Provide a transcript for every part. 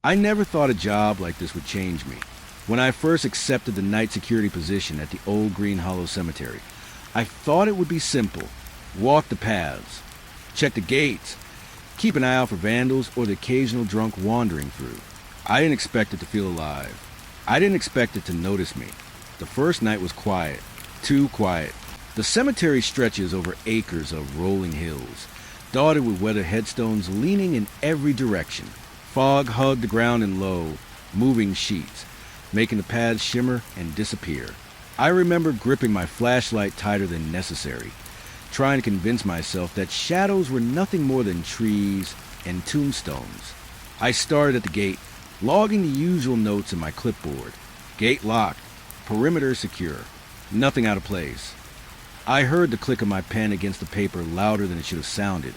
I never thought a job like this would change me. When I first accepted the night security position at the old Green Hollow Cemetery, I thought it would be simple. Walk the paths, check the gates, keep an eye out for vandals or the occasional drunk wandering through. I didn't expect it to feel alive. I didn't expect it to notice me. The first night was quiet, too quiet. The cemetery stretches over acres of rolling hills, dotted with weathered headstones leaning in every direction. Fog hugged the ground in low, moving sheets, making the paths shimmer and disappear. I remember gripping my flashlight tighter than necessary, trying to convince myself that shadows were nothing more than trees and tombstones. I started at the gate, logging the usual notes in my clipboard. Gate locked, perimeter secure, nothing out of place. I heard the click of my pen against the paper louder than it should have sounded,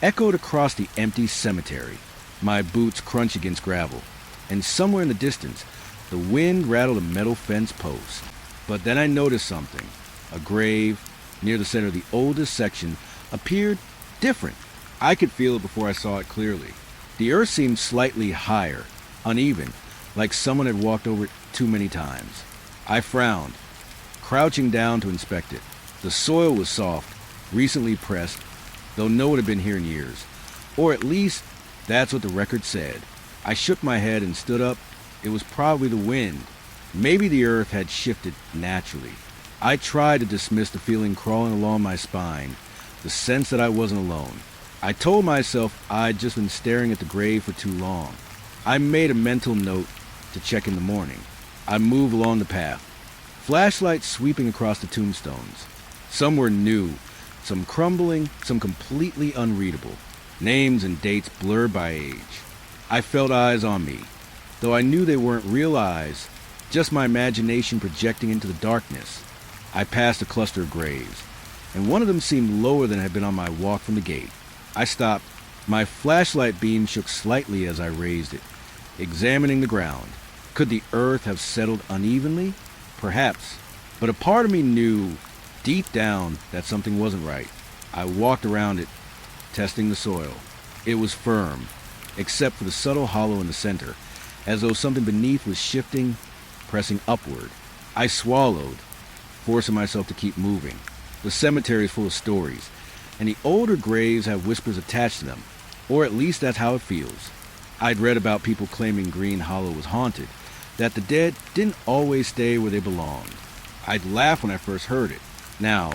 echoed across the empty cemetery. My boots crunch against gravel, and somewhere in the distance, the wind rattled a metal fence post. But then I noticed something. A grave, near the center of the oldest section, appeared different. I could feel it before I saw it clearly. The earth seemed slightly higher, uneven, like someone had walked over it too many times. I frowned, crouching down to inspect it. The soil was soft, recently pressed, though no one had been here in years. Or at least, that's what the record said. I shook my head and stood up. It was probably the wind. Maybe the earth had shifted naturally. I tried to dismiss the feeling crawling along my spine, the sense that I wasn't alone. I told myself I'd just been staring at the grave for too long. I made a mental note to check in the morning. I moved along the path, flashlight sweeping across the tombstones. Some were new, some crumbling, some completely unreadable. Names and dates blurred by age. I felt eyes on me, though I knew they weren't real eyes, just my imagination projecting into the darkness. I passed a cluster of graves, and one of them seemed lower than had been on my walk from the gate. I stopped. My flashlight beam shook slightly as I raised it, examining the ground. Could the earth have settled unevenly? Perhaps. But a part of me knew, deep down, that something wasn't right. I walked around it, testing the soil. It was firm, except for the subtle hollow in the center, as though something beneath was shifting, pressing upward. I swallowed, forcing myself to keep moving. The cemetery is full of stories, and the older graves have whispers attached to them, or at least that's how it feels. I'd read about people claiming Green Hollow was haunted, that the dead didn't always stay where they belonged. I'd laughed when I first heard it. Now,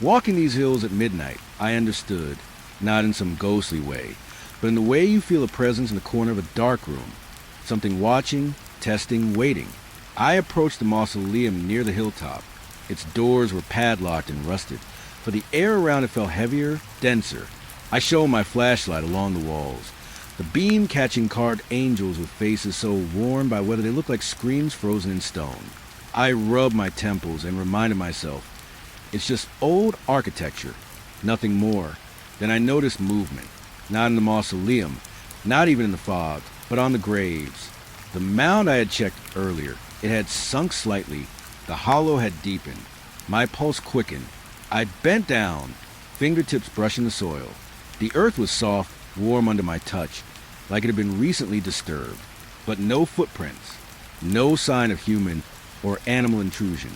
walking these hills at midnight, I understood, not in some ghostly way, but in the way you feel a presence in the corner of a dark room, something watching, testing, waiting. I approached the mausoleum near the hilltop. Its doors were padlocked and rusted, but the air around it felt heavier, denser. I shone my flashlight along the walls, the beam catching carved angels with faces so worn by weather they looked like screams frozen in stone. I rubbed my temples and reminded myself, it's just old architecture, nothing more. Then I noticed movement, not in the mausoleum, not even in the fog, but on the graves. The mound I had checked earlier, it had sunk slightly, the hollow had deepened. My pulse quickened. I bent down, fingertips brushing the soil. The earth was soft, warm under my touch, like it had been recently disturbed. But no footprints, no sign of human or animal intrusion.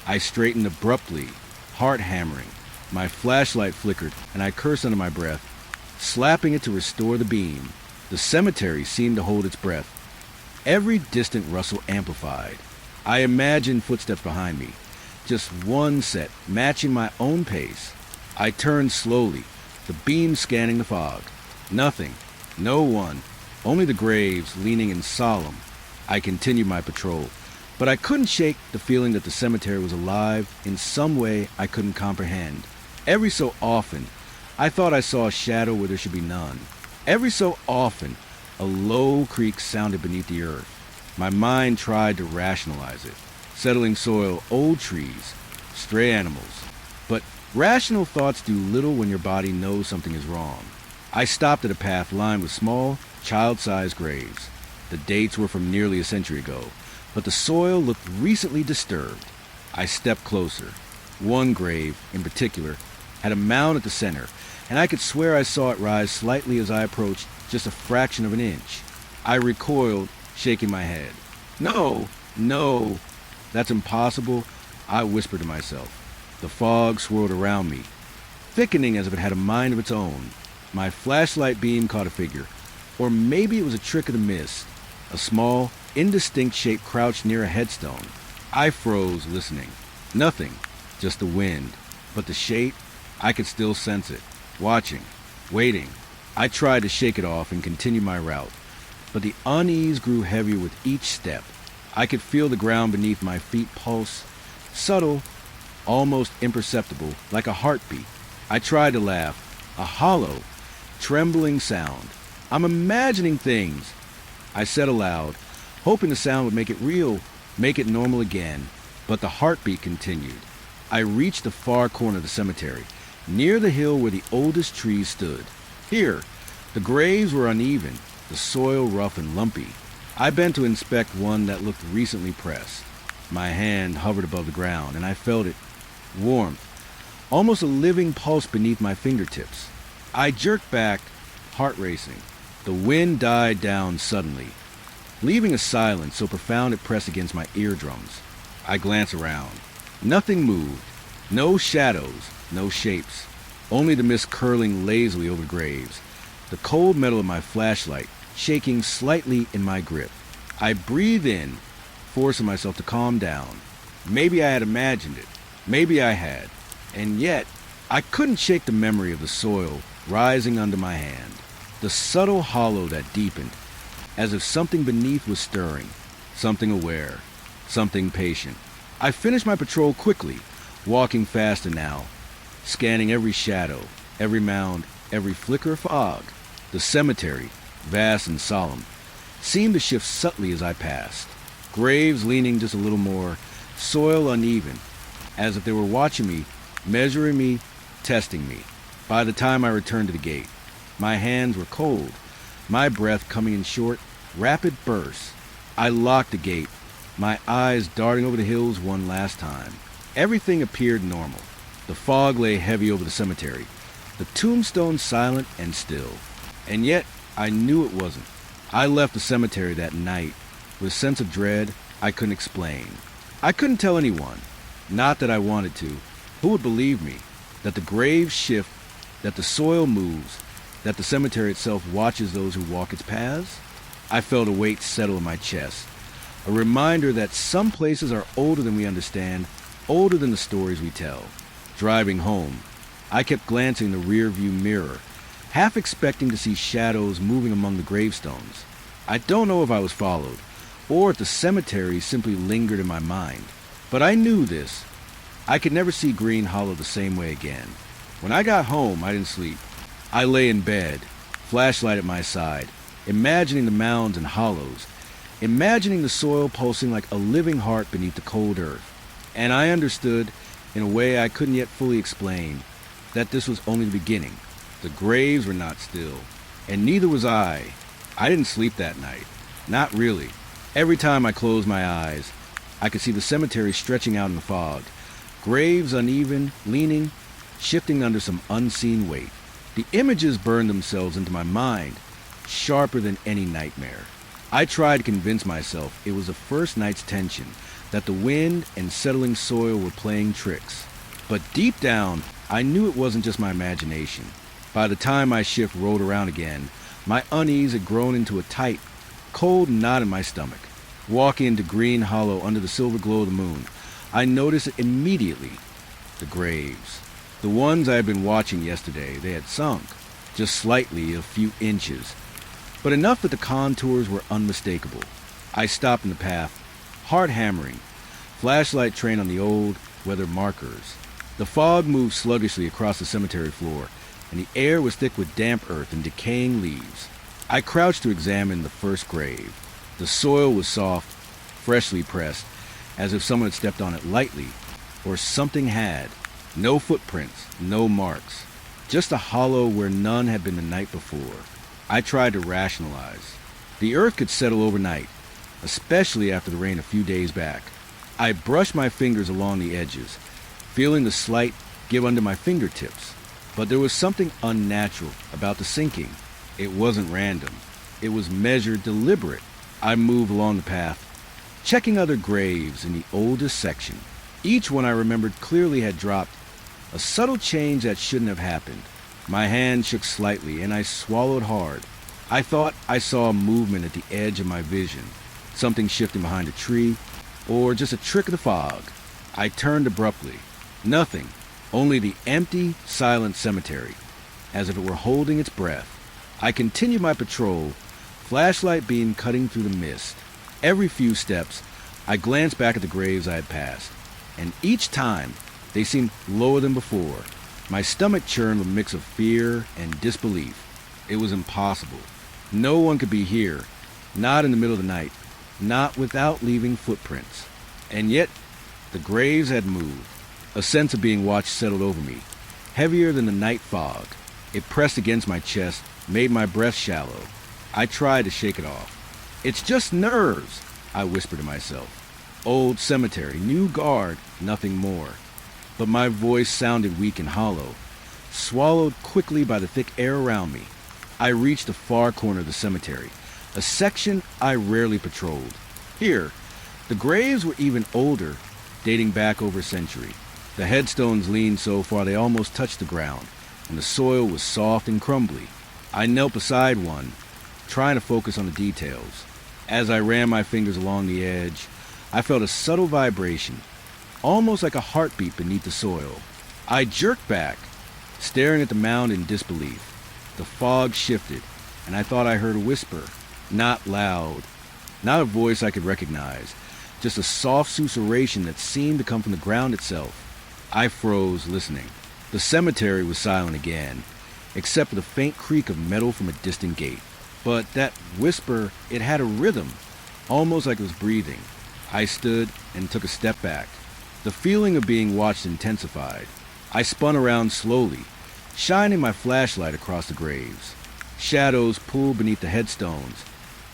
I straightened abruptly, heart hammering. My flashlight flickered, and I cursed under my breath, slapping it to restore the beam. The cemetery seemed to hold its breath. Every distant rustle amplified. I imagined footsteps behind me, just one set, matching my own pace. I turned slowly, the beam scanning the fog. Nothing, no one, only the graves leaning in solemn. I continued my patrol, but I couldn't shake the feeling that the cemetery was alive in some way I couldn't comprehend. Every so often, I thought I saw a shadow where there should be none. Every so often, a low creak sounded beneath the earth. My mind tried to rationalize it. Settling soil, old trees, stray animals. But rational thoughts do little when your body knows something is wrong. I stopped at a path lined with small, child-sized graves. The dates were from nearly a century ago, but the soil looked recently disturbed. I stepped closer. One grave, in particular, had a mound at the center, and I could swear I saw it rise slightly as I approached, just a fraction of an inch. I recoiled, shaking my head. No, no, that's impossible, I whispered to myself. The fog swirled around me, thickening as if it had a mind of its own. My flashlight beam caught a figure, or maybe it was a trick of the mist. A small, indistinct shape crouched near a headstone. I froze, listening. Nothing, just the wind. But the shape, I could still sense it. Watching, waiting. I tried to shake it off and continue my route, but the unease grew heavier with each step. I could feel the ground beneath my feet pulse, subtle, almost imperceptible, like a heartbeat. I tried to laugh, a hollow, trembling sound. I'm imagining things, I said aloud, hoping the sound would make it real, make it normal again, but the heartbeat continued. I reached the far corner of the cemetery, near the hill where the oldest trees stood. Here, the graves were uneven, the soil rough and lumpy. I bent to inspect one that looked recently pressed. My hand hovered above the ground, and I felt it, warmth, almost a living pulse beneath my fingertips. I jerked back, heart racing. The wind died down suddenly, leaving a silence so profound it pressed against my eardrums. I glanced around. Nothing moved. No shadows, no shapes. Only the mist curling lazily over the graves. The cold metal of my flashlight shaking slightly in my grip. I breathed in, forcing myself to calm down. Maybe I had imagined it. Maybe I had. And yet, I couldn't shake the memory of the soil rising under my hand. The subtle hollow that deepened, as if something beneath was stirring. Something aware. Something patient. I finished my patrol quickly, walking faster now, scanning every shadow, every mound, every flicker of fog. The cemetery, vast and solemn, seemed to shift subtly as I passed. Graves leaning just a little more, soil uneven, as if they were watching me, measuring me, testing me. By the time I returned to the gate, my hands were cold, my breath coming in short, rapid bursts. I locked the gate, my eyes darting over the hills one last time. Everything appeared normal. The fog lay heavy over the cemetery, the tombstones silent and still. And yet, I knew it wasn't. I left the cemetery that night with a sense of dread I couldn't explain. I couldn't tell anyone, not that I wanted to. Who would believe me? That the graves shift, that the soil moves, that the cemetery itself watches those who walk its paths? I felt a weight settle in my chest, a reminder that some places are older than we understand, older than the stories we tell. Driving home, I kept glancing in the rear-view mirror, half expecting to see shadows moving among the gravestones. I don't know if I was followed, or if the cemetery simply lingered in my mind. But I knew this. I could never see Green Hollow the same way again. When I got home, I didn't sleep. I lay in bed, flashlight at my side, imagining the mounds and hollows, imagining the soil pulsing like a living heart beneath the cold earth. And I understood, in a way I couldn't yet fully explain, that this was only the beginning. The graves were not still, and neither was I. I didn't sleep that night. Not really. Every time I closed my eyes, I could see the cemetery stretching out in the fog, graves uneven, leaning, shifting under some unseen weight. The images burned themselves into my mind, sharper than any nightmare. I tried to convince myself it was the first night's tension, that the wind and settling soil were playing tricks. But deep down, I knew it wasn't just my imagination. By the time my shift rolled around again, my unease had grown into a tight, cold knot in my stomach. Walking into Green Hollow under the silver glow of the moon, I noticed it immediately. The graves. The ones I had been watching yesterday, they had sunk, just slightly, a few inches, but enough that the contours were unmistakable. I stopped in the path, heart hammering, flashlight trained on the old, weathered markers. The fog moved sluggishly across the cemetery floor, and the air was thick with damp earth and decaying leaves. I crouched to examine the first grave. The soil was soft, freshly pressed, as if someone had stepped on it lightly, or something had. No footprints, no marks, just a hollow where none had been the night before. I tried to rationalize. The earth could settle overnight, especially after the rain a few days back. I brushed my fingers along the edges, feeling the slight give under my fingertips. But there was something unnatural about the sinking. It wasn't random. It was measured, deliberate. I moved along the path, checking other graves in the oldest section. Each one I remembered clearly had dropped a subtle change that shouldn't have happened. My hand shook slightly, and I swallowed hard. I thought I saw a movement at the edge of my vision, something shifting behind a tree, or just a trick of the fog. I turned abruptly. Nothing, only the empty, silent cemetery, as if it were holding its breath. I continued my patrol, flashlight beam cutting through the mist. Every few steps, I glanced back at the graves I had passed, and each time, they seemed lower than before. My stomach churned with a mix of fear and disbelief. It was impossible. No one could be here, not in the middle of the night, not without leaving footprints. And yet, the graves had moved. A sense of being watched settled over me, heavier than the night fog. It pressed against my chest, made my breath shallow. I tried to shake it off. "It's just nerves," I whispered to myself. Old cemetery, new guard, nothing more. But my voice sounded weak and hollow, swallowed quickly by the thick air around me. I reached the far corner of the cemetery, a section I rarely patrolled. Here, the graves were even older, dating back over a century. The headstones leaned so far they almost touched the ground, and the soil was soft and crumbly. I knelt beside one, trying to focus on the details. As I ran my fingers along the edge, I felt a subtle vibration, almost like a heartbeat beneath the soil. I jerked back, staring at the mound in disbelief. The fog shifted, and I thought I heard a whisper, not loud, not a voice I could recognize, just a soft susurration that seemed to come from the ground itself. I froze, listening. The cemetery was silent again, except for the faint creak of metal from a distant gate. But that whisper, it had a rhythm, almost like it was breathing. I stood and took a step back. The feeling of being watched intensified. I spun around slowly, shining my flashlight across the graves. Shadows pulled beneath the headstones,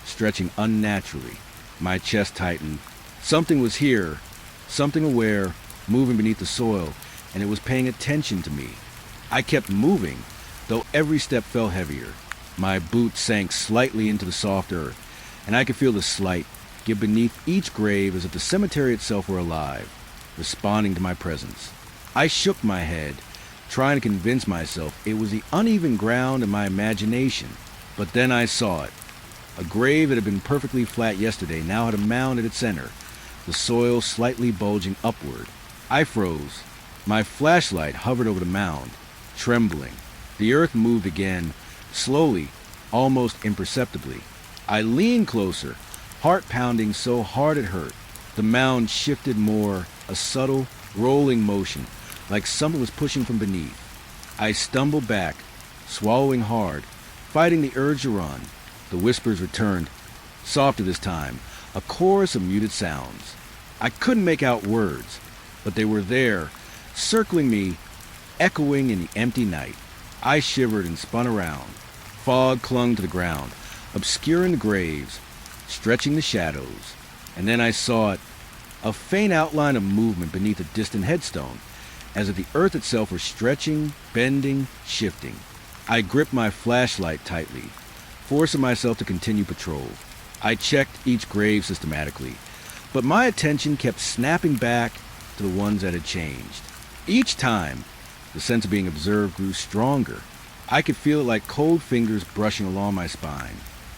stretching unnaturally. My chest tightened. Something was here, something aware, moving beneath the soil, and it was paying attention to me. I kept moving, though every step felt heavier. My boots sank slightly into the soft earth, and I could feel the slight give beneath each grave as if the cemetery itself were alive, responding to my presence. I shook my head, trying to convince myself it was the uneven ground and my imagination. But then I saw it. A grave that had been perfectly flat yesterday now had a mound at its center, the soil slightly bulging upward. I froze. My flashlight hovered over the mound, trembling. The earth moved again, slowly, almost imperceptibly. I leaned closer, heart pounding so hard it hurt. The mound shifted more, a subtle, rolling motion, like something was pushing from beneath. I stumbled back, swallowing hard, fighting the urge to run. The whispers returned, softer this time, a chorus of muted sounds. I couldn't make out words, but they were there, circling me, echoing in the empty night. I shivered and spun around. Fog clung to the ground, obscuring the graves, stretching the shadows. And then I saw it, a faint outline of movement beneath a distant headstone, as if the earth itself were stretching, bending, shifting. I gripped my flashlight tightly, forcing myself to continue patrol. I checked each grave systematically, but my attention kept snapping back to the ones that had changed. Each time, the sense of being observed grew stronger. I could feel it like cold fingers brushing along my spine.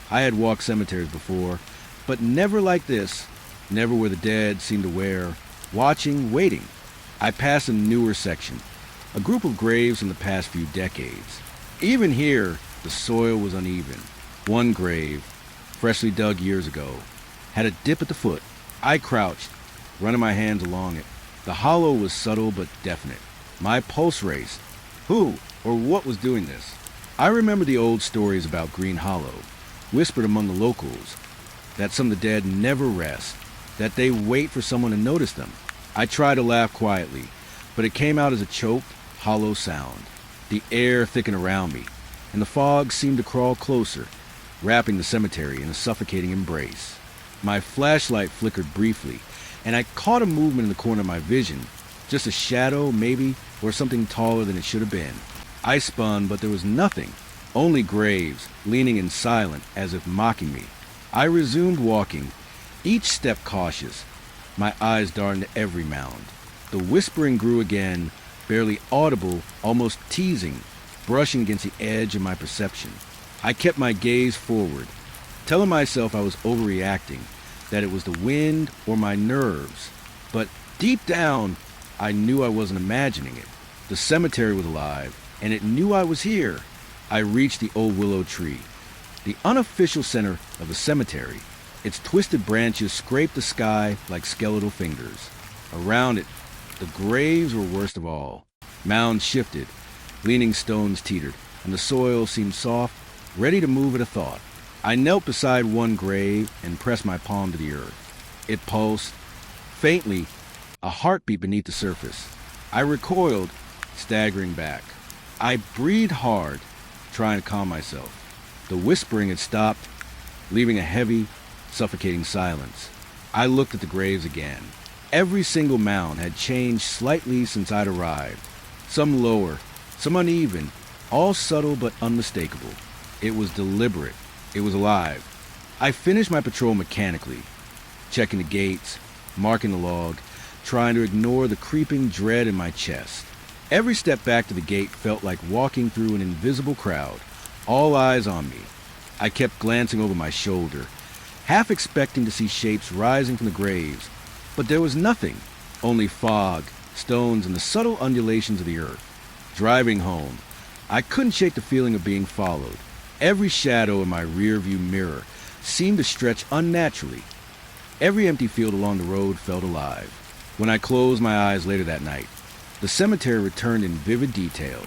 I had walked cemeteries before, but never like this, never where the dead seemed aware, watching, waiting. I passed a newer section, a group of graves from the past few decades. Even here, the soil was uneven. One grave, freshly dug years ago, had a dip at the foot. I crouched, running my hands along it. The hollow was subtle but definite. My pulse raced. Who or what was doing this? I remember the old stories about Green Hollow, whispered among the locals, that some of the dead never rest, that they wait for someone to notice them. I tried to laugh quietly, but it came out as a choked, hollow sound. The air thickened around me, and the fog seemed to crawl closer, wrapping the cemetery in a suffocating embrace. My flashlight flickered briefly, and I caught a movement in the corner of my vision, just a shadow, maybe, or something taller than it should have been. I spun, but there was nothing. Only graves, leaning in silent as if mocking me. I resumed walking, each step cautious, my eyes darting to every mound. The whispering grew again, barely audible, almost teasing, brushing against the edge of my perception. I kept my gaze forward, telling myself I was overreacting, that it was the wind or my nerves. But deep down, I knew I wasn't imagining it. The cemetery was alive, and it knew I was here. I reached the old willow tree, the unofficial center of the cemetery. Its twisted branches scraped the sky like skeletal fingers. Around it, the graves were worst of all. Mounds shifted, leaning stones teetered, and the soil seemed soft, ready to move at a thought. I knelt beside one grave and pressed my palm to the earth. It pulsed, faintly, a heartbeat beneath the surface. I recoiled, staggering back. I breathed hard, trying to calm myself. The whispering had stopped, leaving a heavy, suffocating silence. I looked at the graves again. Every single mound had changed slightly since I'd arrived. Some lower, some uneven, all subtle but unmistakable. It was deliberate. It was alive. I finished my patrol mechanically, checking the gates, marking the log, trying to ignore the creeping dread in my chest. Every step back to the gate felt like walking through an invisible crowd, all eyes on me. I kept glancing over my shoulder, half expecting to see shapes rising from the graves, but there was nothing, only fog, stones, and the subtle undulations of the earth. Driving home, I couldn't shake the feeling of being followed. Every shadow in my rearview mirror seemed to stretch unnaturally. Every empty field along the road felt alive. When I closed my eyes later that night, the cemetery returned in vivid detail.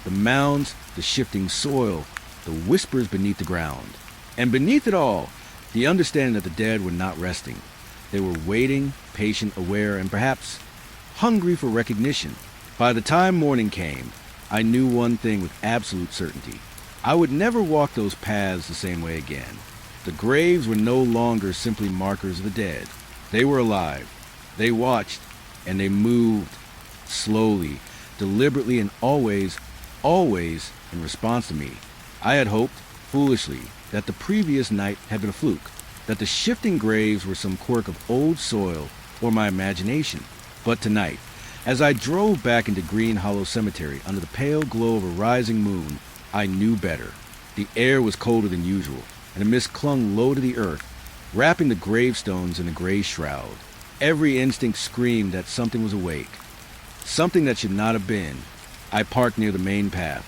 The mounds, the shifting soil, the whispers beneath the ground. And beneath it all, the understanding that the dead were not resting. They were waiting, patient, aware, and perhaps hungry for recognition. By the time morning came, I knew one thing with absolute certainty. I would never walk those paths the same way again. The graves were no longer simply markers of the dead. They were alive. They watched, and they moved, slowly, deliberately, and always in response to me. I had hoped, foolishly, that the previous night had been a fluke, that the shifting graves were some quirk of old soil or my imagination. But tonight, as I drove back into Green Hollow Cemetery under the pale glow of a rising moon, I knew better. The air was colder than usual, and a mist clung low to the earth, wrapping the gravestones in a gray shroud. Every instinct screamed that something was awake, something that should not have been. I parked near the main path,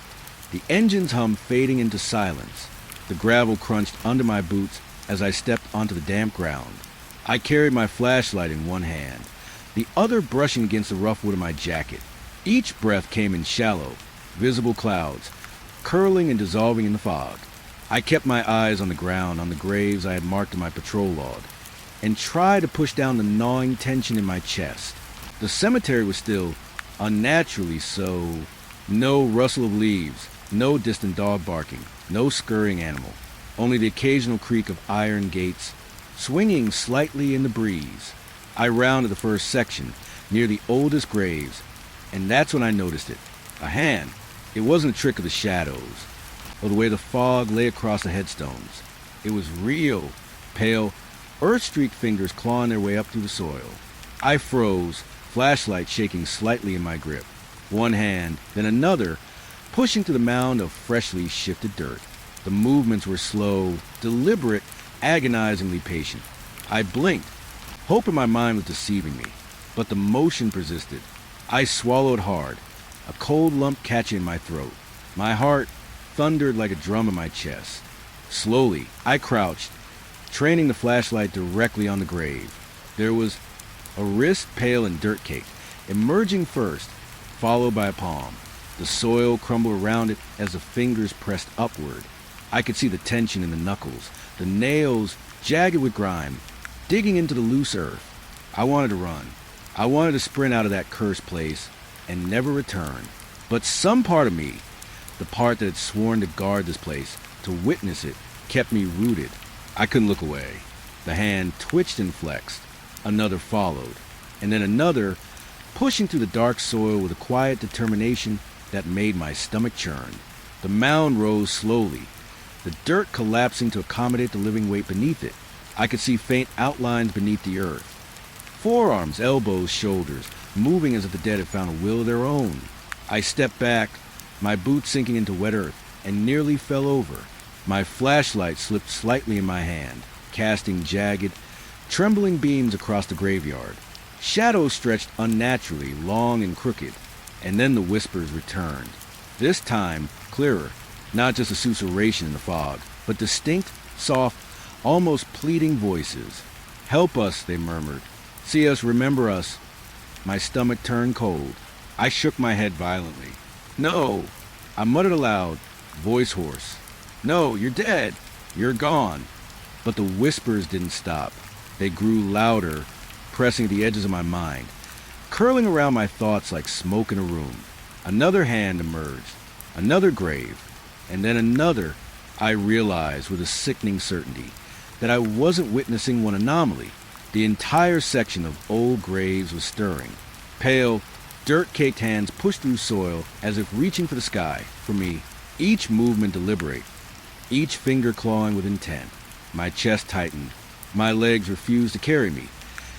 the engine's hum fading into silence. The gravel crunched under my boots as I stepped onto the damp ground. I carried my flashlight in one hand, the other brushing against the rough wood of my jacket. Each breath came in shallow, visible clouds, curling and dissolving in the fog. I kept my eyes on the ground, on the graves I had marked in my patrol log, and tried to push down the gnawing tension in my chest. The cemetery was still, unnaturally so. No rustle of leaves, no distant dog barking, no scurrying animal, only the occasional creak of iron gates, swinging slightly in the breeze. I rounded the first section, near the oldest graves, and that's when I noticed it. A hand. It wasn't a trick of the shadows, or the way the fog lay across the headstones. It was real, pale, earth-streaked fingers clawing their way up through the soil. I froze, flashlight shaking slightly in my grip. One hand, then another, pushing to the mound of freshly shifted dirt. The movements were slow, deliberate, agonizingly patient. I blinked, hoping my mind was deceiving me, but the motion persisted. I swallowed hard, a cold lump catching in my throat. My heart thundered like a drum in my chest. Slowly, I crouched, training the flashlight directly on the grave. There was a wrist pale and dirt-caked, emerging first, followed by a palm. The soil crumbled around it as the fingers pressed upward. I could see the tension in the knuckles, the nails jagged with grime, digging into the loose earth. I wanted to run. I wanted to sprint out of that cursed place and never return. But some part of me, the part that had sworn to guard this place, to witness it, kept me rooted. I couldn't look away. The hand twitched and flexed. Another followed, and then another, pushing through the dark soil with a quiet determination that made my stomach churn. The mound rose slowly, the dirt collapsing to accommodate the living weight beneath it. I could see faint outlines beneath the earth. Forearms, elbows, shoulders, moving as if the dead had found a will of their own. I stepped back, my boots sinking into wet earth, and nearly fell over. My flashlight slipped slightly in my hand, casting jagged, trembling beams across the graveyard. Shadows stretched unnaturally, long and crooked, and then the whispers returned. This time, clearer, not just a susurration in the fog, but distinct, soft, almost pleading voices. "Help us," they murmured. "See us, remember us." My stomach turned cold. I shook my head violently. "No," I muttered aloud, voice hoarse. "No, you're dead. You're gone." But the whispers didn't stop. They grew louder, pressing at the edges of my mind, curling around my thoughts like smoke in a room. Another hand emerged, another grave, and then another. I realized with a sickening certainty that I wasn't witnessing one anomaly. The entire section of old graves was stirring. Pale, dirt-caked hands pushed through soil as if reaching for the sky, for me, each movement deliberate, each finger clawing with intent. My chest tightened. My legs refused to carry me,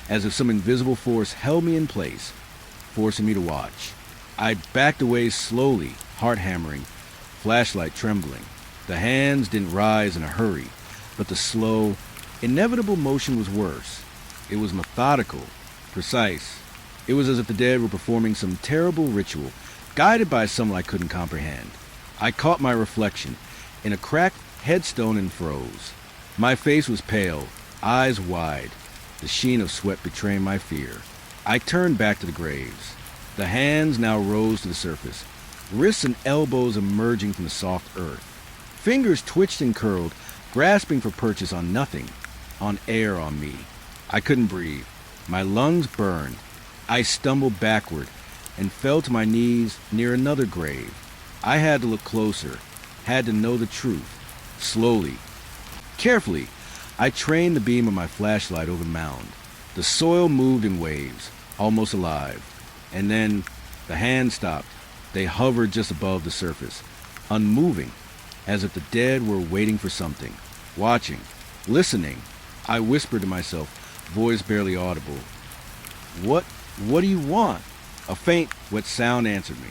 as if some invisible force held me in place, forcing me to watch. I backed away slowly, heart hammering, flashlight trembling. The hands didn't rise in a hurry, but the slow, inevitable motion was worse. It was methodical, precise. It was as if the dead were performing some terrible ritual, guided by someone I couldn't comprehend. I caught my reflection in a cracked headstone and froze. My face was pale, eyes wide, the sheen of sweat betraying my fear. I turned back to the graves. The hands now rose to the surface, wrists and elbows emerging from the soft earth. Fingers twitched and curled, grasping for purchase on nothing, on air on me. I couldn't breathe. My lungs burned. I stumbled backward and fell to my knees near another grave. I had to look closer, had to know the truth. Slowly, carefully, I trained the beam of my flashlight over the mound. The soil moved in waves, almost alive. And then the hands stopped. They hovered just above the surface, unmoving, as if the dead were waiting for something, watching, listening. I whispered to myself, voice barely audible. What do you want?" A faint, wet sound answered me.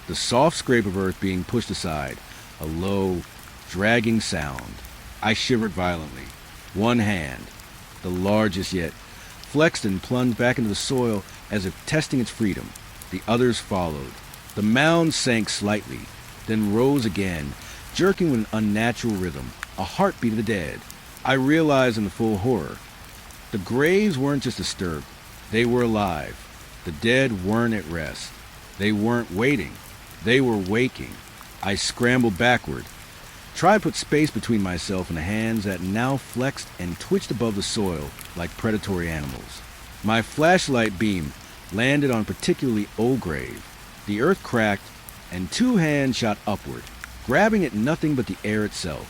The soft scrape of earth being pushed aside, a low, dragging sound. I shivered violently. One hand, the largest yet, flexed and plunged back into the soil as if testing its freedom. The others followed. The mound sank slightly, then rose again, jerking with an unnatural rhythm, a heartbeat of the dead. I realized in the full horror. The graves weren't just disturbed. They were alive. The dead weren't at rest. They weren't waiting. They were waking. I scrambled backward, tried to put space between myself and the hands that now flexed and twitched above the soil like predatory animals. My flashlight beam landed on a particularly old grave. The earth cracked, and two hands shot upward, grabbing at nothing but the air itself.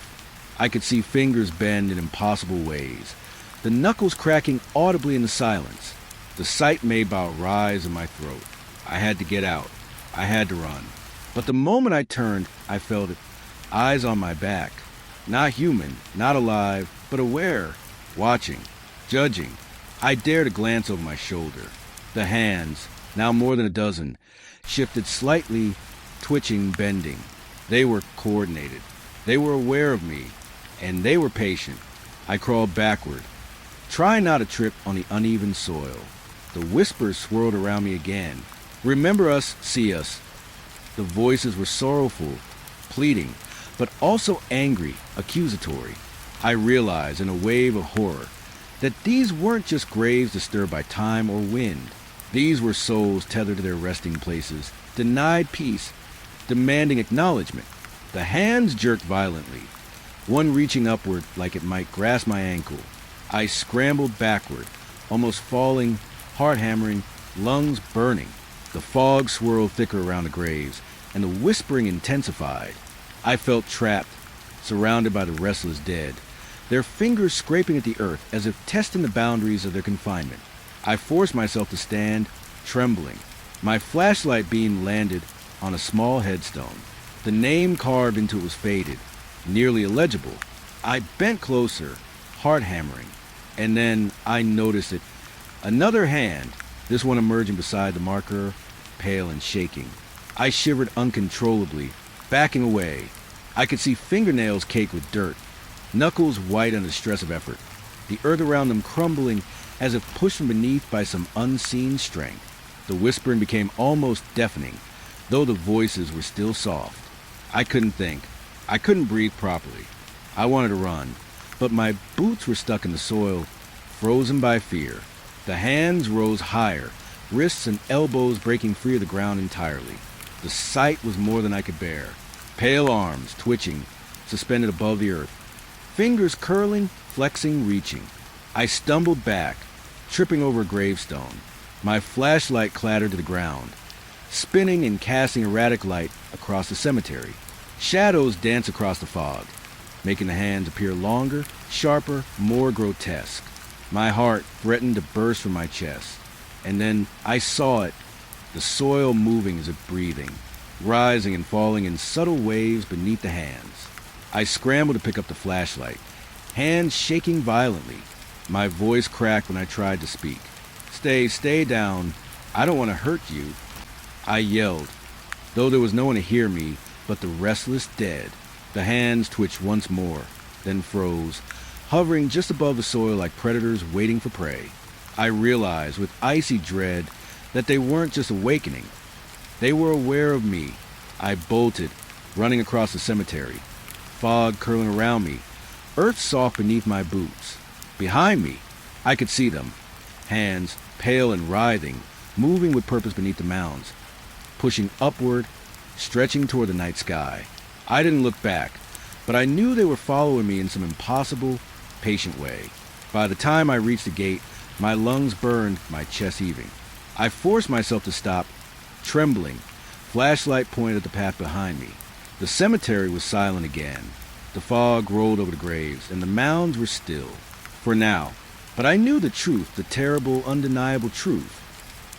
I could see fingers bend in impossible ways, the knuckles cracking audibly in the silence. The sight made about a rise in my throat. I had to get out. I had to run. But the moment I turned, I felt it. Eyes on my back. Not human, not alive, but aware. Watching. Judging. I dared to glance over my shoulder. The hands, now more than a dozen, shifted slightly, twitching, bending. They were coordinated. They were aware of me, and they were patient. I crawled backward, trying not to trip on the uneven soil. The whispers swirled around me again. "Remember us, see us." The voices were sorrowful, pleading, but also angry, accusatory. I realized in a wave of horror that these weren't just graves disturbed by time or wind. These were souls tethered to their resting places, denied peace, demanding acknowledgement. The hands jerked violently, one reaching upward like it might grasp my ankle. I scrambled backward, almost falling, heart hammering, lungs burning. The fog swirled thicker around the graves, and the whispering intensified. I felt trapped, surrounded by the restless dead, their fingers scraping at the earth as if testing the boundaries of their confinement. I forced myself to stand, trembling. My flashlight beam landed on a small headstone. The name carved into it was faded, nearly illegible. I bent closer, heart hammering, and then I noticed it. Another hand, this one emerging beside the marker, pale and shaking. I shivered uncontrollably, backing away. I could see fingernails caked with dirt, knuckles white under the stress of effort, the earth around them crumbling as if pushed from beneath by some unseen strength. The whispering became almost deafening, though the voices were still soft. I couldn't think. I couldn't breathe properly. I wanted to run, but my boots were stuck in the soil, frozen by fear. The hands rose higher, wrists and elbows breaking free of the ground entirely. The sight was more than I could bear. Pale arms, twitching, suspended above the earth. Fingers curling, flexing, reaching. I stumbled back, tripping over a gravestone. My flashlight clattered to the ground, spinning and casting erratic light across the cemetery. Shadows danced across the fog, making the hands appear longer, sharper, more grotesque. My heart threatened to burst from my chest. And then I saw it, the soil moving as if breathing, rising and falling in subtle waves beneath the hands. I scrambled to pick up the flashlight, hands shaking violently. My voice cracked when I tried to speak. Stay down. I don't want to hurt you. I yelled, though there was no one to hear me but the restless dead. The hands twitched once more, then froze, hovering just above the soil like predators waiting for prey. I realized with icy dread that they weren't just awakening. They were aware of me. I bolted, running across the cemetery, fog curling around me, earth soft beneath my boots. Behind me, I could see them, hands pale and writhing, moving with purpose beneath the mounds, pushing upward, stretching toward the night sky. I didn't look back, but I knew they were following me in some impossible, patient way. By the time I reached the gate, my lungs burned, my chest heaving. I forced myself to stop, trembling, flashlight pointed at the path behind me. The cemetery was silent again. The fog rolled over the graves, and the mounds were still. For now. But I knew the truth, the terrible, undeniable truth.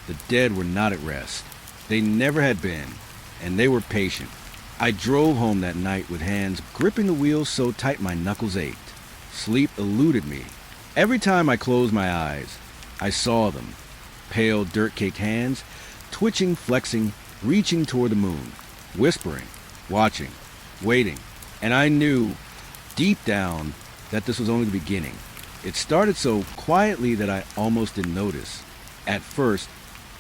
The dead were not at rest. They never had been, and they were patient. I drove home that night with hands gripping the wheel so tight my knuckles ached. Sleep eluded me. Every time I closed my eyes, I saw them. Pale, dirt-caked hands, twitching, flexing, reaching toward the moon, whispering, watching, waiting. And I knew, deep down, that this was only the beginning. It started so quietly that I almost didn't notice. At first,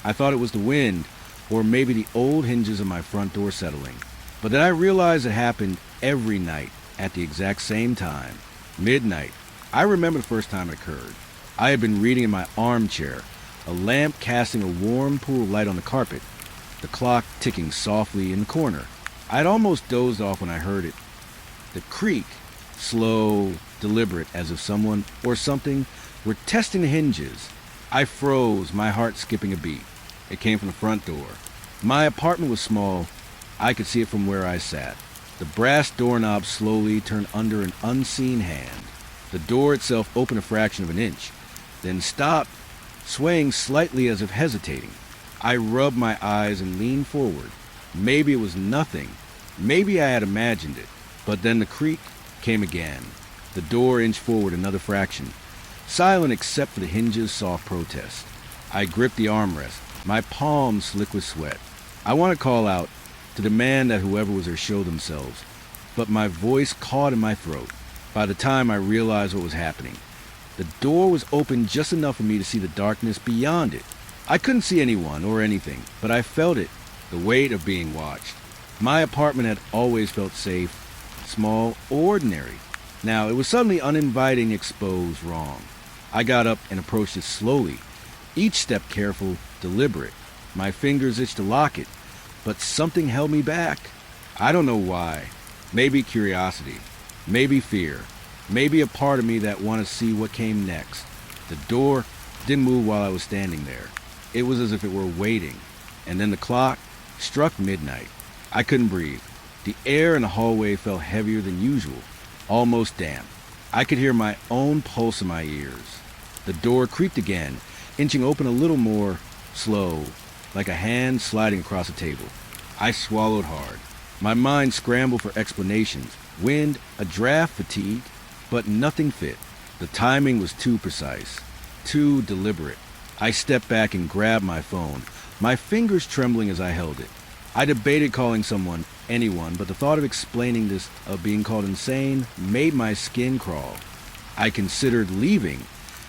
I thought it was the wind, or maybe the old hinges of my front door settling. But then I realized it happened every night, at the exact same time. Midnight. I remember the first time it occurred. I had been reading in my armchair, a lamp casting a warm pool of light on the carpet, the clock ticking softly in the corner. I had almost dozed off when I heard it. The creak, slow, deliberate, as if someone or something were testing the hinges. I froze, my heart skipping a beat. It came from the front door. My apartment was small. I could see it from where I sat. The brass doorknob slowly turned under an unseen hand. The door itself opened a fraction of an inch, then stopped, swaying slightly as if hesitating. I rubbed my eyes and leaned forward. Maybe it was nothing. Maybe I had imagined it. But then the creak came again. The door inched forward another fraction, silent except for the hinge's soft protest. I gripped the armrest, my palms slick with sweat. I want to call out, to demand that whoever was there show themselves, but my voice caught in my throat. By the time I realized what was happening, the door was open just enough for me to see the darkness beyond it. I couldn't see anyone or anything, but I felt it, the weight of being watched. My apartment had always felt safe, small, ordinary. Now it was suddenly uninviting, exposed, wrong. I got up and approached it slowly, each step careful, deliberate. My fingers itched to lock it, but something held me back. I don't know why. Maybe curiosity, maybe fear, maybe a part of me that wanted to see what came next. The door didn't move while I was standing there. It was as if it were waiting. And then the clock struck midnight. I couldn't breathe. The air in the hallway felt heavier than usual, almost damp. I could hear my own pulse in my ears. The door creaked again, inching open a little more, slow, like a hand sliding across a table. I swallowed hard. My mind scrambled for explanations. Wind, a draft, fatigue, but nothing fit. The timing was too precise, too deliberate. I stepped back and grabbed my phone, my fingers trembling as I held it. I debated calling someone, anyone, but the thought of explaining this, of being called insane, made my skin crawl. I considered leaving,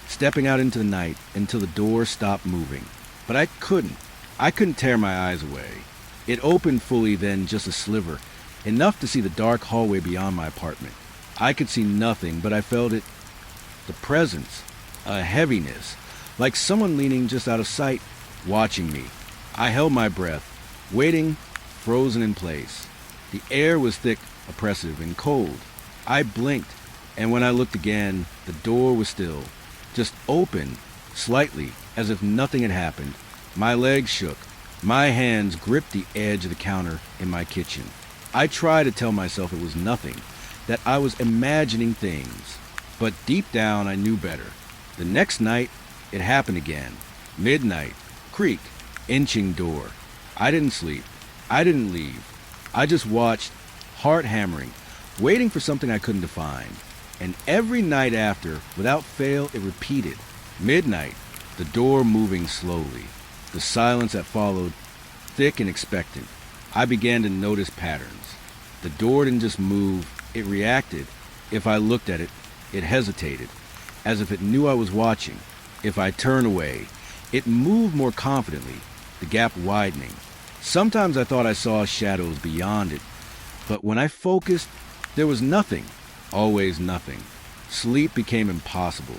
stepping out into the night until the door stopped moving. But I couldn't. I couldn't tear my eyes away. It opened fully then, just a sliver, enough to see the dark hallway beyond my apartment. I could see nothing, but I felt it. The presence, a heaviness, like someone leaning just out of sight, watching me. I held my breath, waiting, frozen in place. The air was thick, oppressive, and cold. I blinked, and when I looked again, the door was still, just open, slightly, as if nothing had happened. My legs shook. My hands gripped the edge of the counter in my kitchen. I tried to tell myself it was nothing, that I was imagining things. But deep down, I knew better. The next night, it happened again. Midnight, creak, inching door. I didn't sleep. I didn't leave. I just watched, heart hammering, waiting for something I couldn't define. And every night after, without fail, it repeated. Midnight, the door moving slowly. The silence that followed, thick and expectant. I began to notice patterns. The door didn't just move, it reacted. If I looked at it, it hesitated, as if it knew I was watching. If I turned away, it moved more confidently, the gap widening. Sometimes I thought I saw shadows beyond it, but when I focused, there was nothing, always nothing. Sleep became impossible.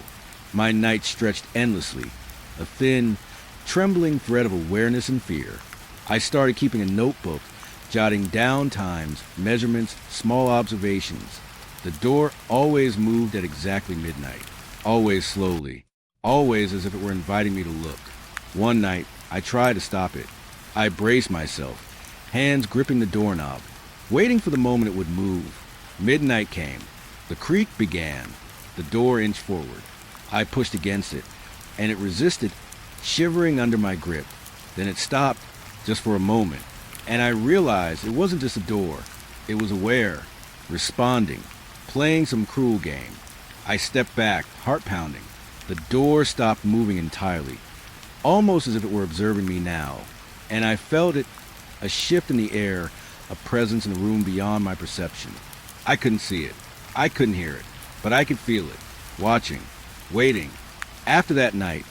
My night stretched endlessly, a thin, trembling thread of awareness and fear. I started keeping a notebook, jotting down times, measurements, small observations. The door always moved at exactly midnight, always slowly, always as if it were inviting me to look. One night, I tried to stop it. I braced myself, hands gripping the doorknob, waiting for the moment it would move. Midnight came. The creak began. The door inched forward. I pushed against it, and it resisted, shivering under my grip. Then it stopped, just for a moment, and I realized it wasn't just a door. It was aware, responding, playing some cruel game. I stepped back, heart pounding. The door stopped moving entirely, almost as if it were observing me now, and I felt it, a shift in the air, a presence in the room beyond my perception. I couldn't see it. I couldn't hear it, but I could feel it, watching, waiting. After that night,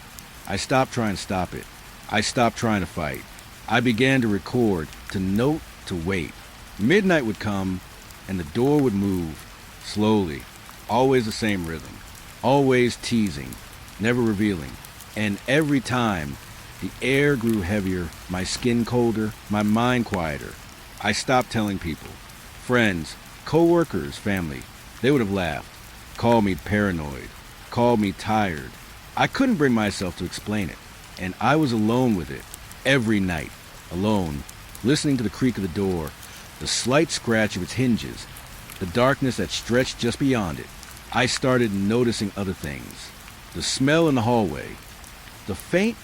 I stopped trying to stop it. I stopped trying to fight. I began to record, to note, to wait. Midnight would come, and the door would move, slowly, always the same rhythm, always teasing, never revealing. And every time, the air grew heavier, my skin colder, my mind quieter. I stopped telling people, friends, co-workers, family. They would have laughed, called me paranoid, called me tired. I couldn't bring myself to explain it, and I was alone with it, every night, alone, listening to the creak of the door, the slight scratch of its hinges, the darkness that stretched just beyond it. I started noticing other things. The smell in the hallway, the faint,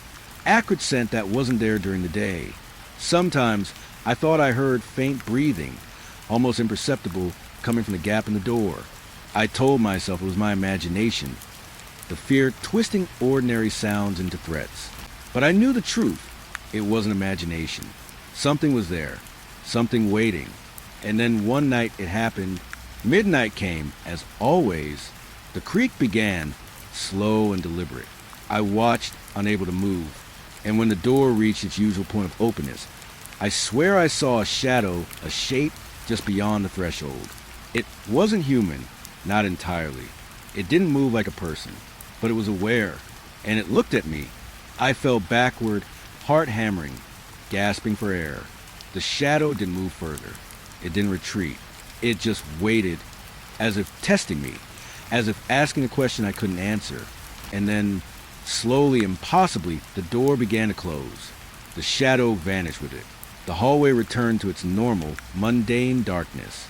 acrid scent that wasn't there during the day. Sometimes I thought I heard faint breathing, almost imperceptible, coming from the gap in the door. I told myself it was my imagination, the fear twisting ordinary sounds into threats. But I knew the truth. It wasn't imagination. Something was there, something waiting. And then one night it happened. Midnight came, as always. The creak began, slow and deliberate. I watched, unable to move. And when the door reached its usual point of openness, I swear I saw a shadow, a shape, just beyond the threshold. It wasn't human, not entirely. It didn't move like a person, but it was aware, and it looked at me. I fell backward, heart hammering, gasping for air. The shadow didn't move further. It didn't retreat. It just waited, as if testing me, as if asking a question I couldn't answer. And then, slowly, impossibly, the door began to close. The shadow vanished with it. The hallway returned to its normal, mundane darkness.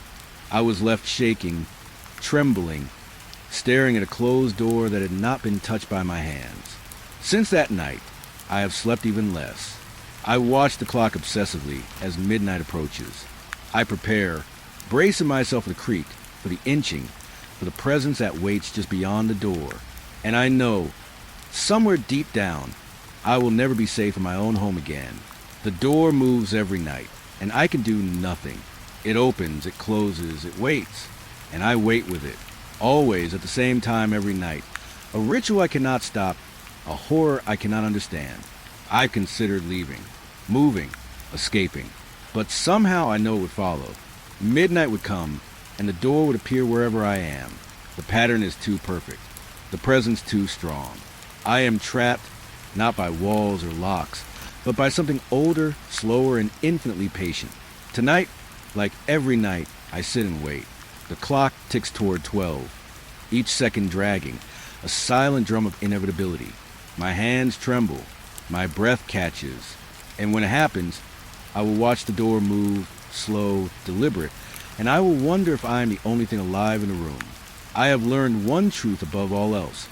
I was left shaking, trembling, staring at a closed door that had not been touched by my hands. Since that night, I have slept even less. I watch the clock obsessively as midnight approaches. I prepare, bracing myself for the creak, for the inching, for the presence that waits just beyond the door. And I know, somewhere deep down, I will never be safe in my own home again. The door moves every night, and I can do nothing. It opens, it closes, it waits, and I wait with it, always at the same time every night. A ritual I cannot stop, a horror I cannot understand. I considered leaving, moving, escaping, but somehow I know it would follow. Midnight would come, and the door would appear wherever I am. The pattern is too perfect, the presence too strong. I am trapped, not by walls or locks, but by something older, slower, and infinitely patient. Tonight, like every night, I sit and wait. The clock ticks toward 12, each second dragging, a silent drum of inevitability. My hands tremble, my breath catches, and when it happens, I will watch the door move, slow, deliberate, and I will wonder if I am the only thing alive in the room. I have learned one truth above all else.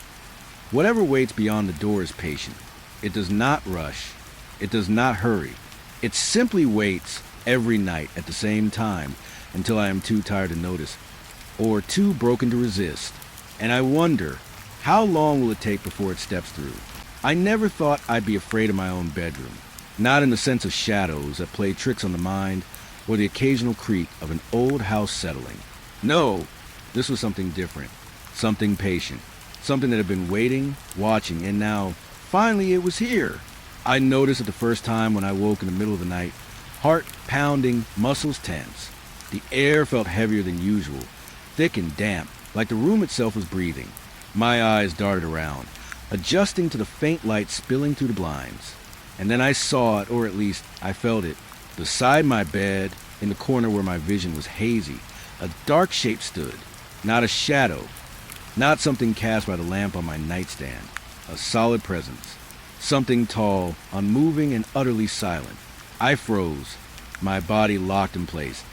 Whatever waits beyond the door is patient. It does not rush. It does not hurry. It simply waits every night at the same time until I am too tired to notice or too broken to resist. And I wonder, how long will it take before it steps through? I never thought I'd be afraid of my own bedroom. Not in the sense of shadows that play tricks on the mind or the occasional creak of an old house settling. No, this was something different, something patient, something that had been waiting, watching, and now, finally, it was here. I noticed it the first time when I woke in the middle of the night, heart pounding, muscles tense. The air felt heavier than usual, thick and damp, like the room itself was breathing. My eyes darted around, adjusting to the faint light spilling through the blinds. And then I saw it, or at least I felt it. Beside my bed, in the corner where my vision was hazy, a dark shape stood. Not a shadow, not something cast by the lamp on my nightstand. A solid presence. Something tall, unmoving, and utterly silent. I froze, my body locked in place,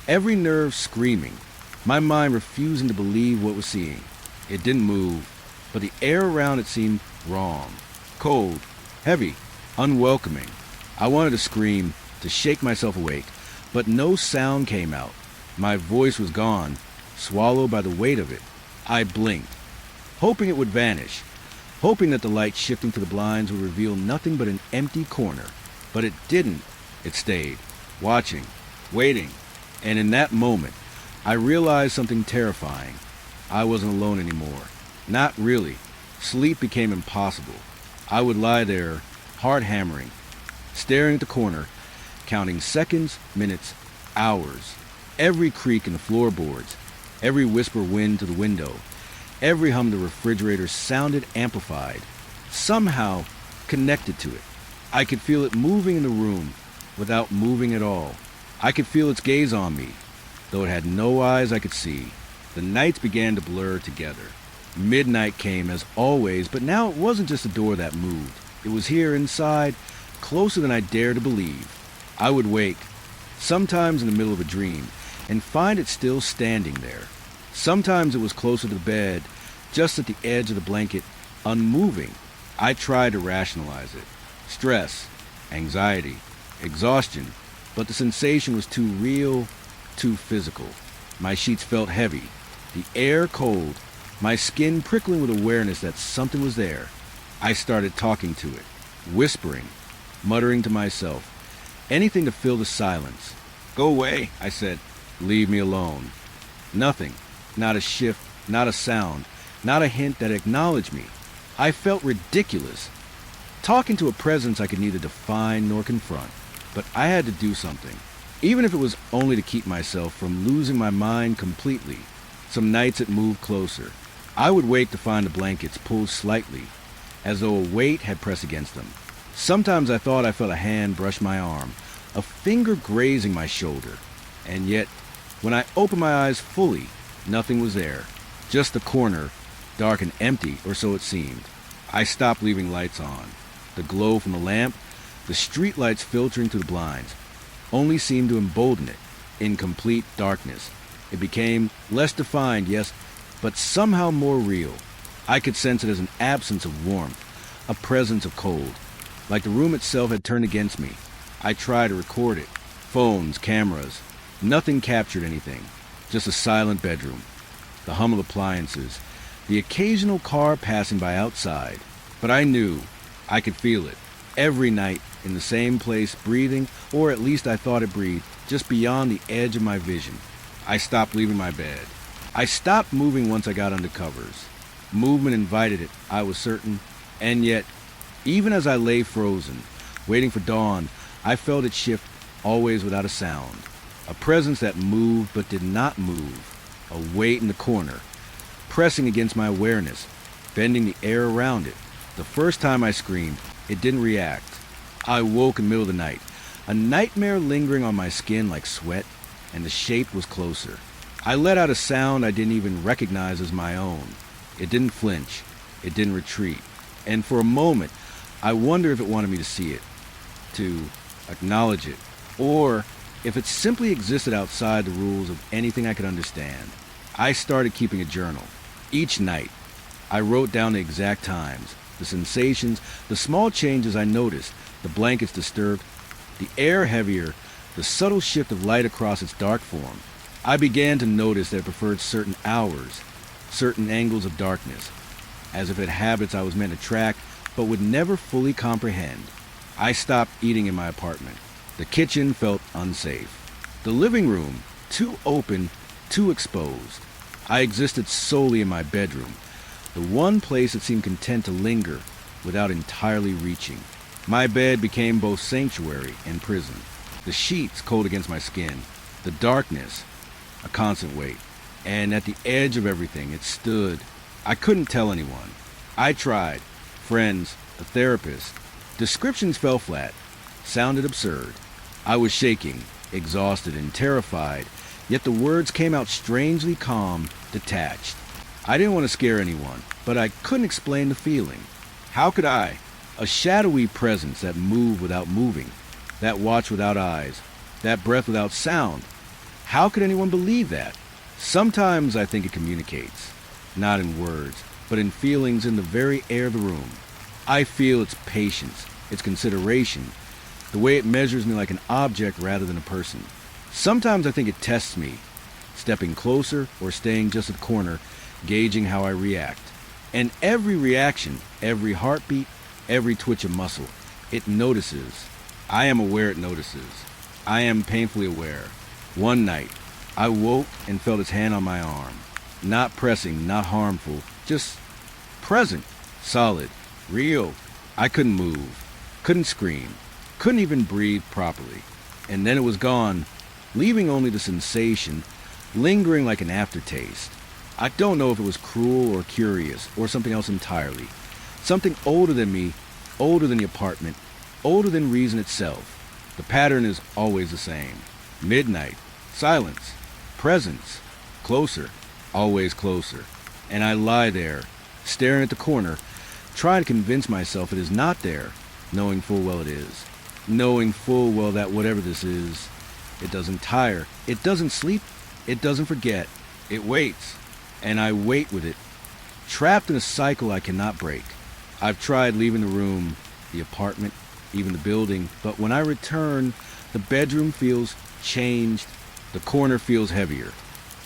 every nerve screaming, my mind refusing to believe what it was seeing. It didn't move, but the air around it seemed wrong. Cold, heavy, unwelcoming. I wanted to scream, to shake myself awake, but no sound came out. My voice was gone, swallowed by the weight of it. I blinked, hoping it would vanish, hoping that the light shifting to the blinds would reveal nothing but an empty corner. But it didn't. It stayed, watching, waiting. And in that moment, I realized something terrifying. I wasn't alone anymore. Not really. Sleep became impossible. I would lie there, heart hammering, staring at the corner, counting seconds, minutes, hours. Every creak in the floorboards, every whisper wind to the window, every hum of the refrigerator sounded amplified, somehow connected to it. I could feel it moving in the room without moving at all. I could feel its gaze on me, though it had no eyes I could see. The nights began to blur together. Midnight came as always, but now it wasn't just a door that moved. It was here inside, closer than I dared to believe. I would wake, sometimes in the middle of a dream, and find it still standing there. Sometimes it was closer to the bed, just at the edge of the blanket, unmoving. I tried to rationalize it. Stress, anxiety, exhaustion, but the sensation was too real, too physical. My sheets felt heavy, the air cold, my skin prickling with awareness that something was there. I started talking to it, whispering, muttering to myself, anything to fill the silence. "Go away," I said. "Leave me alone." Nothing, not a shift, not a sound, not a hint that acknowledged me. I felt ridiculous, talking to a presence I could neither define nor confront. But I had to do something, even if it was only to keep myself from losing my mind completely. Some nights it moved closer. I would wake to find the blankets pulled slightly, as though a weight had pressed against them. Sometimes I thought I felt a hand brush my arm, a finger grazing my shoulder. And yet, when I opened my eyes fully, nothing was there. Just the corner, dark and empty, or so it seemed. I stopped leaving lights on. The glow from the lamp, the street lights filtering through the blinds, only seemed to embolden it. In complete darkness, it became less defined, yes, but somehow more real. I could sense it as an absence of warmth, a presence of cold, like the room itself had turned against me. I tried to record it. Phones, cameras, Nothing captured anything, just a silent bedroom, the hum of appliances, the occasional car passing by outside. But I knew, I could feel it, every night in the same place, breathing, or at least I thought it breathed, just beyond the edge of my vision. I stopped leaving my bed. I stopped moving once I got under covers. Movement invited it, I was certain, and yet, even as I lay frozen, waiting for dawn, I felt it shift, always without a sound. A presence that moved but did not move. A weight in the corner, pressing against my awareness, bending the air around it. The first time I screamed, it didn't react. I woke in the middle of the night, a nightmare lingering on my skin like sweat, and the shape was closer. I let out a sound I didn't even recognize as my own. It didn't flinch. It didn't retreat. And for a moment, I wonder if it wanted me to see it, to acknowledge it, or if it simply existed outside the rules of anything I could understand. I started keeping a journal. Each night, I wrote down the exact times, the sensations, the small changes I noticed, the blankets disturbed, the air heavier, the subtle shift of light across its dark form. I began to notice that it preferred certain hours, certain angles of darkness, as if it had habits I was meant to track, but would never fully comprehend. I stopped eating in my apartment. The kitchen felt unsafe. The living room, too open, too exposed. I existed solely in my bedroom, the one place that seemed content to linger without entirely reaching. My bed became both sanctuary and prison. The sheets cold against my skin, the darkness, a constant weight. And at the edge of everything, it stood. I couldn't tell anyone. I tried. Friends, a therapist. Descriptions fell flat, sounded absurd. I was shaking, exhausted and terrified, yet the words came out strangely calm, detached. I didn't want to scare anyone, but I couldn't explain the feeling. How could I? A shadowy presence that moved without moving, that watched without eyes, that breath without sound. How could anyone believe that? Sometimes I think it communicates, not in words, but in feelings in the very air of the room. I feel its patience, its consideration, the way it measures me like an object rather than a person. Sometimes I think it tests me, stepping closer or staying just at the corner, gauging how I react. And every reaction, every heartbeat, every twitch of muscle, it notices. I am aware it notices. I am painfully aware. One night, I woke and felt its hand on my arm. Not pressing, not harmful, just present, solid, real. I couldn't move, couldn't scream, couldn't even breathe properly. And then it was gone, leaving only the sensation, lingering like an aftertaste. I don't know if it was cruel or curious or something else entirely. Something older than me, older than the apartment, older than reason itself. The pattern is always the same. Midnight, silence, presence, closer, always closer. And I lie there, staring at the corner, trying to convince myself it is not there, knowing full well it is. Knowing full well that whatever this is, it doesn't tire, it doesn't sleep, it doesn't forget. It waits, and I wait with it, trapped in a cycle I cannot break. I've tried leaving the room, the apartment, even the building, but when I return, the bedroom feels changed, the corner feels heavier,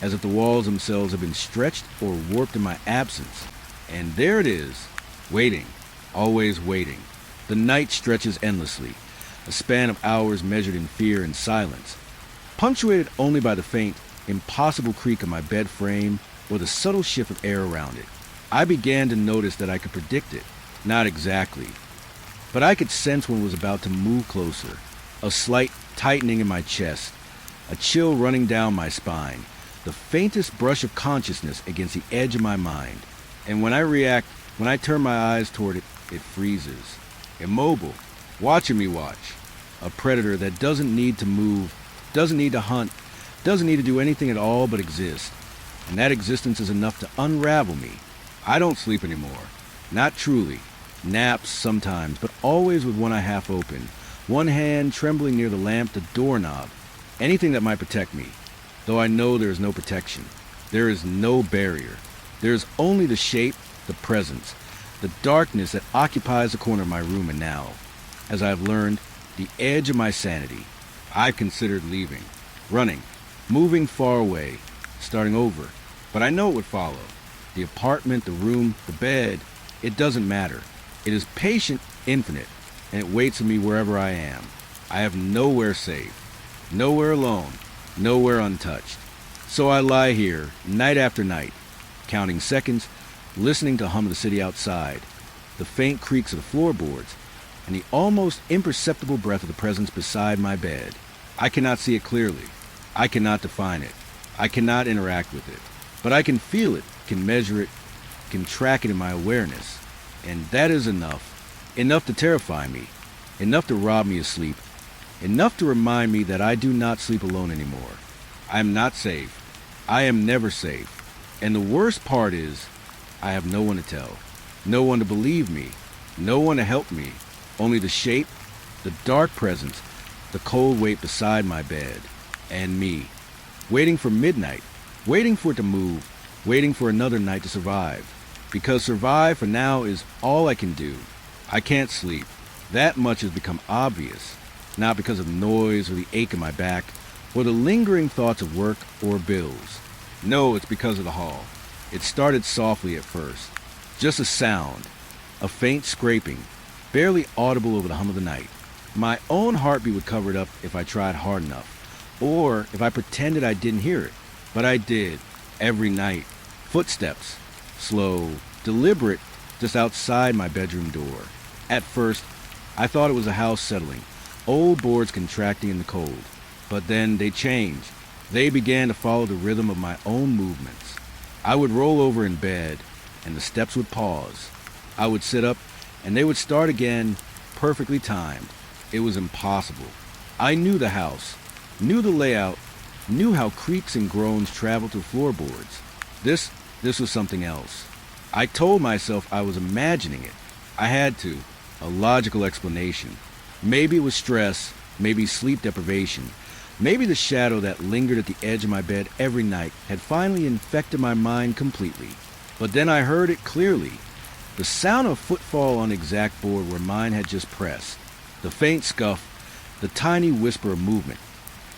as if the walls themselves have been stretched or warped in my absence. And there it is, waiting, always waiting. The night stretches endlessly, a span of hours measured in fear and silence, punctuated only by the faint, impossible creak of my bed frame or the subtle shift of air around it. I began to notice that I could predict it, not exactly, but I could sense when it was about to move closer, a slight tightening in my chest, a chill running down my spine, the faintest brush of consciousness against the edge of my mind. And when I react, when I turn my eyes toward it, it freezes, immobile, watching me watch. A predator that doesn't need to move, doesn't need to hunt, doesn't need to do anything at all but exist. And that existence is enough to unravel me. I don't sleep anymore. Not truly. Naps sometimes, but always with one eye half open, one hand trembling near the lamp, the doorknob, anything that might protect me. Though I know there is no protection. There is no barrier. There is only the shape, the presence, the darkness that occupies the corner of my room, and now, as I have learned, the edge of my sanity. I've considered leaving, running, moving far away, starting over. But I know it would follow. The apartment, the room, the bed, it doesn't matter. It is patient, infinite, and it waits for me wherever I am. I have nowhere safe, nowhere alone, nowhere untouched. So I lie here, night after night, counting seconds, listening to the hum of the city outside, the faint creaks of the floorboards, and the almost imperceptible breath of the presence beside my bed. I cannot see it clearly. I cannot define it. I cannot interact with it. But I can feel it, can measure it, can track it in my awareness. And that is enough. Enough to terrify me. Enough to rob me of sleep. Enough to remind me that I do not sleep alone anymore. I am not safe. I am never safe. And the worst part is, I have no one to tell. No one to believe me. No one to help me. Only the shape, the dark presence, the cold weight beside my bed. And me. Waiting for midnight. Waiting for it to move. Waiting for another night to survive. Because survive for now is all I can do. I can't sleep. That much has become obvious. Not because of noise or the ache in my back, or the lingering thoughts of work or bills. No, it's because of the hall. It started softly at first. Just a sound. A faint scraping. Barely audible over the hum of the night. My own heartbeat would cover it up if I tried hard enough. Or if I pretended I didn't hear it. But I did. Every night. Footsteps. Slow. Deliberate. Just outside my bedroom door. At first, I thought it was a house settling. Old boards contracting in the cold. But then they changed. They began to follow the rhythm of my own movements. I would roll over in bed, and the steps would pause. I would sit up, and they would start again, perfectly timed. It was impossible. I knew the house, knew the layout, knew how creaks and groans traveled through floorboards. This was something else. I told myself I was imagining it. I had to. A logical explanation. Maybe it was stress, maybe sleep deprivation. Maybe the shadow that lingered at the edge of my bed every night had finally infected my mind completely. But then I heard it clearly. The sound of footfall on the exact board where mine had just pressed. The faint scuff, the tiny whisper of movement,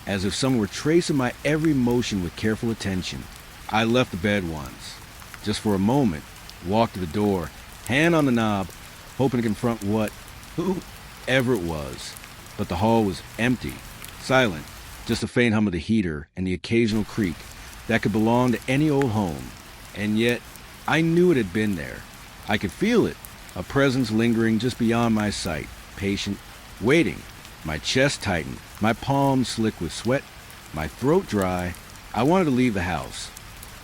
as if someone were tracing my every motion with careful attention. I left the bed once, just for a moment, walked to the door, hand on the knob, hoping to confront whoever it was. But the hall was empty, silent, just a faint hum of the heater and the occasional creak that could belong to any old home. And yet, I knew it had been there. I could feel it, a presence lingering just beyond my sight, patient, waiting. My chest tightened, my palms slick with sweat, my throat dry. I wanted to leave the house.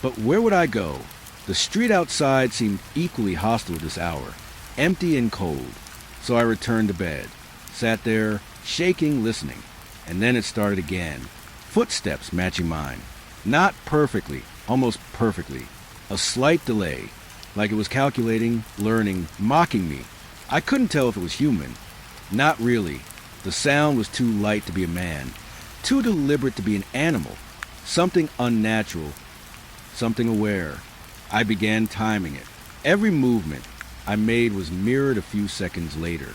But where would I go? The street outside seemed equally hostile at this hour, empty and cold. So I returned to bed, sat there, shaking, listening. And then it started again. Footsteps matching mine. Not perfectly, almost perfectly. A slight delay, like it was calculating, learning, mocking me. I couldn't tell if it was human. Not really. The sound was too light to be a man, too deliberate to be an animal. Something unnatural, something aware. I began timing it. Every movement I made was mirrored a few seconds later.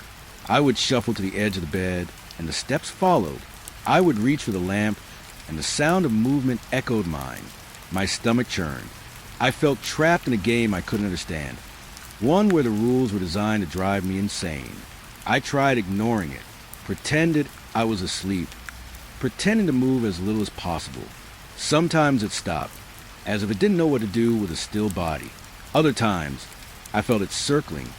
I would shuffle to the edge of the bed, and the steps followed. I would reach for the lamp, and the sound of movement echoed mine. My stomach churned. I felt trapped in a game I couldn't understand, one where the rules were designed to drive me insane. I tried ignoring it, pretended I was asleep, pretending to move as little as possible. Sometimes it stopped, as if it didn't know what to do with a still body. Other times, I felt it circling,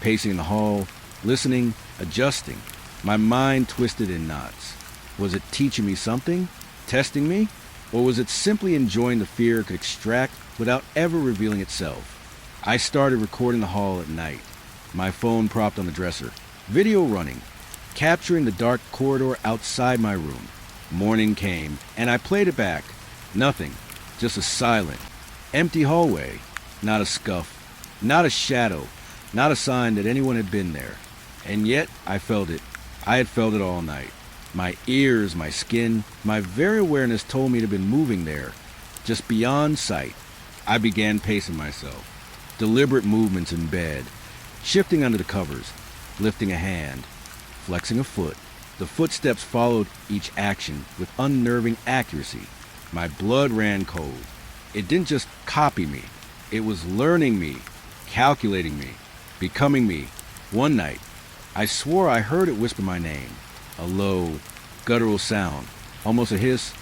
pacing in the hall, listening, adjusting. My mind twisted in knots. Was it teaching me something? Testing me? Or was it simply enjoying the fear it could extract without ever revealing itself? I started recording the hall at night, my phone propped on the dresser, video running, capturing the dark corridor outside my room. Morning came, and I played it back. Nothing, just a silent, empty hallway. Not a scuff, not a shadow, not a sign that anyone had been there. And yet, I felt it. I had felt it all night. My ears, my skin, my very awareness told me it had been moving there, just beyond sight. I began pacing myself. Deliberate movements in bed, shifting under the covers, lifting a hand, flexing a foot. The footsteps followed each action with unnerving accuracy. My blood ran cold. It didn't just copy me. It was learning me, calculating me, becoming me. One night, I swore I heard it whisper my name. A low, guttural sound, almost a hiss,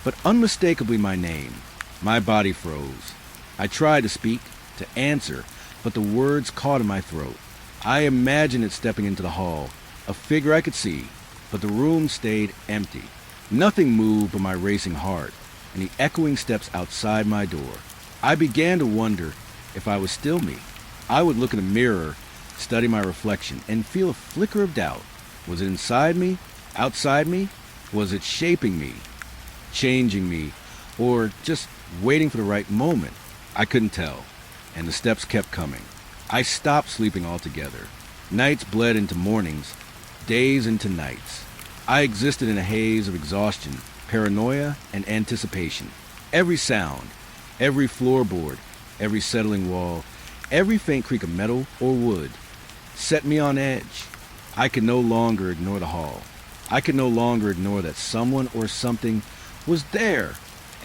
but unmistakably my name. My body froze. I tried to speak, to answer, but the words caught in my throat. I imagined it stepping into the hall, a figure I could see, but the room stayed empty. Nothing moved but my racing heart and the echoing steps outside my door. I began to wonder if I was still me. I would look in a mirror, study my reflection, and feel a flicker of doubt. Was it inside me? Outside me? Was it shaping me? Changing me? Or just waiting for the right moment? I couldn't tell, and the steps kept coming. I stopped sleeping altogether. Nights bled into mornings, days into nights. I existed in a haze of exhaustion, paranoia, and anticipation. Every sound, every floorboard, every settling wall, every faint creak of metal or wood set me on edge. I could no longer ignore the hall. I could no longer ignore that someone or something was there,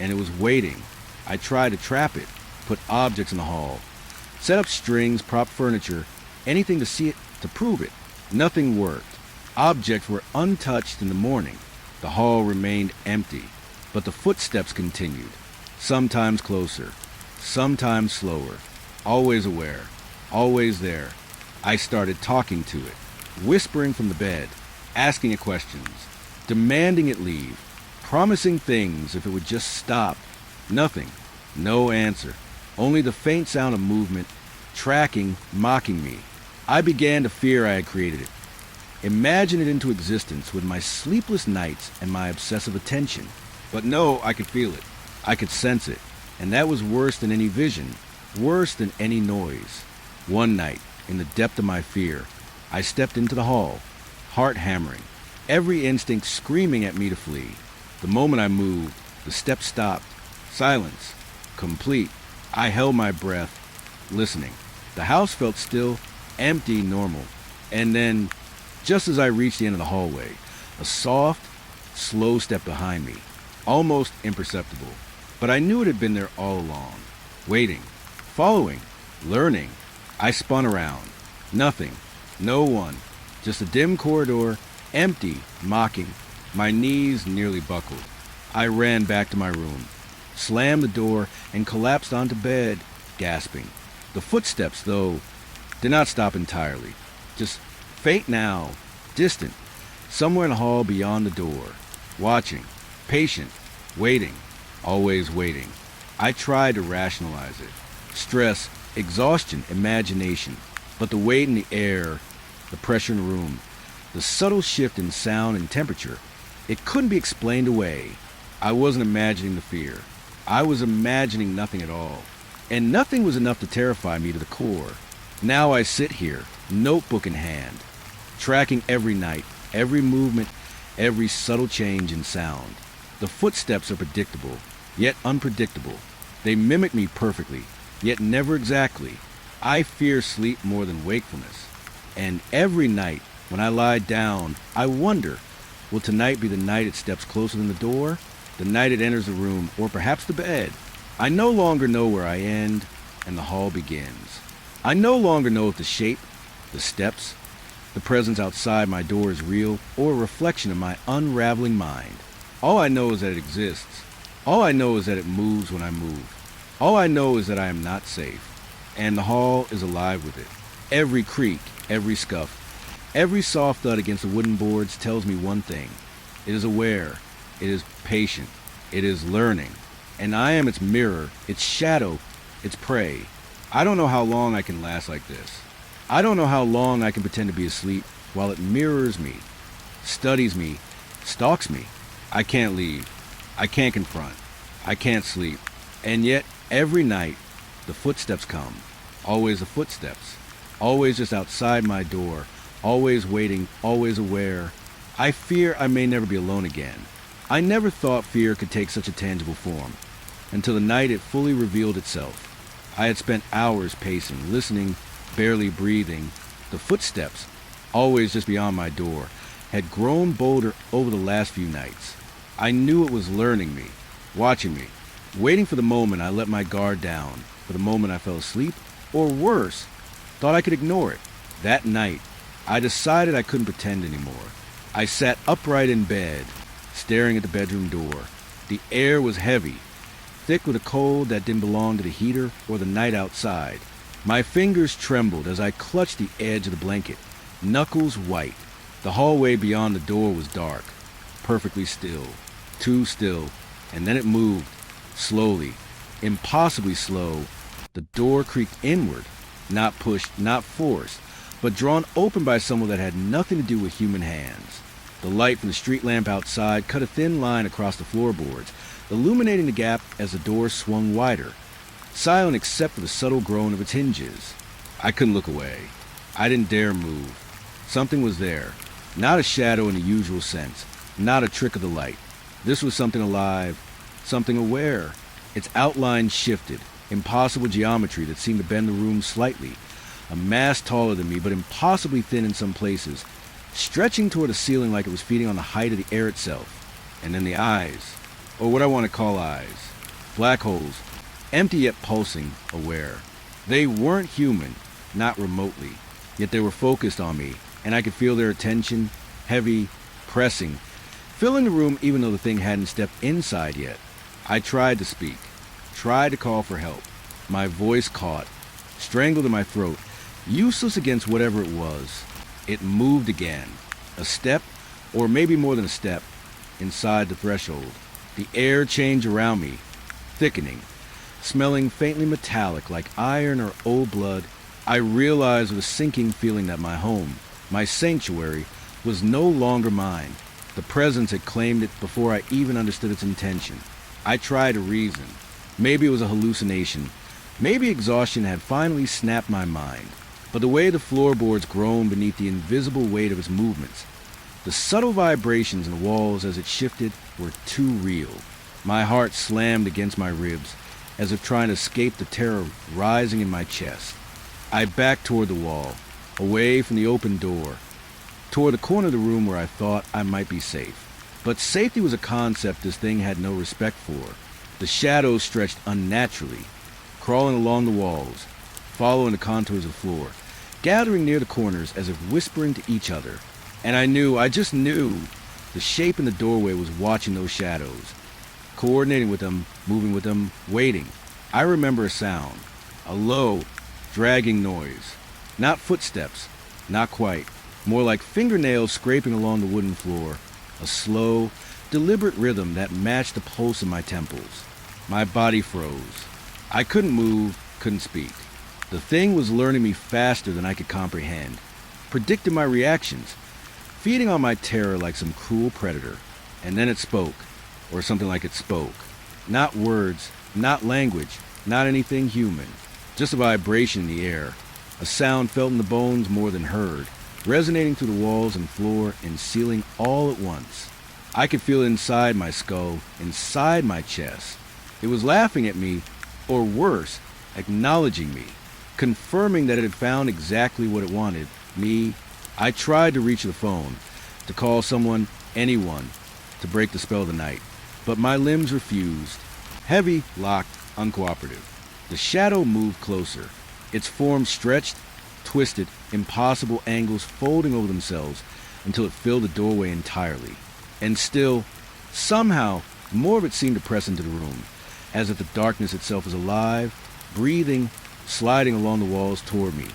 and it was waiting. I tried to trap it, put objects in the hall, set up strings, prop furniture, anything to see it, to prove it. Nothing worked. Objects were untouched in the morning. The hall remained empty, but the footsteps continued, sometimes closer, sometimes slower, always aware, always there. I started talking to it, whispering from the bed, asking it questions, demanding it leave, promising things if it would just stop. Nothing, no answer, only the faint sound of movement, tracking, mocking me. I began to fear I had created it. Imagine it into existence with my sleepless nights and my obsessive attention. But no, I could feel it. I could sense it. And that was worse than any vision, worse than any noise. One night, in the depth of my fear, I stepped into the hall, heart hammering, every instinct screaming at me to flee. The moment I moved, the steps stopped. Silence. Complete. I held my breath, listening. The house felt still, empty, normal. And then, just as I reached the end of the hallway, a soft, slow step behind me, almost imperceptible. But I knew it had been there all along, waiting, following, learning. I spun around. Nothing. No one. Just a dim corridor, empty, mocking. My knees nearly buckled. I ran back to my room, slammed the door, and collapsed onto bed, gasping. The footsteps, though, did not stop entirely. Just faint now, distant, somewhere in the hall beyond the door. Watching, patient, waiting, always waiting. I tried to rationalize it. Stress, exhaustion, imagination. But the weight in the air, the pressure in the room, the subtle shift in sound and temperature, it couldn't be explained away. I wasn't imagining the fear. I was imagining nothing at all. And nothing was enough to terrify me to the core. Now I sit here, notebook in hand, tracking every night, every movement, every subtle change in sound. The footsteps are predictable, yet unpredictable. They mimic me perfectly, yet never exactly. I fear sleep more than wakefulness. And every night, when I lie down, I wonder, will tonight be the night it steps closer than the door? The night it enters the room, or perhaps the bed? I no longer know where I end and the hall begins. I no longer know if the shape, the steps, the presence outside my door is real or a reflection of my unraveling mind. All I know is that it exists. All I know is that it moves when I move. All I know is that I am not safe. And the hall is alive with it. Every creak, every scuff, every soft thud against the wooden boards tells me one thing. It is aware. It is patient. It is learning. And I am its mirror, its shadow, its prey. I don't know how long I can last like this. I don't know how long I can pretend to be asleep while it mirrors me, studies me, stalks me. I can't leave. I can't confront. I can't sleep. And yet, every night, the footsteps come. Always the footsteps. Always just outside my door. Always waiting, always aware. I fear I may never be alone again. I never thought fear could take such a tangible form, until the night it fully revealed itself. I had spent hours pacing, listening, barely breathing. The footsteps, always just beyond my door, had grown bolder over the last few nights. I knew it was learning me, watching me, waiting for the moment I let my guard down, for the moment I fell asleep, or worse, thought I could ignore it. That night, I decided I couldn't pretend anymore. I sat upright in bed, staring at the bedroom door. The air was heavy, thick with a cold that didn't belong to the heater or the night outside. My fingers trembled as I clutched the edge of the blanket, knuckles white. The hallway beyond the door was dark, perfectly still, too still, and then it moved, slowly, impossibly slow. The door creaked inward, not pushed, not forced, but drawn open by someone that had nothing to do with human hands. The light from the street lamp outside cut a thin line across the floorboards, illuminating the gap as the door swung wider, silent except for the subtle groan of its hinges. I couldn't look away. I didn't dare move. Something was there. Not a shadow in the usual sense, not a trick of the light. This was something alive, something aware. Its outline shifted, impossible geometry that seemed to bend the room slightly. A mass taller than me, but impossibly thin in some places, stretching toward the ceiling like it was feeding on the height of the air itself. And then the eyes, or what I want to call eyes. Black holes, empty yet pulsing, aware. They weren't human, not remotely, yet they were focused on me, and I could feel their attention, heavy, pressing, filling the room even though the thing hadn't stepped inside yet. I tried to speak, tried to call for help. My voice caught, strangled in my throat, useless against whatever it was. It moved again, a step, or maybe more than a step, inside the threshold. The air changed around me, thickening, smelling faintly metallic like iron or old blood. I realized with a sinking feeling that my home, my sanctuary, was no longer mine. The presence had claimed it before I even understood its intention. I tried to reason. Maybe it was a hallucination. Maybe exhaustion had finally snapped my mind. But the way the floorboards groaned beneath the invisible weight of its movements, the subtle vibrations in the walls as it shifted, were too real. My heart slammed against my ribs, as if trying to escape the terror rising in my chest. I backed toward the wall, away from the open door, toward the corner of the room where I thought I might be safe. But safety was a concept this thing had no respect for. The shadows stretched unnaturally, crawling along the walls, following the contours of the floor, gathering near the corners as if whispering to each other. And I just knew, the shape in the doorway was watching those shadows, coordinating with them, moving with them, waiting. I remember a sound, a low, dragging noise. Not footsteps, not quite. More like fingernails scraping along the wooden floor. A slow, deliberate rhythm that matched the pulse in my temples. My body froze. I couldn't move, couldn't speak. The thing was learning me faster than I could comprehend, predicting my reactions, feeding on my terror like some cruel predator. And then it spoke, or something like it spoke. Not words, not language, not anything human. Just a vibration in the air, a sound felt in the bones more than heard, resonating through the walls and floor and ceiling all at once. I could feel it inside my skull, inside my chest. It was laughing at me, or worse, acknowledging me, confirming that it had found exactly what it wanted, me. I tried to reach the phone, to call someone, anyone, to break the spell of the night, but my limbs refused. Heavy, locked, uncooperative. The shadow moved closer, its form stretched, twisted, impossible angles folding over themselves until it filled the doorway entirely. And still, somehow, more of it seemed to press into the room, as if the darkness itself was alive, breathing, sliding along the walls toward me.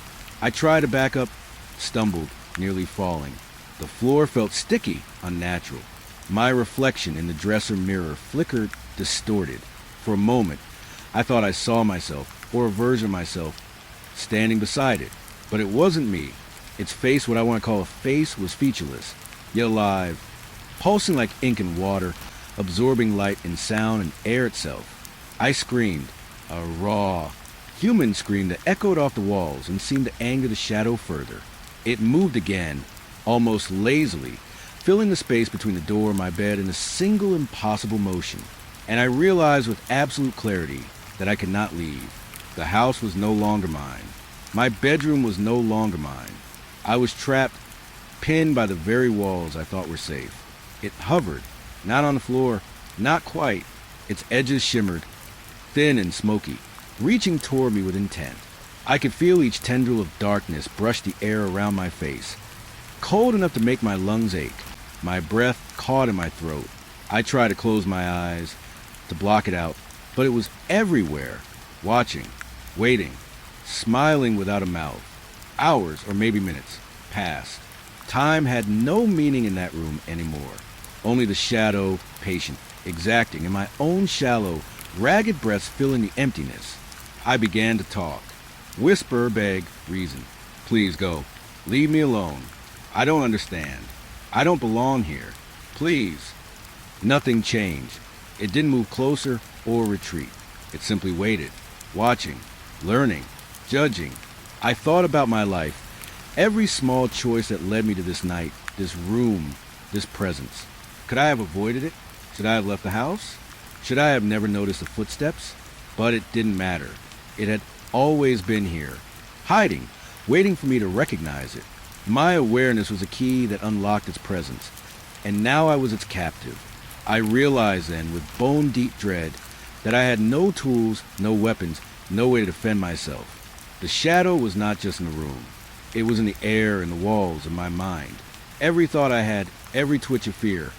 I tried to back up, stumbled, nearly falling. The floor felt sticky, unnatural. My reflection in the dresser mirror flickered, distorted. For a moment, I thought I saw myself, or a version of myself, standing beside it. But it wasn't me. Its face, what I want to call a face, was featureless, yet alive, pulsing like ink and water, absorbing light and sound and air itself. I screamed, a raw, human scream that echoed off the walls and seemed to anger the shadow further. It moved again, almost lazily, filling the space between the door and my bed in a single impossible motion. And I realized with absolute clarity that I could not leave. The house was no longer mine. My bedroom was no longer mine. I was trapped, pinned by the very walls I thought were safe. It hovered, not on the floor, not quite, Its edges shimmered, thin and smoky, reaching toward me with intent. I could feel each tendril of darkness brush the air around my face, cold enough to make my lungs ache. My breath caught in my throat. I tried to close my eyes, to block it out, but it was everywhere, watching, waiting, smiling without a mouth. Hours, or maybe minutes, passed. Time had no meaning in that room anymore. Only the shadow, patient, exacting, and my own shallow, ragged breaths filling the emptiness. I began to talk. Whisper, beg, reason. Please go. Leave me alone. I don't understand. I don't belong here. Please. Nothing changed. It didn't move closer or retreat. It simply waited, watching, learning, judging. I thought about my life, every small choice that led me to this night, this room, this presence. Could I have avoided it? Should I have left the house? Should I have never noticed the footsteps? But it didn't matter. It had always been here, hiding, waiting for me to recognize it. My awareness was a key that unlocked its presence, and now I was its captive. I realized then, with bone-deep dread, that I had no tools, no weapons, no way to defend myself. The shadow was not just in the room. It was in the air and the walls of my mind. Every thought I had, every twitch of fear,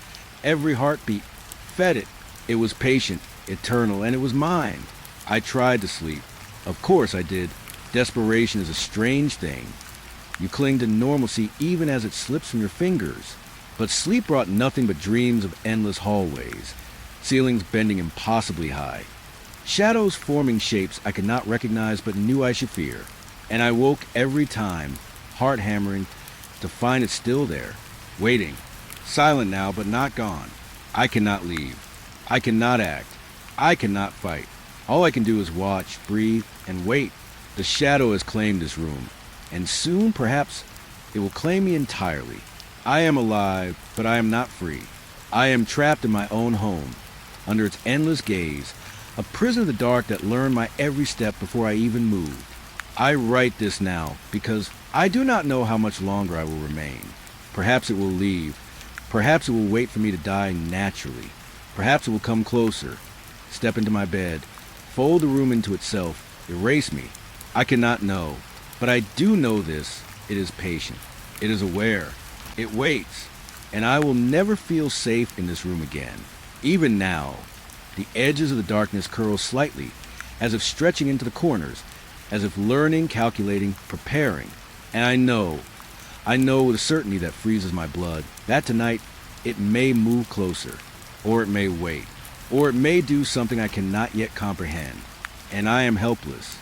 every heartbeat, fed it. It was patient, eternal, and it was mine. I tried to sleep. Of course I did. Desperation is a strange thing. You cling to normalcy even as it slips from your fingers. But sleep brought nothing but dreams of endless hallways, ceilings bending impossibly high, shadows forming shapes I could not recognize but knew I should fear. And I woke every time, heart hammering, to find it still there, waiting, silent now but not gone. I cannot leave. I cannot act. I cannot fight. All I can do is watch, breathe, and wait. The shadow has claimed this room, and soon, perhaps, it will claim me entirely. I am alive, but I am not free. I am trapped in my own home, under its endless gaze, a prison of the dark that learned my every step before I even moved. I write this now because I do not know how much longer I will remain. Perhaps it will leave. Perhaps it will wait for me to die naturally. Perhaps it will come closer, step into my bed, fold the room into itself, erase me. I cannot know, but I do know this. It is patient. It is aware. It waits, and I will never feel safe in this room again. Even now, the edges of the darkness curl slightly, as if stretching into the corners, as if learning, calculating, preparing. And I know with a certainty that freezes my blood, that tonight it may move closer, or it may wait, or it may do something I cannot yet comprehend. And I am helpless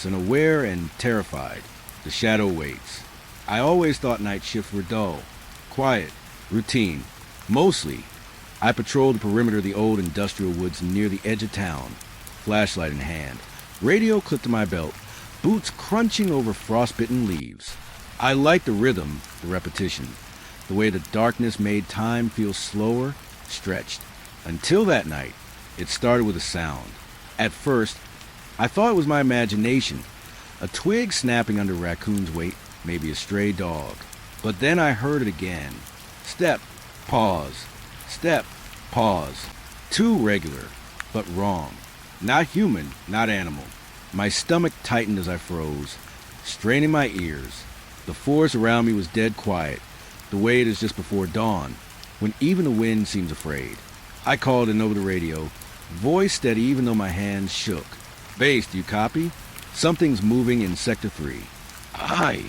and aware and terrified. The shadow waits. I always thought night shifts were dull, quiet, routine. Mostly, I patrolled the perimeter of the old industrial woods near the edge of town, flashlight in hand, radio clipped to my belt, boots crunching over frostbitten leaves. I liked the rhythm, the repetition, the way the darkness made time feel slower, stretched. Until that night, it started with a sound. At first, I thought it was my imagination, a twig snapping under a raccoon's weight, maybe a stray dog. But then I heard it again. Step, pause. Step, pause. Too regular, but wrong. Not human, not animal. My stomach tightened as I froze, straining my ears. The forest around me was dead quiet, the way it is just before dawn, when even the wind seems afraid. I called in over the radio, voice steady even though my hands shook. Base, do you copy? Something's moving in Sector 3. Aye.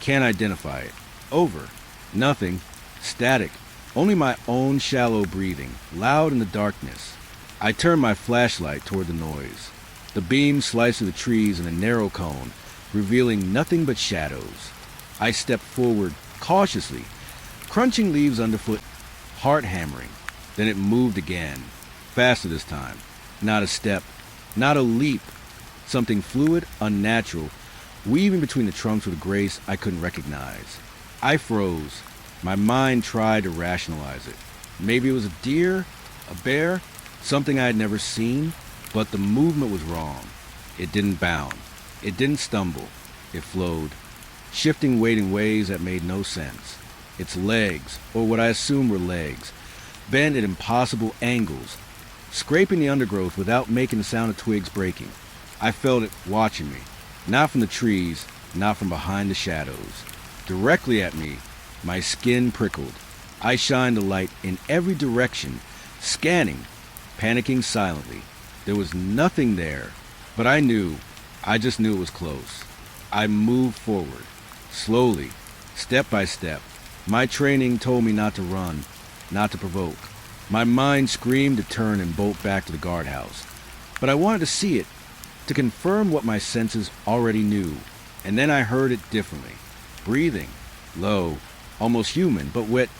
Can't identify it. Over. Nothing. Static. Only my own shallow breathing, loud in the darkness. I turned my flashlight toward the noise. The beam sliced through the trees in a narrow cone, revealing nothing but shadows. I stepped forward, cautiously, crunching leaves underfoot, heart hammering. Then it moved again. Faster this time. Not a step. Not a leap. Something fluid, unnatural, weaving between the trunks with a grace I couldn't recognize. I froze. My mind tried to rationalize it. Maybe it was a deer, a bear, something I had never seen, but the movement was wrong. It didn't bound. It didn't stumble. It flowed, shifting weight in ways that made no sense. Its legs, or what I assumed were legs, bent at impossible angles, scraping the undergrowth without making the sound of twigs breaking. I felt it watching me, not from the trees, not from behind the shadows. Directly at me, my skin prickled. I shined the light in every direction, scanning, panicking silently. There was nothing there, but I just knew it was close. I moved forward, slowly, step by step. My training told me not to run, not to provoke. My mind screamed to turn and bolt back to the guardhouse. But I wanted to see it, to confirm what my senses already knew. And then I heard it differently. Breathing, low, almost human, but wet,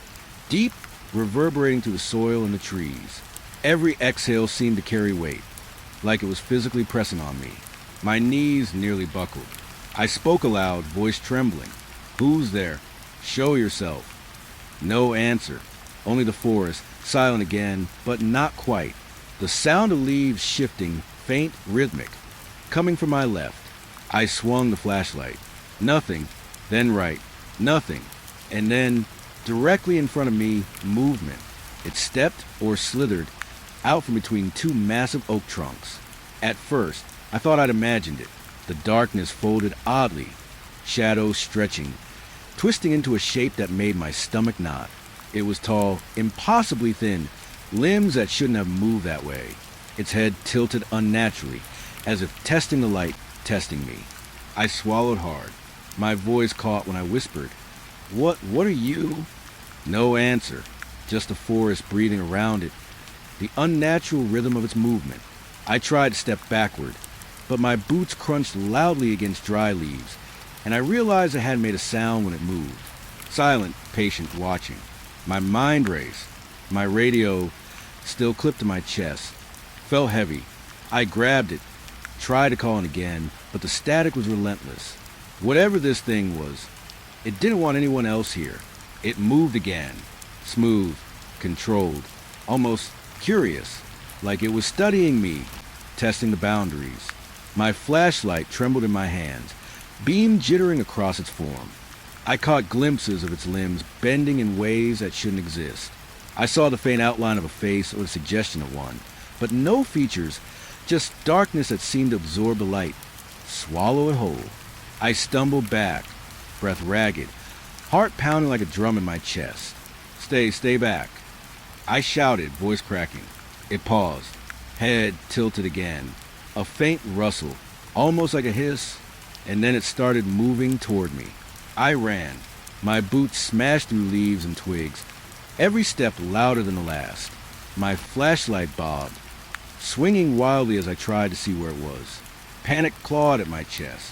deep, reverberating through the soil and the trees. Every exhale seemed to carry weight, like it was physically pressing on me. My knees nearly buckled. I spoke aloud, voice trembling. "Who's there? Show yourself." No answer. Only the forest, silent again, but not quite. The sound of leaves shifting, faint, rhythmic, coming from my left. I swung the flashlight. Nothing. Then right. Nothing. And then, directly in front of me, movement. It stepped or slithered out from between two massive oak trunks. At first, I thought I'd imagined it. The darkness folded oddly, shadows stretching, twisting into a shape that made my stomach knot. It was tall, impossibly thin, limbs that shouldn't have moved that way. Its head tilted unnaturally, as if testing the light, testing me. I swallowed hard. My voice caught when I whispered, What are you?" No answer, just the forest breathing around it, the unnatural rhythm of its movement. I tried to step backward, but my boots crunched loudly against dry leaves, and I realized I hadn't made a sound when it moved. Silent, patient, watching. My mind raced. My radio, still clipped to my chest, felt heavy. I grabbed it, tried to call it again, but the static was relentless. Whatever this thing was, it didn't want anyone else here. It moved again, smooth, controlled, almost curious, like it was studying me, testing the boundaries. My flashlight trembled in my hands, beam jittering across its form. I caught glimpses of its limbs bending in ways that shouldn't exist. I saw the faint outline of a face or the suggestion of one, but no features, just darkness that seemed to absorb the light, swallow it whole. I stumbled back, breath ragged, heart pounding like a drum in my chest. Stay back." I shouted, voice cracking. It paused, head tilted again. A faint rustle, almost like a hiss, and then it started moving toward me. I ran. My boots smashed through leaves and twigs, every step louder than the last. My flashlight bobbed, swinging wildly as I tried to see where it was. Panic clawed at my chest.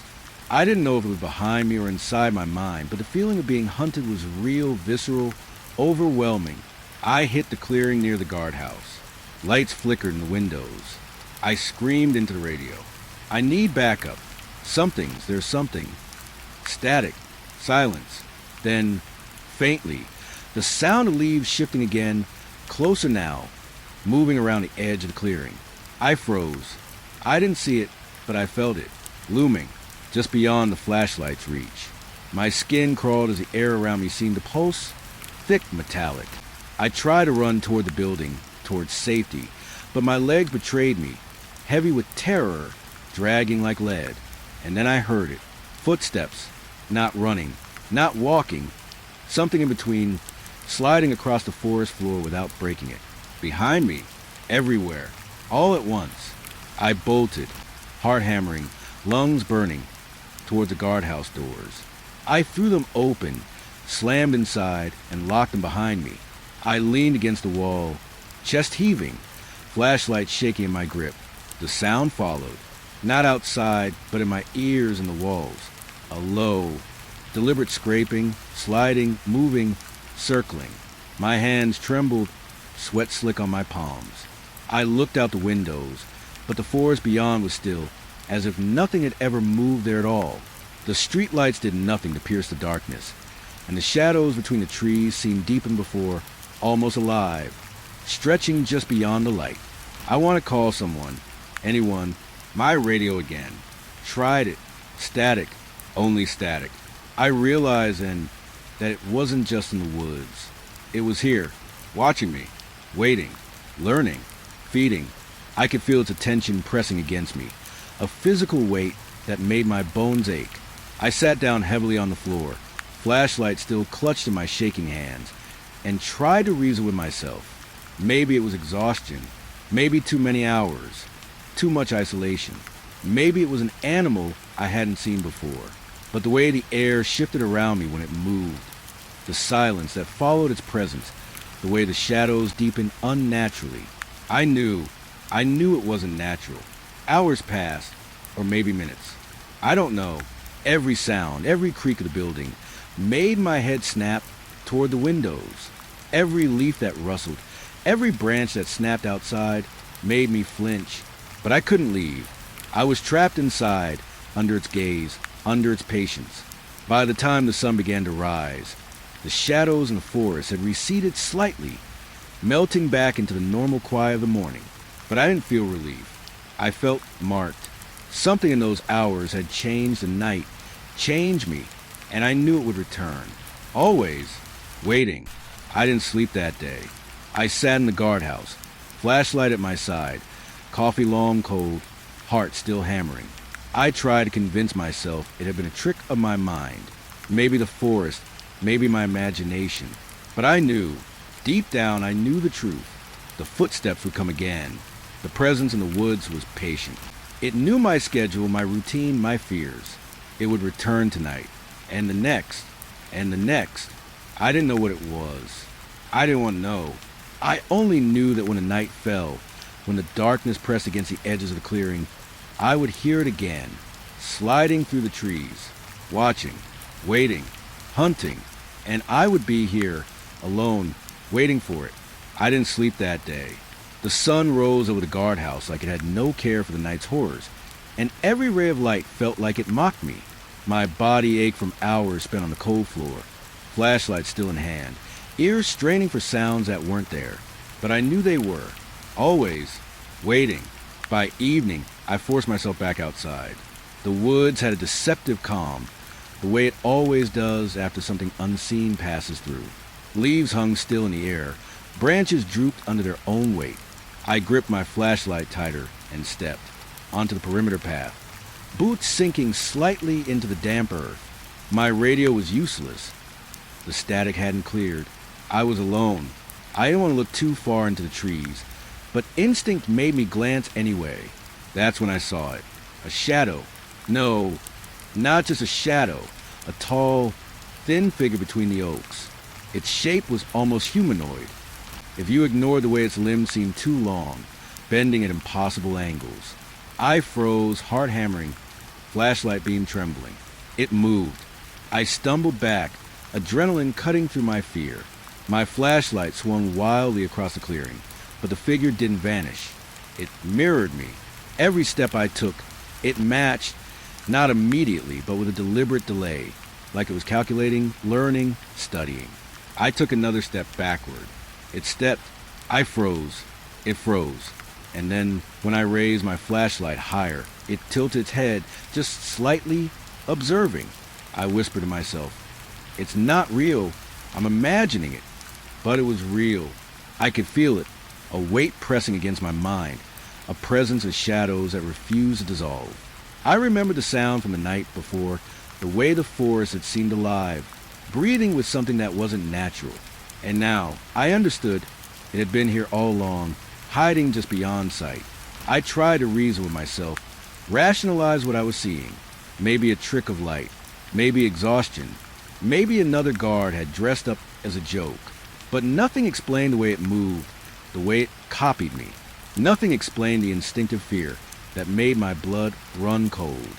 I didn't know if it was behind me or inside my mind, but the feeling of being hunted was real, visceral, overwhelming. I hit the clearing near the guardhouse. Lights flickered in the windows. I screamed into the radio. "I need backup. There's something." Static. Silence. Then, faintly, the sound of leaves shifting again, closer now, moving around the edge of the clearing. I froze. I didn't see it, but I felt it, looming, just beyond the flashlight's reach. My skin crawled as the air around me seemed to pulse, thick, metallic. I tried to run toward the building, towards safety, but my legs betrayed me, heavy with terror, dragging like lead. And then I heard it. Footsteps. Not running. Not walking. Something in between, sliding across the forest floor without breaking it. Behind me. Everywhere. All at once. I bolted, heart hammering, lungs burning, toward the guardhouse doors. I threw them open, slammed inside, and locked them behind me. I leaned against the wall, chest heaving, flashlight shaking in my grip. The sound followed, not outside, but in my ears and the walls. A low, deliberate scraping, sliding, moving, circling. My hands trembled, sweat slick on my palms. I looked out the windows, but the forest beyond was still, as if nothing had ever moved there at all. The streetlights did nothing to pierce the darkness, and the shadows between the trees seemed deepened before, almost alive, stretching just beyond the light. I want to call someone, anyone, my radio again. Tried it. Static. Only static. I realized then that it wasn't just in the woods. It was here, watching me, waiting, learning. feeding. I could feel its attention pressing against me, a physical weight that made my bones ache. I sat down heavily on the floor, flashlight still clutched in my shaking hands, and tried to reason with myself. Maybe it was exhaustion, maybe too many hours, too much isolation. Maybe it was an animal I hadn't seen before. But the way the air shifted around me when it moved, the silence that followed its presence, the way the shadows deepened unnaturally, I knew it wasn't natural. Hours passed, or maybe minutes. I don't know. Every sound, every creak of the building made my head snap toward the windows. Every leaf that rustled, every branch that snapped outside made me flinch. But I couldn't leave. I was trapped inside, under its gaze, under its patience. By the time the sun began to rise, the shadows in the forest had receded slightly, melting back into the normal quiet of the morning. But I didn't feel relief. I felt marked. Something in those hours had changed the night, changed me, and I knew it would return. Always waiting. I didn't sleep that day. I sat in the guardhouse, flashlight at my side, coffee long cold, heart still hammering. I tried to convince myself it had been a trick of my mind. Maybe the forest, maybe my imagination. But I knew, deep down I knew the truth. The footsteps would come again. The presence in the woods was patient. It knew my schedule, my routine, my fears. It would return tonight, and the next, and the next. I didn't know what it was. I didn't want to know. I only knew that when the night fell, when the darkness pressed against the edges of the clearing, I would hear it again, sliding through the trees, watching, waiting, hunting, and I would be here, alone, waiting for it. I didn't sleep that day. The sun rose over the guardhouse like it had no care for the night's horrors, and every ray of light felt like it mocked me. My body ached from hours spent on the cold floor, flashlight still in hand, ears straining for sounds that weren't there. But I knew they were, always, waiting. By evening, I forced myself back outside. The woods had a deceptive calm, the way it always does after something unseen passes through. Leaves hung still in the air, branches drooped under their own weight. I gripped my flashlight tighter and stepped onto the perimeter path, boots sinking slightly into the damp earth. My radio was useless. The static hadn't cleared. I was alone. I didn't want to look too far into the trees, but instinct made me glance anyway. That's when I saw it. A shadow. No, not just a shadow. A tall, thin figure between the oaks. Its shape was almost humanoid, if you ignored the way its limbs seemed too long, bending at impossible angles. I froze, heart hammering, flashlight beam trembling. It moved. I stumbled back, adrenaline cutting through my fear. My flashlight swung wildly across the clearing, but the figure didn't vanish. It mirrored me. Every step I took, it matched, not immediately, but with a deliberate delay, like it was calculating, learning, studying. I took another step backward. It stepped. I froze. It froze. And then, when I raised my flashlight higher, it tilted its head, just slightly, observing. I whispered to myself, "It's not real. I'm imagining it." But it was real. I could feel it, a weight pressing against my mind, a presence of shadows that refused to dissolve. I remembered the sound from the night before, the way the forest had seemed alive, breathing with something that wasn't natural. And now, I understood it had been here all along, hiding just beyond sight. I tried to reason with myself, rationalize what I was seeing. Maybe a trick of light, maybe exhaustion, maybe another guard had dressed up as a joke. But nothing explained the way it moved, the way it copied me. Nothing explained the instinctive fear that made my blood run cold.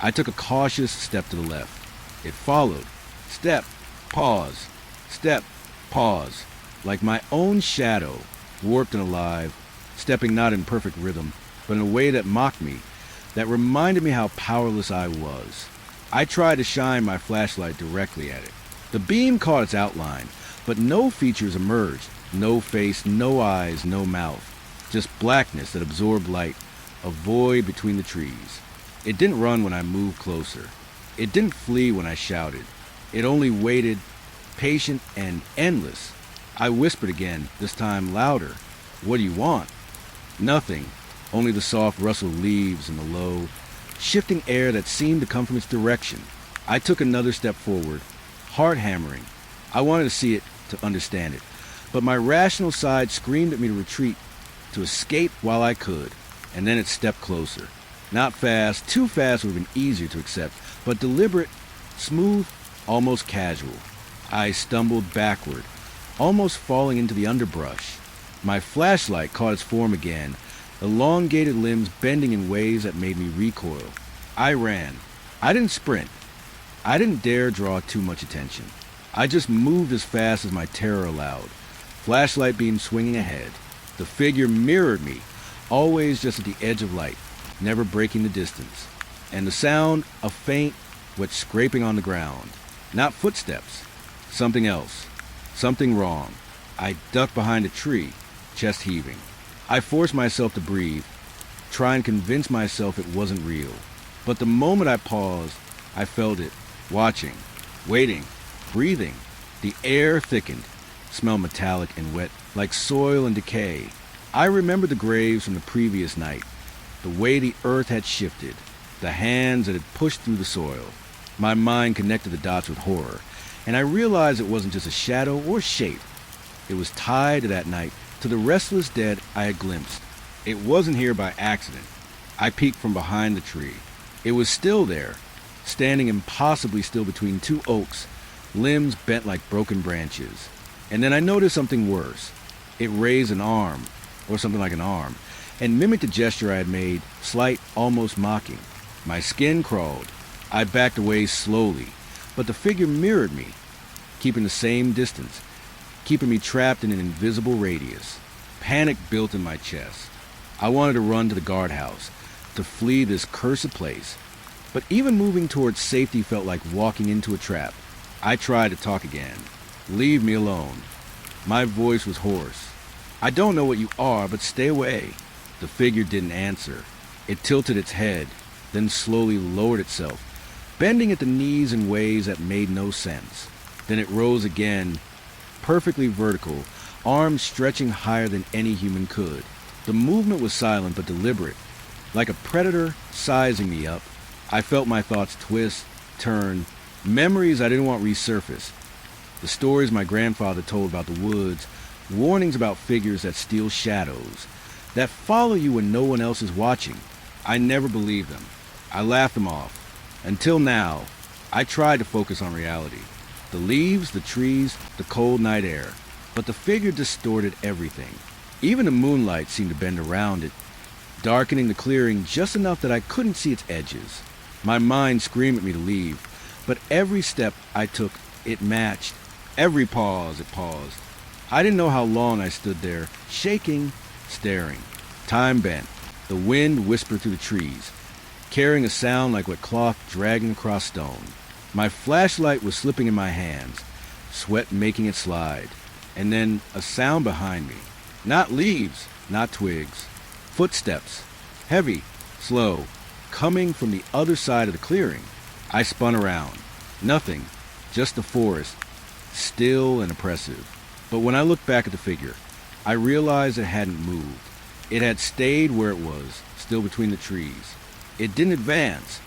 I took a cautious step to the left. It followed. Step, pause, step, pause, like my own shadow, warped and alive, stepping not in perfect rhythm, but in a way that mocked me, that reminded me how powerless I was. I tried to shine my flashlight directly at it. The beam caught its outline, but no features emerged, no face, no eyes, no mouth, just blackness that absorbed light, a void between the trees. It didn't run when I moved closer. It didn't flee when I shouted. It only waited, patient and endless. I whispered again, this time louder. "What do you want?" Nothing, only the soft rustle of leaves and the low, shifting air that seemed to come from its direction. I took another step forward, heart hammering. I wanted to see it, to understand it. But my rational side screamed at me to retreat, to escape while I could. And then it stepped closer. Not fast, too fast would have been easier to accept, but deliberate, smooth, almost casual. I stumbled backward, almost falling into the underbrush. My flashlight caught its form again, elongated limbs bending in ways that made me recoil. I ran. I didn't sprint. I didn't dare draw too much attention. I just moved as fast as my terror allowed, flashlight beam swinging ahead. The figure mirrored me, always just at the edge of light, never breaking the distance. And the sound, a faint, wet scraping on the ground. Not footsteps. Something else. Something wrong. I ducked behind a tree, chest heaving. I forced myself to breathe, try and convince myself it wasn't real. But the moment I paused, I felt it, watching, waiting, breathing. The air thickened, smelled metallic and wet, like soil and decay. I remembered the graves from the previous night, the way the earth had shifted, the hands that had pushed through the soil. My mind connected the dots with horror, and I realized it wasn't just a shadow or shape. It was tied to that night, to the restless dead I had glimpsed. It wasn't here by accident. I peeked from behind the tree. It was still there, standing impossibly still between two oaks, limbs bent like broken branches. And then I noticed something worse. It raised an arm, or something like an arm, and mimicked the gesture I had made, slight, almost mocking. My skin crawled. I backed away slowly, but the figure mirrored me, keeping the same distance, keeping me trapped in an invisible radius. Panic built in my chest. I wanted to run to the guardhouse, to flee this cursed place. But even moving towards safety felt like walking into a trap. I tried to talk again. Leave me alone. My voice was hoarse. I don't know what you are, but stay away. The figure didn't answer. It tilted its head, then slowly lowered itself, bending at the knees in ways that made no sense. Then it rose again, perfectly vertical, arms stretching higher than any human could. The movement was silent but deliberate, like a predator sizing me up. I felt my thoughts twist, turn, memories I didn't want resurfaced. The stories my grandfather told about the woods, warnings about figures that steal shadows, that follow you when no one else is watching. I never believed them. I laughed them off. Until now, I tried to focus on reality. The leaves, the trees, the cold night air. But the figure distorted everything. Even the moonlight seemed to bend around it, darkening the clearing just enough that I couldn't see its edges. My mind screamed at me to leave, but every step I took, it matched. Every pause, it paused. I didn't know how long I stood there, shaking, staring. Time bent. The wind whispered through the trees, carrying a sound like wet cloth dragging across stone. My flashlight was slipping in my hands, sweat making it slide. And then a sound behind me. Not leaves, not twigs. Footsteps. Heavy, slow, coming from the other side of the clearing. I spun around. Nothing, just the forest, still and oppressive. But when I looked back at the figure, I realized it hadn't moved. It had stayed where it was, still between the trees. It didn't advance.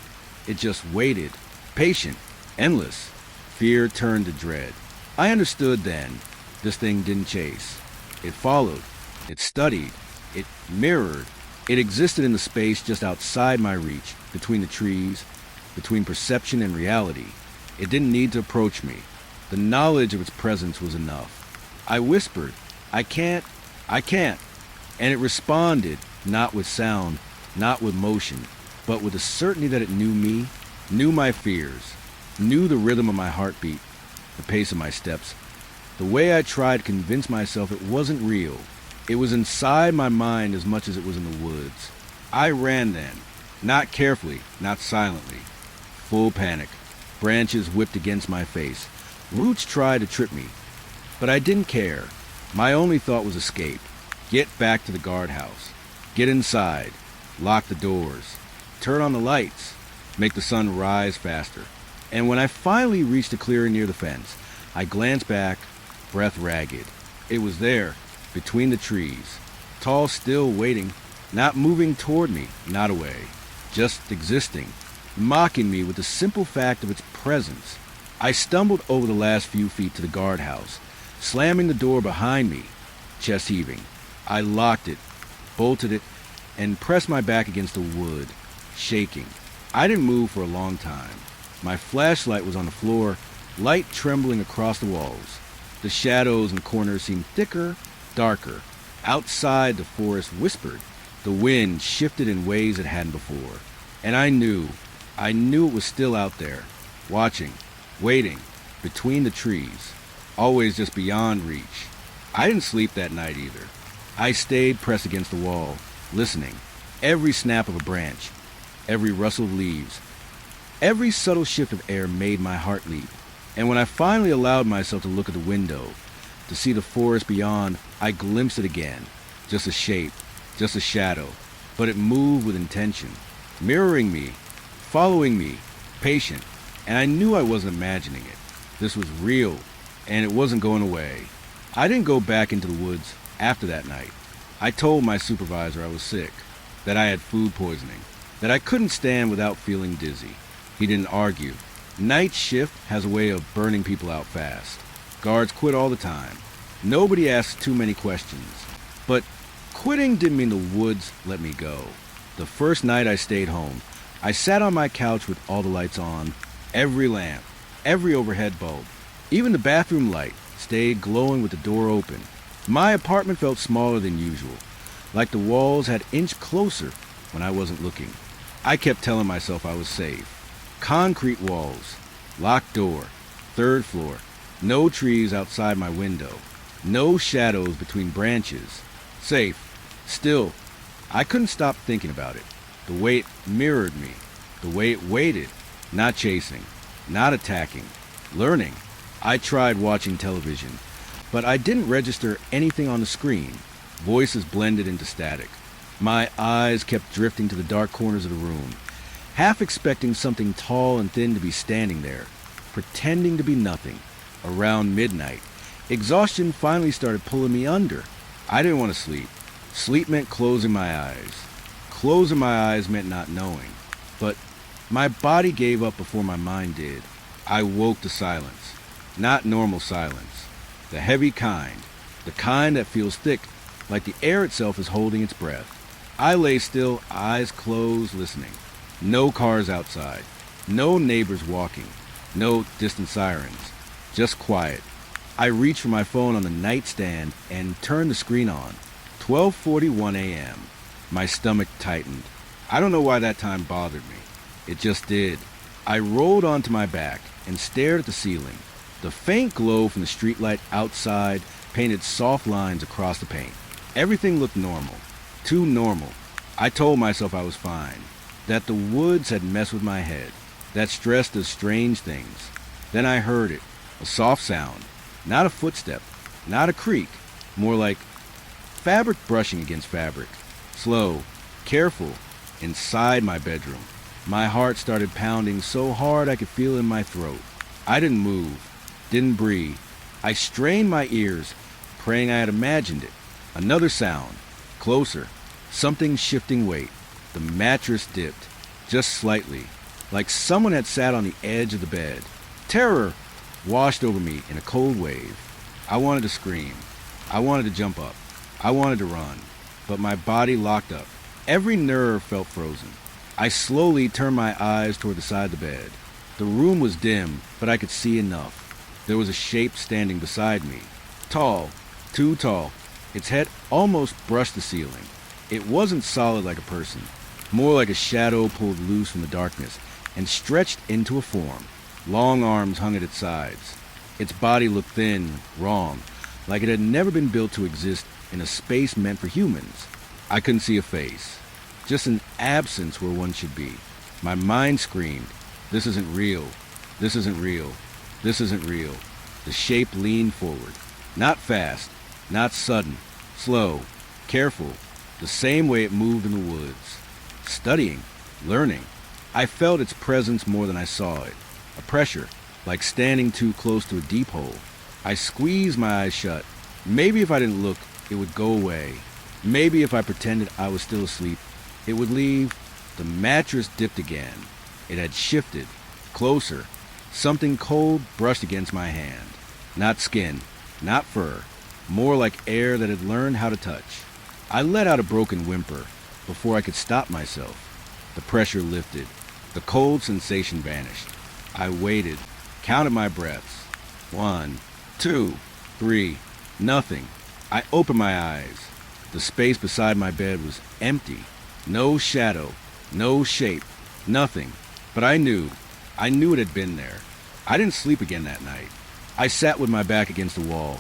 It just waited, patient, endless. Fear turned to dread. I understood then. This thing didn't chase. It followed. It studied. It mirrored. It existed in the space just outside my reach, between the trees, between perception and reality. It didn't need to approach me. The knowledge of its presence was enough. I whispered, I can't. And it responded, not with sound, not with motion, but with the certainty that it knew me, knew my fears, knew the rhythm of my heartbeat, the pace of my steps, the way I tried to convince myself it wasn't real. It was inside my mind as much as it was in the woods. I ran then, not carefully, not silently. Full panic. Branches whipped against my face. Roots tried to trip me. But I didn't care. My only thought was escape. Get back to the guardhouse. Get inside. Lock the doors. Turn on the lights. Make the sun rise faster. And when I finally reached a clearing near the fence, I glanced back, breath ragged. It was there, between the trees. Tall, still, waiting, not moving toward me, not away, just existing, mocking me with the simple fact of its presence. I stumbled over the last few feet to the guardhouse, slamming the door behind me, chest heaving. I locked it, bolted it, and pressed my back against the wood, shaking. I didn't move for a long time. My flashlight was on the floor, light trembling across the walls. The shadows and corners seemed thicker, darker. Outside, the forest whispered. The wind shifted in ways it hadn't before. And I knew it was still out there, watching, waiting, between the trees, always just beyond reach. I didn't sleep that night either. I stayed pressed against the wall, listening. Every snap of a branch, every rustle of leaves, every subtle shift of air made my heart leap. And when I finally allowed myself to look at the window, to see the forest beyond, I glimpsed it again. Just a shape, just a shadow, but it moved with intention, mirroring me, following me, patient, and I knew I wasn't imagining it. This was real, and it wasn't going away. I didn't go back into the woods after that night. I told my supervisor I was sick, that I had food poisoning, that I couldn't stand without feeling dizzy. He didn't argue. Night shift has a way of burning people out fast. Guards quit all the time. Nobody asks too many questions. But quitting didn't mean the woods let me go. The first night I stayed home, I sat on my couch with all the lights on, every lamp, every overhead bulb, even the bathroom light stayed glowing with the door open. My apartment felt smaller than usual, like the walls had inched closer when I wasn't looking. I kept telling myself I was safe. Concrete walls, locked door, third floor, no trees outside my window, no shadows between branches. Safe. Still, I couldn't stop thinking about it. The way it mirrored me, the way it waited, not chasing, not attacking, learning. I tried watching television, but I didn't register anything on the screen. Voices blended into static. My eyes kept drifting to the dark corners of the room, half expecting something tall and thin to be standing there, pretending to be nothing. Around midnight, exhaustion finally started pulling me under. I didn't want to sleep. Sleep meant closing my eyes. Closing my eyes meant not knowing. But my body gave up before my mind did. I woke to silence. Not normal silence. The heavy kind. The kind that feels thick, like the air itself is holding its breath. I lay still, eyes closed, listening. No cars outside. No neighbors walking. No distant sirens. Just quiet. I reached for my phone on the nightstand and turned the screen on. 12:41 a.m. My stomach tightened. I don't know why that time bothered me. It just did. I rolled onto my back and stared at the ceiling. The faint glow from the streetlight outside painted soft lines across the paint. Everything looked normal. Too normal. I told myself I was fine. That the woods had messed with my head. That stress does strange things. Then I heard it. A soft sound. Not a footstep. Not a creak. More like fabric brushing against fabric. Slow. Careful. Inside my bedroom. My heart started pounding so hard I could feel it in my throat. I didn't move. Didn't breathe. I strained my ears, praying I had imagined it. Another sound. Closer. Something shifting weight. The mattress dipped. Just slightly. Like someone had sat on the edge of the bed. Terror washed over me in a cold wave. I wanted to scream. I wanted to jump up. I wanted to run. But my body locked up. Every nerve felt frozen. I slowly turned my eyes toward the side of the bed. The room was dim, but I could see enough. There was a shape standing beside me. Tall. Too tall. Its head almost brushed the ceiling. It wasn't solid like a person. More like a shadow pulled loose from the darkness and stretched into a form. Long arms hung at its sides. Its body looked thin, wrong, like it had never been built to exist in a space meant for humans. I couldn't see a face, just an absence where one should be. My mind screamed, "This isn't real. This isn't real. This isn't real." The shape leaned forward. Not fast, not sudden, slow, careful, the same way it moved in the woods. Studying, learning. I felt its presence more than I saw it. A pressure, like standing too close to a deep hole. I squeezed my eyes shut. Maybe if I didn't look, it would go away. Maybe if I pretended I was still asleep, it would leave. The mattress dipped again. It had shifted. Closer. Something cold brushed against my hand. Not skin, not fur. More like air that had learned how to touch. I let out a broken whimper before I could stop myself. The pressure lifted. The cold sensation vanished. I waited, counted my breaths. 1, 2, 3, nothing. I opened my eyes. The space beside my bed was empty. No shadow, no shape, nothing. But I knew it had been there. I didn't sleep again that night. I sat with my back against the wall,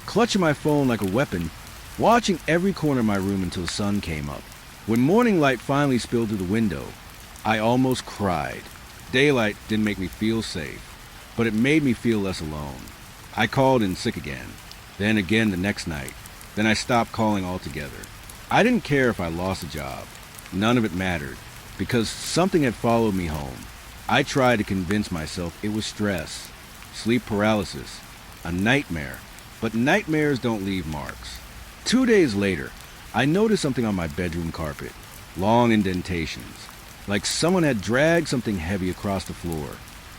clutching my phone like a weapon, watching every corner of my room until the sun came up. When morning light finally spilled through the window, I almost cried. Daylight didn't make me feel safe, but it made me feel less alone. I called in sick again, then again the next night. Then I stopped calling altogether. I didn't care if I lost a job. None of it mattered, because something had followed me home. I tried to convince myself it was stress, sleep paralysis, a nightmare, but nightmares don't leave marks. 2 days later, I noticed something on my bedroom carpet, long indentations, like someone had dragged something heavy across the floor.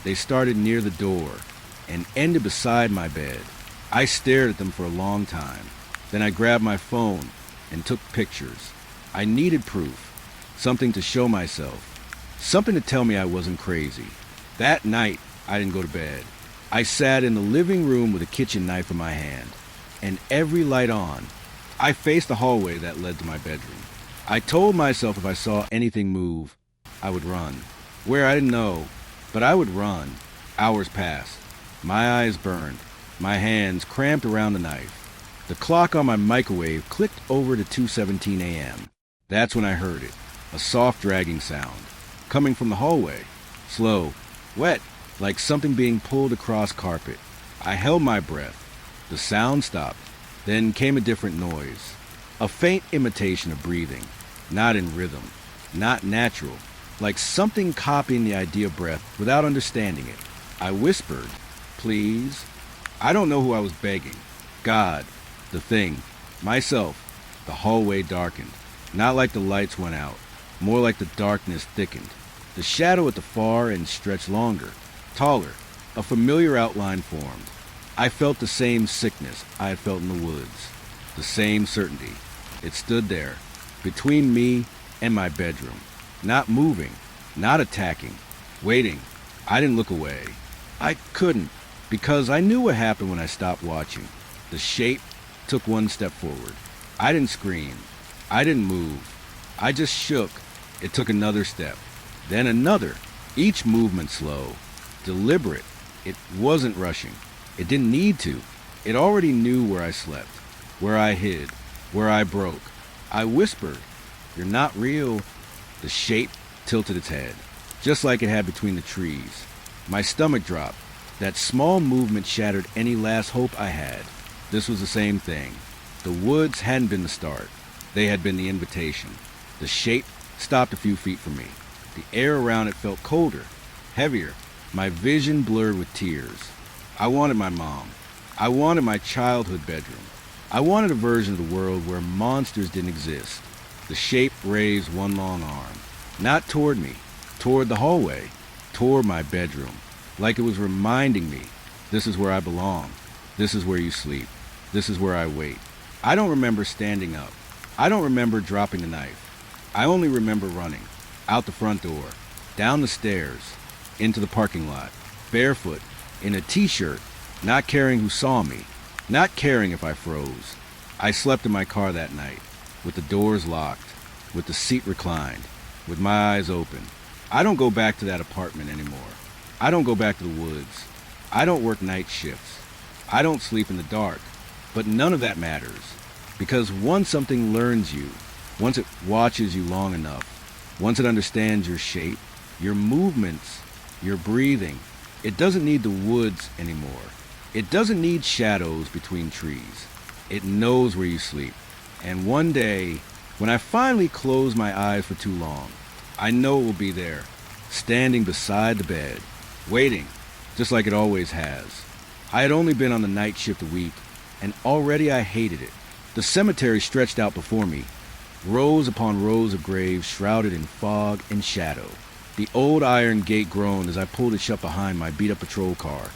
They started near the door and ended beside my bed. I stared at them for a long time. Then I grabbed my phone and took pictures. I needed proof, something to show myself, something to tell me I wasn't crazy. That night, I didn't go to bed. I sat in the living room with a kitchen knife in my hand, and every light on. I faced the hallway that led to my bedroom. I told myself if I saw anything move, I would run. Where I didn't know, but I would run. Hours passed. My eyes burned. My hands cramped around the knife. The clock on my microwave clicked over to 2:17 a.m. That's when I heard it, a soft dragging sound, coming from the hallway. Slow, wet, like something being pulled across carpet. I held my breath. The sound stopped. Then came a different noise, a faint imitation of breathing, not in rhythm, not natural, like something copying the idea of breath without understanding it. I whispered, "Please." I don't know who I was begging. God, the thing, myself. The hallway darkened, not like the lights went out, more like the darkness thickened. The shadow at the far end stretched longer, taller, a familiar outline formed. I felt the same sickness I had felt in the woods, the same certainty. It stood there, between me and my bedroom, not moving, not attacking, waiting. I didn't look away. I couldn't, because I knew what happened when I stopped watching. The shape took one step forward. I didn't scream. I didn't move. I just shook. It took another step, then another, each movement slow, deliberate. It wasn't rushing. It didn't need to. It already knew where I slept, where I hid, where I broke. I whispered, "You're not real." The shape tilted its head, just like it had between the trees. My stomach dropped. That small movement shattered any last hope I had. This was the same thing. The woods hadn't been the start. They had been the invitation. The shape stopped a few feet from me. The air around it felt colder, heavier. My vision blurred with tears. I wanted my mom. I wanted my childhood bedroom. I wanted a version of the world where monsters didn't exist. The shape raised one long arm, not toward me, toward the hallway, toward my bedroom, like it was reminding me, this is where I belong. This is where you sleep. This is where I wait. I don't remember standing up. I don't remember dropping the knife. I only remember running, out the front door, down the stairs, into the parking lot, barefoot, in a t-shirt, not caring who saw me, not caring if I froze. I slept in my car that night, with the doors locked, with the seat reclined, with my eyes open. I don't go back to that apartment anymore. I don't go back to the woods. I don't work night shifts. I don't sleep in the dark. But none of that matters, because once something learns you, once it watches you long enough, once it understands your shape, your movements, your breathing, it doesn't need the woods anymore. It doesn't need shadows between trees. It knows where you sleep. And one day, when I finally close my eyes for too long, I know it will be there, standing beside the bed, waiting, just like it always has. I had only been on the night shift a week, and already I hated it. The cemetery stretched out before me, rows upon rows of graves shrouded in fog and shadow. The old iron gate groaned as I pulled it shut behind my beat-up patrol car,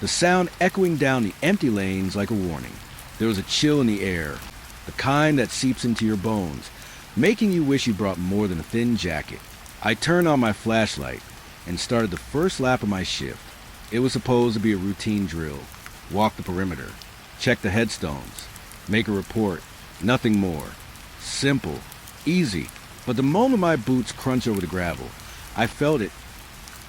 the sound echoing down the empty lanes like a warning. There was a chill in the air, the kind that seeps into your bones, making you wish you brought more than a thin jacket. I turned on my flashlight and started the first lap of my shift. It was supposed to be a routine drill. Walk the perimeter, check the headstones, make a report, nothing more. Simple, easy, but the moment my boots crunched over the gravel, I felt it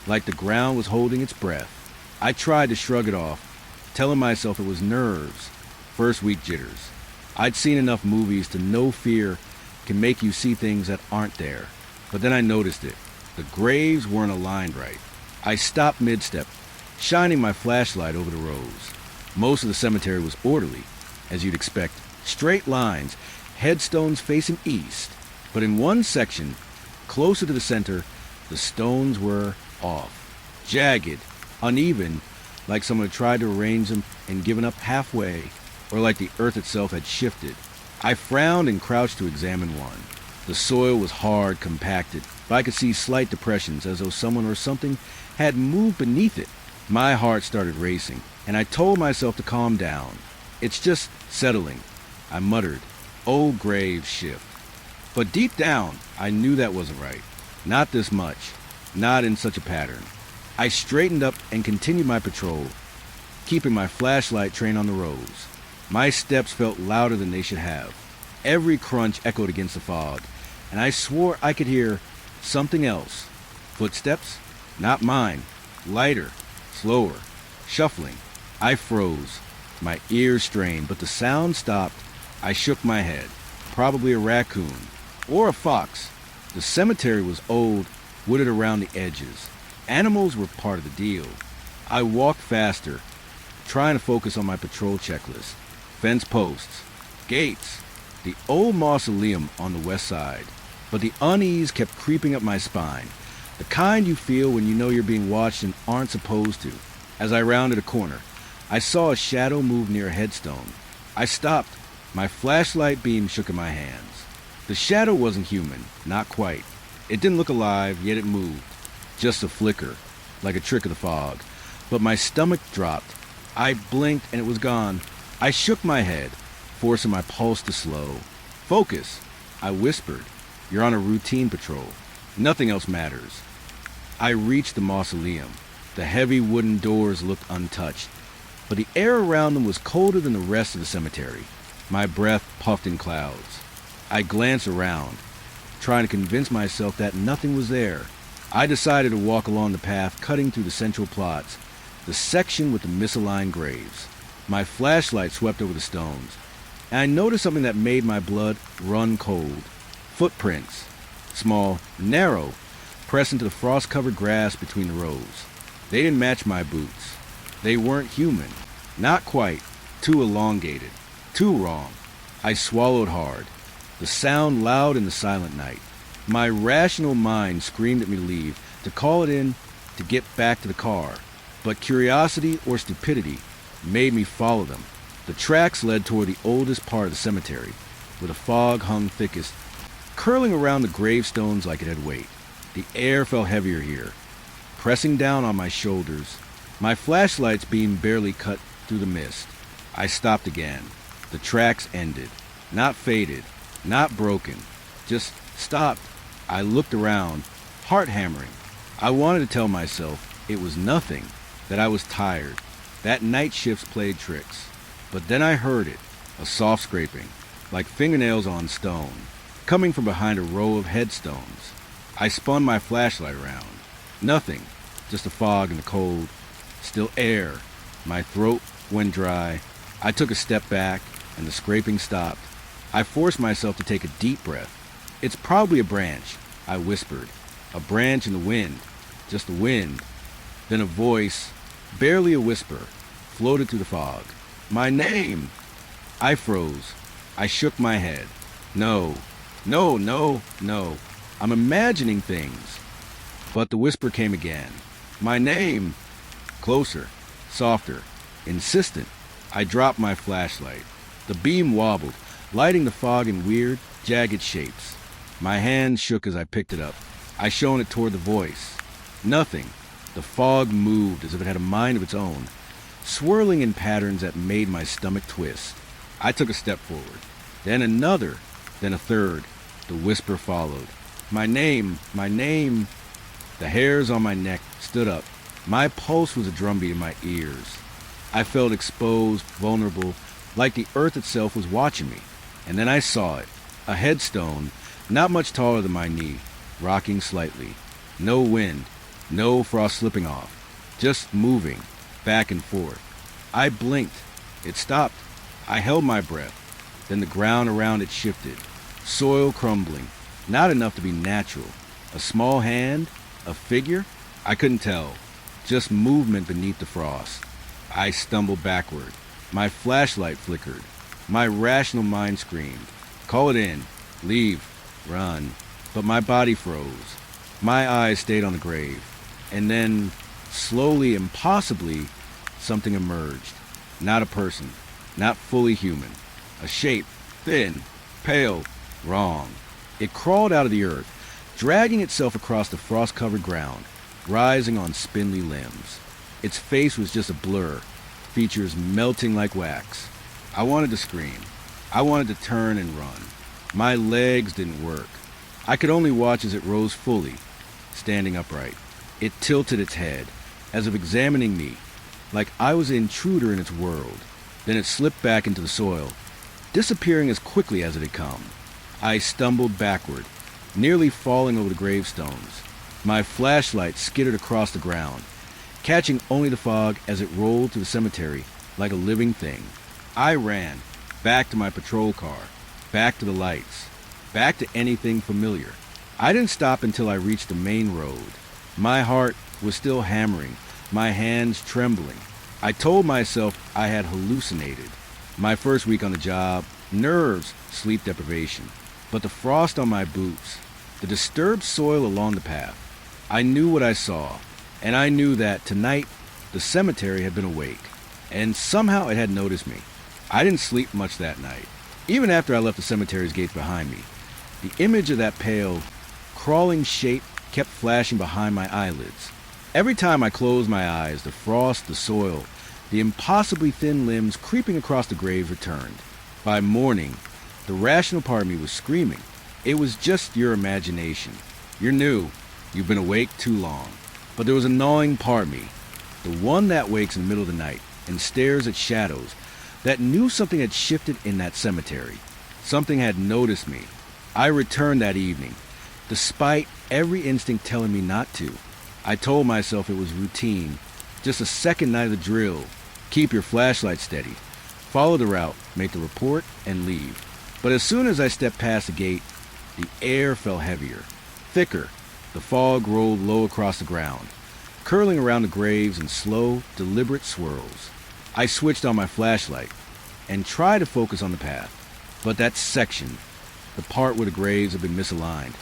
like the ground was holding its breath. I tried to shrug it off, telling myself it was nerves, first week jitters. I'd seen enough movies to know fear can make you see things that aren't there. But then I noticed it. The graves weren't aligned right. I stopped mid-step, shining my flashlight over the rows. Most of the cemetery was orderly, as you'd expect, straight lines, headstones facing east. But in one section, closer to the center, the stones were off. Jagged, uneven, like someone had tried to arrange them and given up halfway, or like the earth itself had shifted. I frowned and crouched to examine one. The soil was hard, compacted, but I could see slight depressions as though someone or something had moved beneath it. My heart started racing, and I told myself to calm down. It's just settling, I muttered. Old graves shift. But deep down, I knew that wasn't right. Not this much. Not in such a pattern. I straightened up and continued my patrol, keeping my flashlight trained on the rows. My steps felt louder than they should have. Every crunch echoed against the fog, and I swore I could hear something else. Footsteps? Not mine. Lighter, slower, shuffling. I froze. My ears strained, but the sound stopped. I shook my head. Probably a raccoon. Or a fox. The cemetery was old, wooded around the edges. Animals were part of the deal. I walked faster, trying to focus on my patrol checklist. Fence posts, gates, the old mausoleum on the west side. But the unease kept creeping up my spine, the kind you feel when you know you're being watched and aren't supposed to. As I rounded a corner, I saw a shadow move near a headstone. I stopped. My flashlight beam shook in my hands. The shadow wasn't human, not quite. It didn't look alive, yet it moved. Just a flicker, like a trick of the fog. But my stomach dropped. I blinked and it was gone. I shook my head, forcing my pulse to slow. Focus, I whispered. You're on a routine patrol. Nothing else matters. I reached the mausoleum. The heavy wooden doors looked untouched, but the air around them was colder than the rest of the cemetery. My breath puffed in clouds. I glanced around, trying to convince myself that nothing was there. I decided to walk along the path cutting through the central plots, the section with the misaligned graves. My flashlight swept over the stones, and I noticed something that made my blood run cold. Footprints, small, narrow, pressed into the frost-covered grass between the rows. They didn't match my boots. They weren't human. Not quite. Too elongated. Too wrong. I swallowed hard. The sound loud in the silent night. My rational mind screamed at me to leave, to call it in, to get back to the car. But curiosity or stupidity made me follow them. The tracks led toward the oldest part of the cemetery, where the fog hung thickest, curling around the gravestones like it had weight. The air felt heavier here, pressing down on my shoulders. My flashlight's beam barely cut through the mist. I stopped again. The tracks ended. Not faded, not broken, just stopped. I looked around, heart hammering. I wanted to tell myself it was nothing, that I was tired, that night shifts played tricks. But then I heard it, a soft scraping, like fingernails on stone, coming from behind a row of headstones. I spun my flashlight around. Nothing, just a fog and the cold, still air. My throat went dry. I took a step back, and the scraping stopped. I forced myself to take a deep breath. It's probably a branch, I whispered. A branch in the wind, just the wind. Then a voice, barely a whisper, floated through the fog. My name! I froze. I shook my head. No. I'm imagining things. But the whisper came again. My name! Closer, softer, insistent. I dropped my flashlight. The beam wobbled. lighting the fog in weird, jagged shapes. My hand shook as I picked it up. I shone it toward the voice. Nothing. The fog moved as if it had a mind of its own, swirling in patterns that made my stomach twist. I took a step forward, then another, then a third. The whisper followed. My name, my name. The hairs on my neck stood up. My pulse was a drumbeat in my ears. I felt exposed, vulnerable, like the earth itself was watching me. And then I saw it. A headstone, not much taller than my knee, rocking slightly. No wind, no frost slipping off, just moving, back and forth. I blinked. It stopped. I held my breath. Then the ground around it shifted. Soil crumbling. Not enough to be natural. A small hand? A figure? I couldn't tell. Just movement beneath the frost. I stumbled backward. My flashlight flickered. My rational mind screamed. Call it in. Leave. Run. But my body froze. My eyes stayed on the grave. And then, slowly, impossibly, something emerged. Not a person. Not fully human. A shape. Thin. Pale. Wrong. It crawled out of the earth, dragging itself across the frost-covered ground, rising on spindly limbs. Its face was just a blur, features melting like wax. I wanted to scream. I wanted to turn and run. My legs didn't work. I could only watch as it rose fully, standing upright. It tilted its head, as if examining me, like I was an intruder in its world. Then it slipped back into the soil, disappearing as quickly as it had come. I stumbled backward, nearly falling over the gravestones. My flashlight skittered across the ground, catching only the fog as it rolled to the cemetery like a living thing. I ran, back to my patrol car, back to the lights, back to anything familiar. I didn't stop until I reached the main road. My heart was still hammering, my hands trembling. I told myself I had hallucinated. My first week on the job, nerves, sleep deprivation. But the frost on my boots, the disturbed soil along the path. I knew what I saw, and I knew that tonight the cemetery had been awake, and somehow it had noticed me. I didn't sleep much that night. Even after I left the cemetery's gates behind me, the image of that pale, crawling shape kept flashing behind my eyelids. Every time I closed my eyes, the frost, the soil, the impossibly thin limbs creeping across the grave returned. By morning, the rational part of me was screaming. It was just your imagination. You're new. You've been awake too long. But there was a gnawing part of me, the one that wakes in the middle of the night and stares at shadows, that knew something had shifted in that cemetery. Something had noticed me. I returned that evening, despite every instinct telling me not to. I told myself it was routine, just a second night of the drill. Keep your flashlight steady. Follow the route, make the report, and leave. But as soon as I stepped past the gate, the air fell heavier, thicker. The fog rolled low across the ground, curling around the graves in slow, deliberate swirls. I switched on my flashlight and tried to focus on the path. But that section, the part where the graves had been misaligned,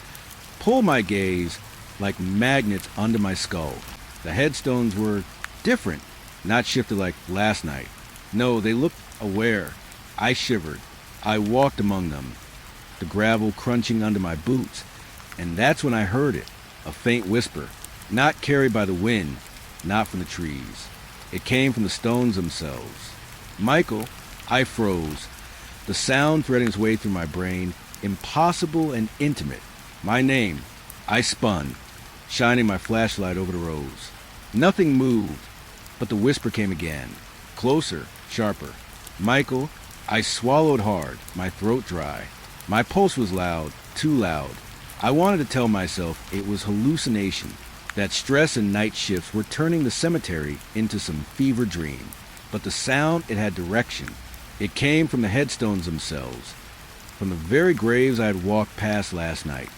pulled my gaze like magnets under my skull. The headstones were different, not shifted like last night. No, they looked aware. I shivered. I walked among them, the gravel crunching under my boots, and that's when I heard it, a faint whisper, not carried by the wind, not from the trees. It came from the stones themselves. Michael, I froze, the sound threading its way through my brain, impossible and intimate. My name. I spun, shining my flashlight over the rows. Nothing moved, but the whisper came again, closer, sharper. Michael. I swallowed hard, my throat dry. My pulse was loud, too loud. I wanted to tell myself it was hallucination, that stress and night shifts were turning the cemetery into some fever dream. But the sound, it had direction. It came from the headstones themselves, from the very graves I had walked past last night.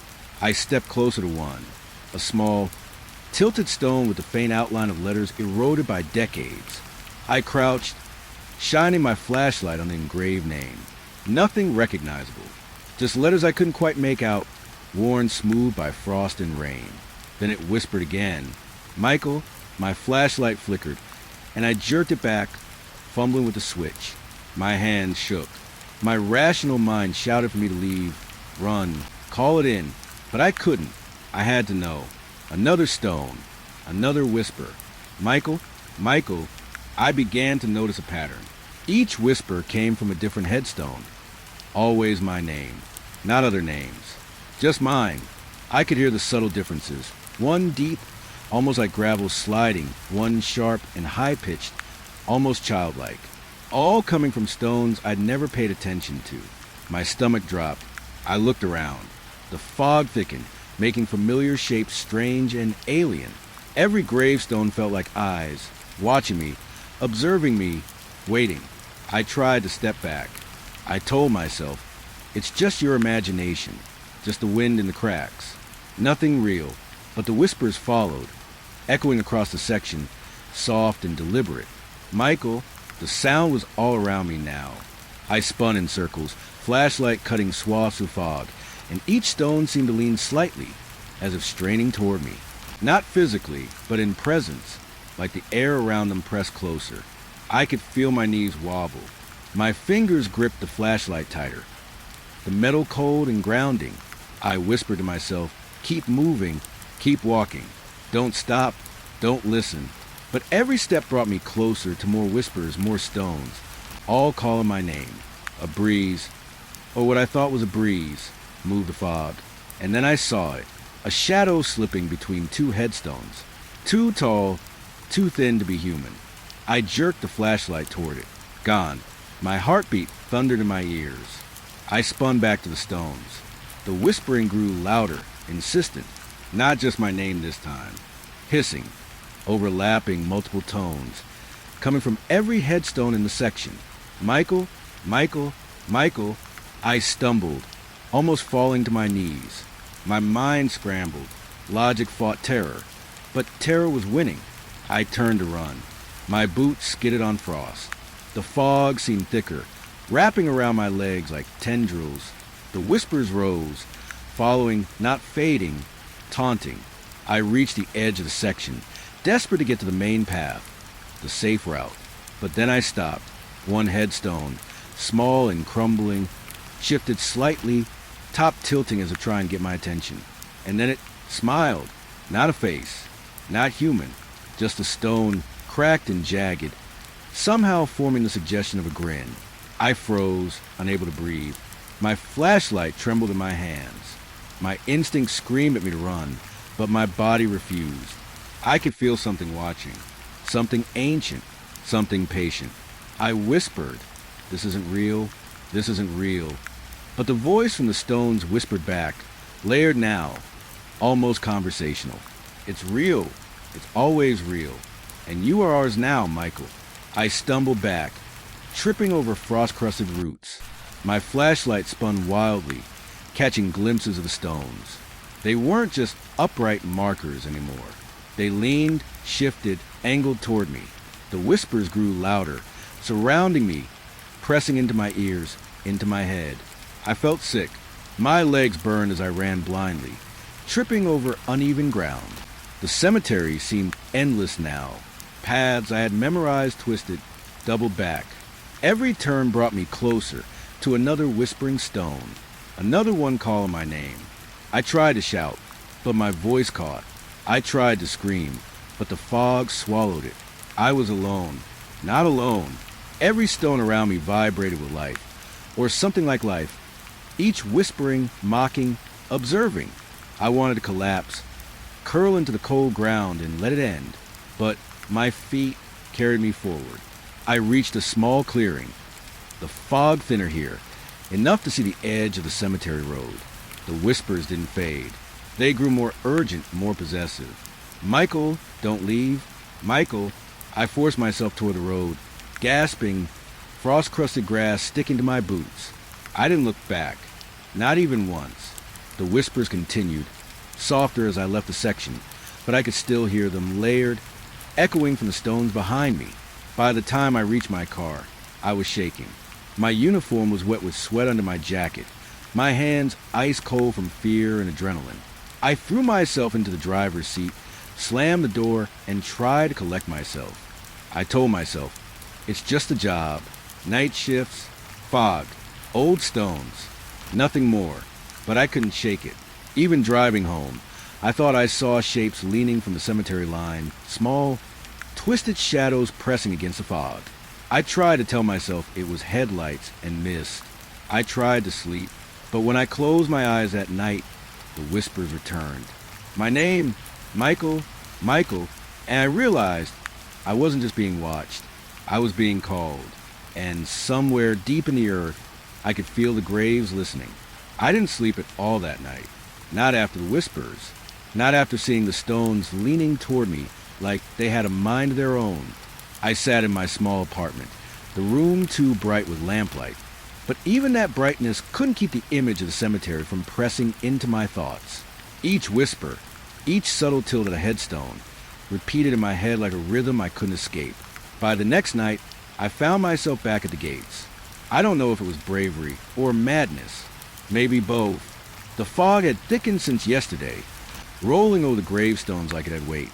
I stepped closer to one, a small, tilted stone with the faint outline of letters eroded by decades. I crouched, shining my flashlight on the engraved name. Nothing recognizable, just letters I couldn't quite make out, worn smooth by frost and rain. Then it whispered again. Michael. My flashlight flickered, and I jerked it back, fumbling with the switch. My hand shook. My rational mind shouted for me to leave, run, call it in, but I couldn't. I had to know. Another stone, another whisper. Michael, Michael, I began to notice a pattern. Each whisper came from a different headstone. Always my name, not other names. Just mine. I could hear the subtle differences. One deep, almost like gravel sliding, one sharp and high-pitched, almost childlike. All coming from stones I'd never paid attention to. My stomach dropped. I looked around. The fog thickened, making familiar shapes strange and alien. Every gravestone felt like eyes, watching me, observing me, waiting. I tried to step back. I told myself, it's just your imagination, just the wind in the cracks. Nothing real, but the whispers followed, echoing across the section, soft and deliberate. Michael, the sound was all around me now. I spun in circles, flashlight cutting swaths of fog, and each stone seemed to lean slightly, as if straining toward me. Not physically, but in presence, like the air around them pressed closer. I could feel my knees wobble. My fingers gripped the flashlight tighter. The metal cold and grounding. I whispered to myself, keep moving, keep walking. Don't stop, don't listen. But every step brought me closer to more whispers, more stones, all calling my name. A breeze, or what I thought was a breeze, moved the fog. And then I saw it, a shadow slipping between two headstones. Too tall, too thin to be human. I jerked the flashlight toward it. Gone. My heartbeat thundered in my ears. I spun back to the stones. The whispering grew louder, insistent. Not just my name this time. Hissing, overlapping multiple tones, coming from every headstone in the section. Michael, Michael, Michael. I stumbled, almost falling to my knees. My mind scrambled. Logic fought terror, but terror was winning. I turned to run. My boots skidded on frost. The fog seemed thicker, wrapping around my legs like tendrils. The whispers rose, following, not fading, taunting. I reached the edge of the section, desperate to get to the main path, the safe route. But then I stopped. One headstone, small and crumbling, shifted slightly, top tilting as if trying to get my attention. And then it smiled. Not a face, not human, just a stone, cracked and jagged, somehow forming the suggestion of a grin. I froze, unable to breathe. My flashlight trembled in my hands. My instinct screamed at me to run, but my body refused. I could feel something watching, something ancient, something patient. I whispered, this isn't real, this isn't real. But the voice from the stones whispered back, layered now, almost conversational. It's real, it's always real, and you are ours now, Michael. I stumbled back, tripping over frost-crusted roots. My flashlight spun wildly, catching glimpses of the stones. They weren't just upright markers anymore. They leaned, shifted, angled toward me. The whispers grew louder, surrounding me, pressing into my ears, into my head. I felt sick. My legs burned as I ran blindly, tripping over uneven ground. The cemetery seemed endless now. Paths I had memorized twisted, doubled back. Every turn brought me closer to another whispering stone, another one calling my name. I tried to shout, but my voice caught. I tried to scream, but the fog swallowed it. I was alone, not alone. Every stone around me vibrated with life, or something like life, each whispering, mocking, observing. I wanted to collapse, curl into the cold ground and let it end, but my feet carried me forward. I reached a small clearing. The fog thinner here, enough to see the edge of the cemetery road. The whispers didn't fade. They grew more urgent, more possessive. Michael, don't leave. Michael. I forced myself toward the road, gasping, frost-crusted grass sticking to my boots. I didn't look back, not even once. The whispers continued, softer as I left the section, but I could still hear them, layered, echoing from the stones behind me. By the time I reached my car, I was shaking. My uniform was wet with sweat under my jacket, my hands ice cold from fear and adrenaline. I threw myself into the driver's seat, slammed the door, and tried to collect myself. I told myself, it's just a job. Night shifts, fog. Old stones. Nothing more. But I couldn't shake it. Even driving home, I thought I saw shapes leaning from the cemetery line, small, twisted shadows pressing against the fog. I tried to tell myself it was headlights and mist. I tried to sleep, but when I closed my eyes at night, the whispers returned. My name, Michael, Michael, and I realized I wasn't just being watched. I was being called, and somewhere deep in the earth, I could feel the graves listening. I didn't sleep at all that night. Not after the whispers. Not after seeing the stones leaning toward me like they had a mind of their own. I sat in my small apartment, the room too bright with lamplight. But even that brightness couldn't keep the image of the cemetery from pressing into my thoughts. Each whisper, each subtle tilt of a headstone, repeated in my head like a rhythm I couldn't escape. By the next night, I found myself back at the gates. I don't know if it was bravery or madness. Maybe both. The fog had thickened since yesterday, rolling over the gravestones like it had weight,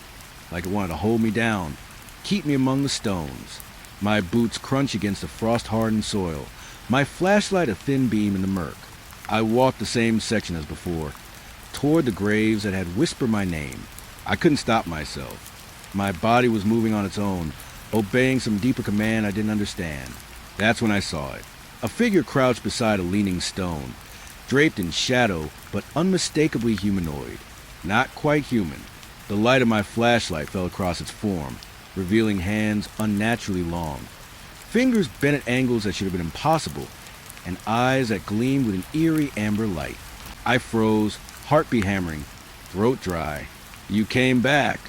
like it wanted to hold me down, keep me among the stones. My boots crunch against the frost-hardened soil, my flashlight a thin beam in the murk. I walked the same section as before, toward the graves that had whispered my name. I couldn't stop myself. My body was moving on its own, obeying some deeper command I didn't understand. That's when I saw it. A figure crouched beside a leaning stone, draped in shadow, but unmistakably humanoid. Not quite human. The light of my flashlight fell across its form, revealing hands unnaturally long, fingers bent at angles that should have been impossible, and eyes that gleamed with an eerie amber light. I froze, heartbeat hammering, throat dry. "You came back,"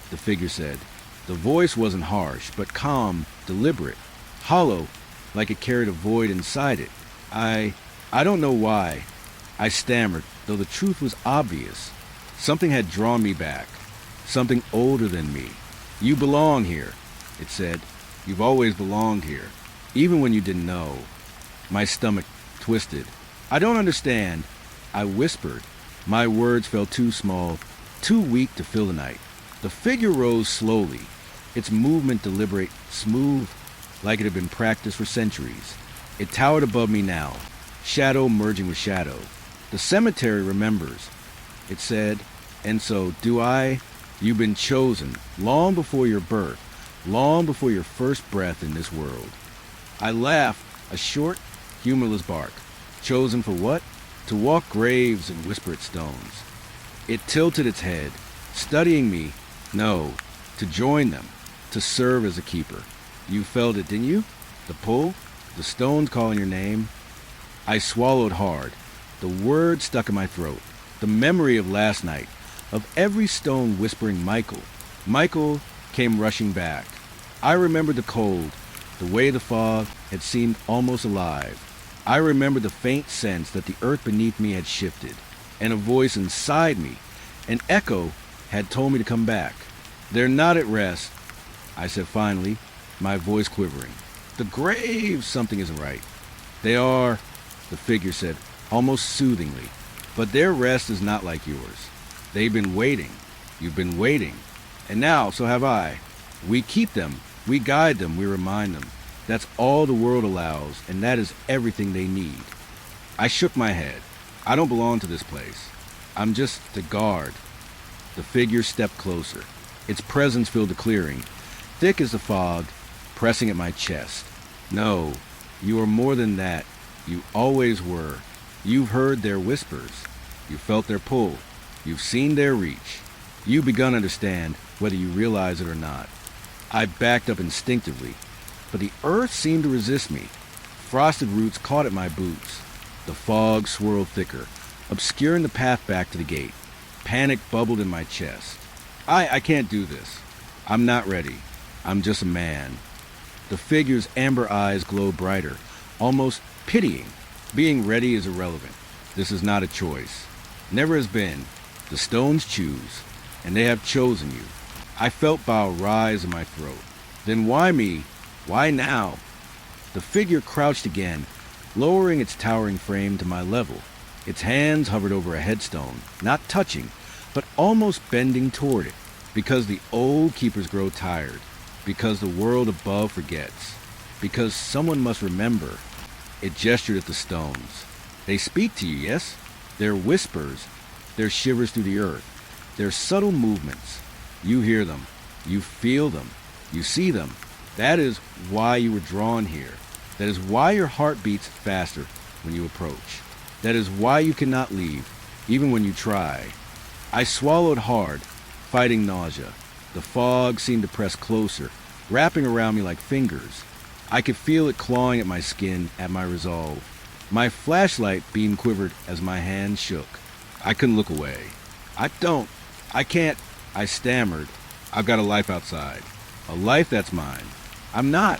the figure said. The voice wasn't harsh, but calm, deliberate, hollow, like it carried a void inside it. I don't know why. I stammered, though the truth was obvious. Something had drawn me back. Something older than me. "You belong here," it said. "You've always belonged here, even when you didn't know." My stomach twisted. "I don't understand," I whispered. My words felt too small, too weak to fill the night. The figure rose slowly, its movement deliberate, smooth, like it had been practiced for centuries. It towered above me now, shadow merging with shadow. "The cemetery remembers," it said, "and so do I. You've been chosen, long before your birth, long before your first breath in this world." I laughed, a short, humorless bark. Chosen for what? To walk graves and whisper at stones. It tilted its head, studying me. No, to join them, to serve as a keeper. "You felt it, didn't you? The pull? The stones calling your name?" I swallowed hard. The words stuck in my throat. The memory of last night, of every stone whispering Michael. Michael came rushing back. I remembered the cold, the way the fog had seemed almost alive. I remembered the faint sense that the earth beneath me had shifted, and a voice inside me, an echo, had told me to come back. "They're not at rest," I said finally, my voice quivering. "The graves, something isn't right." "They are," the figure said, almost soothingly, "but their rest is not like yours. They've been waiting. You've been waiting. And now, so have I. We keep them. We guide them. We remind them. That's all the world allows, and that is everything they need." I shook my head. "I don't belong to this place. I'm just the guard." The figure stepped closer. Its presence filled the clearing, thick as the fog, pressing at my chest. "No, you are more than that. You always were. You've heard their whispers. You felt their pull. You've seen their reach. You've begun to understand, whether you realize it or not." I backed up instinctively, but the earth seemed to resist me. Frosted roots caught at my boots. The fog swirled thicker, obscuring the path back to the gate. Panic bubbled in my chest. I can't do this. I'm not ready. I'm just a man." The figure's amber eyes glowed brighter, almost pitying. "Being ready is irrelevant. This is not a choice. Never has been. The stones choose, and they have chosen you." I felt bile rise in my throat. "Then why me? Why now?" The figure crouched again, lowering its towering frame to my level. Its hands hovered over a headstone, not touching, but almost bending toward it. Because the old keepers grow tired. Because the world above forgets. Because someone must remember. It gestured at the stones. They speak to you, yes? They're whispers. They're shivers through the earth. They're subtle movements. You hear them. You feel them. You see them. That is why you were drawn here. That is why your heart beats faster when you approach. That is why you cannot leave, even when you try. I swallowed hard, fighting nausea. The fog seemed to press closer, wrapping around me like fingers. I could feel it clawing at my skin, at my resolve. My flashlight beam quivered as my hand shook. I couldn't look away. I can't, I stammered. I've got a life outside. A life that's mine. I'm not.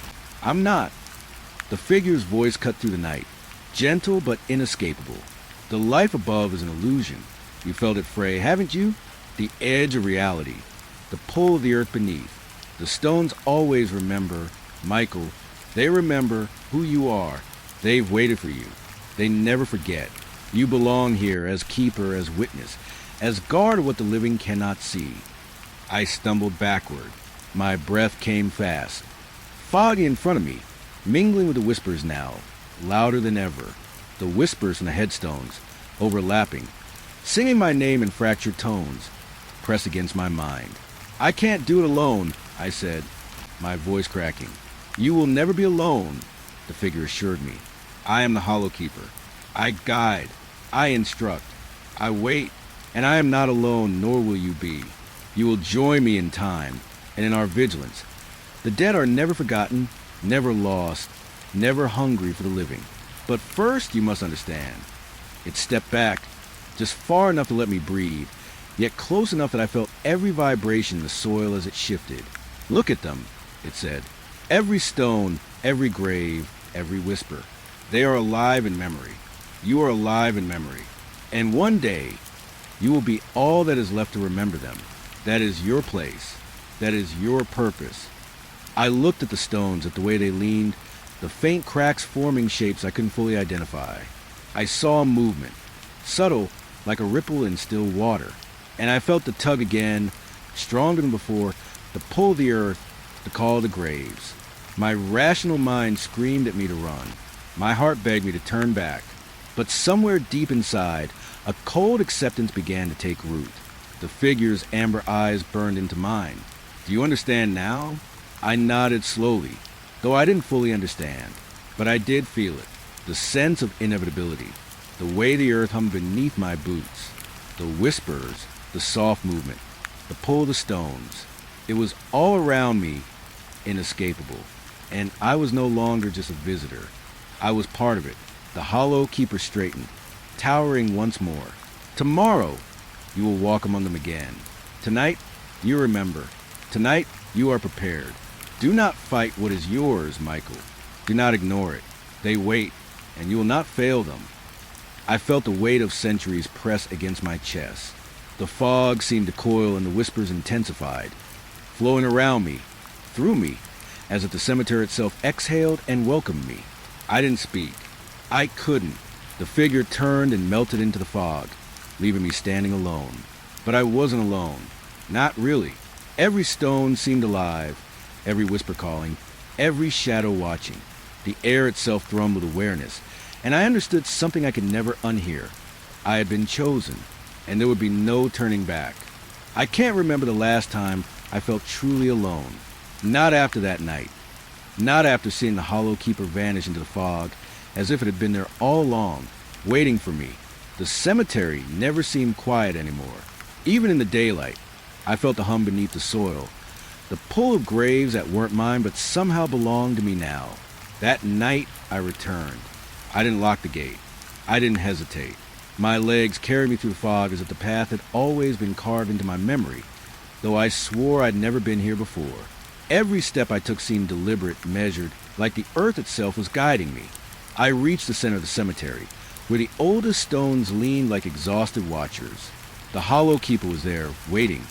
The figure's voice cut through the night, gentle but inescapable. The life above is an illusion. You felt it fray, haven't you? The edge of reality. The pull of the earth beneath. The stones always remember, Michael. They remember who you are. They've waited for you. They never forget. You belong here as keeper, as witness, as guard of what the living cannot see. I stumbled backward. My breath came fast. Foggy in front of me, mingling with the whispers now, louder than ever. The whispers from the headstones, overlapping, singing my name in fractured tones, press against my mind. I can't do it alone, I said, my voice cracking. You will never be alone, the figure assured me. I am the Hollow Keeper. I guide. I instruct. I wait. And I am not alone, nor will you be. You will join me in time and in our vigilance. The dead are never forgotten, never lost, never hungry for the living. But first you must understand. It stepped back, just far enough to let me breathe, yet close enough that I felt every vibration in the soil as it shifted. Look at them, it said. Every stone, every grave, every whisper. They are alive in memory. You are alive in memory. And one day, you will be all that is left to remember them. That is your place. That is your purpose. I looked at the stones, at the way they leaned, the faint cracks forming shapes I couldn't fully identify. I saw movement, subtle like a ripple in still water, and I felt the tug again, stronger than before, the pull of the earth, the call of the graves. My rational mind screamed at me to run. My heart begged me to turn back. But somewhere deep inside, a cold acceptance began to take root. The figure's amber eyes burned into mine. Do you understand now? I nodded slowly, though I didn't fully understand. But I did feel it, the sense of inevitability, the way the earth hummed beneath my boots, the whispers, the soft movement, the pull of the stones. It was all around me, inescapable, and I was no longer just a visitor. I was part of it. The Hollow Keeper straightened, towering once more. Tomorrow, you will walk among them again. Tonight, you remember. Tonight, you are prepared. Do not fight what is yours, Michael. Do not ignore it. They wait, and you will not fail them. I felt the weight of centuries press against my chest. The fog seemed to coil and the whispers intensified, flowing around me, through me, as if the cemetery itself exhaled and welcomed me. I didn't speak. I couldn't. The figure turned and melted into the fog, leaving me standing alone. But I wasn't alone. Not really. Every stone seemed alive, every whisper calling, every shadow watching. The air itself thrummed with awareness, and I understood something I could never unhear. I had been chosen, and there would be no turning back. I can't remember the last time I felt truly alone. Not after that night. Not after seeing the Hollow Keeper vanish into the fog, as if it had been there all along, waiting for me. The cemetery never seemed quiet anymore. Even in the daylight, I felt the hum beneath the soil, the pull of graves that weren't mine but somehow belonged to me now. That night, I returned. I didn't lock the gate. I didn't hesitate. My legs carried me through the fog as if the path had always been carved into my memory, though I swore I'd never been here before. Every step I took seemed deliberate, measured, like the earth itself was guiding me. I reached the center of the cemetery, where the oldest stones leaned like exhausted watchers. The Hollow Keeper was there, waiting,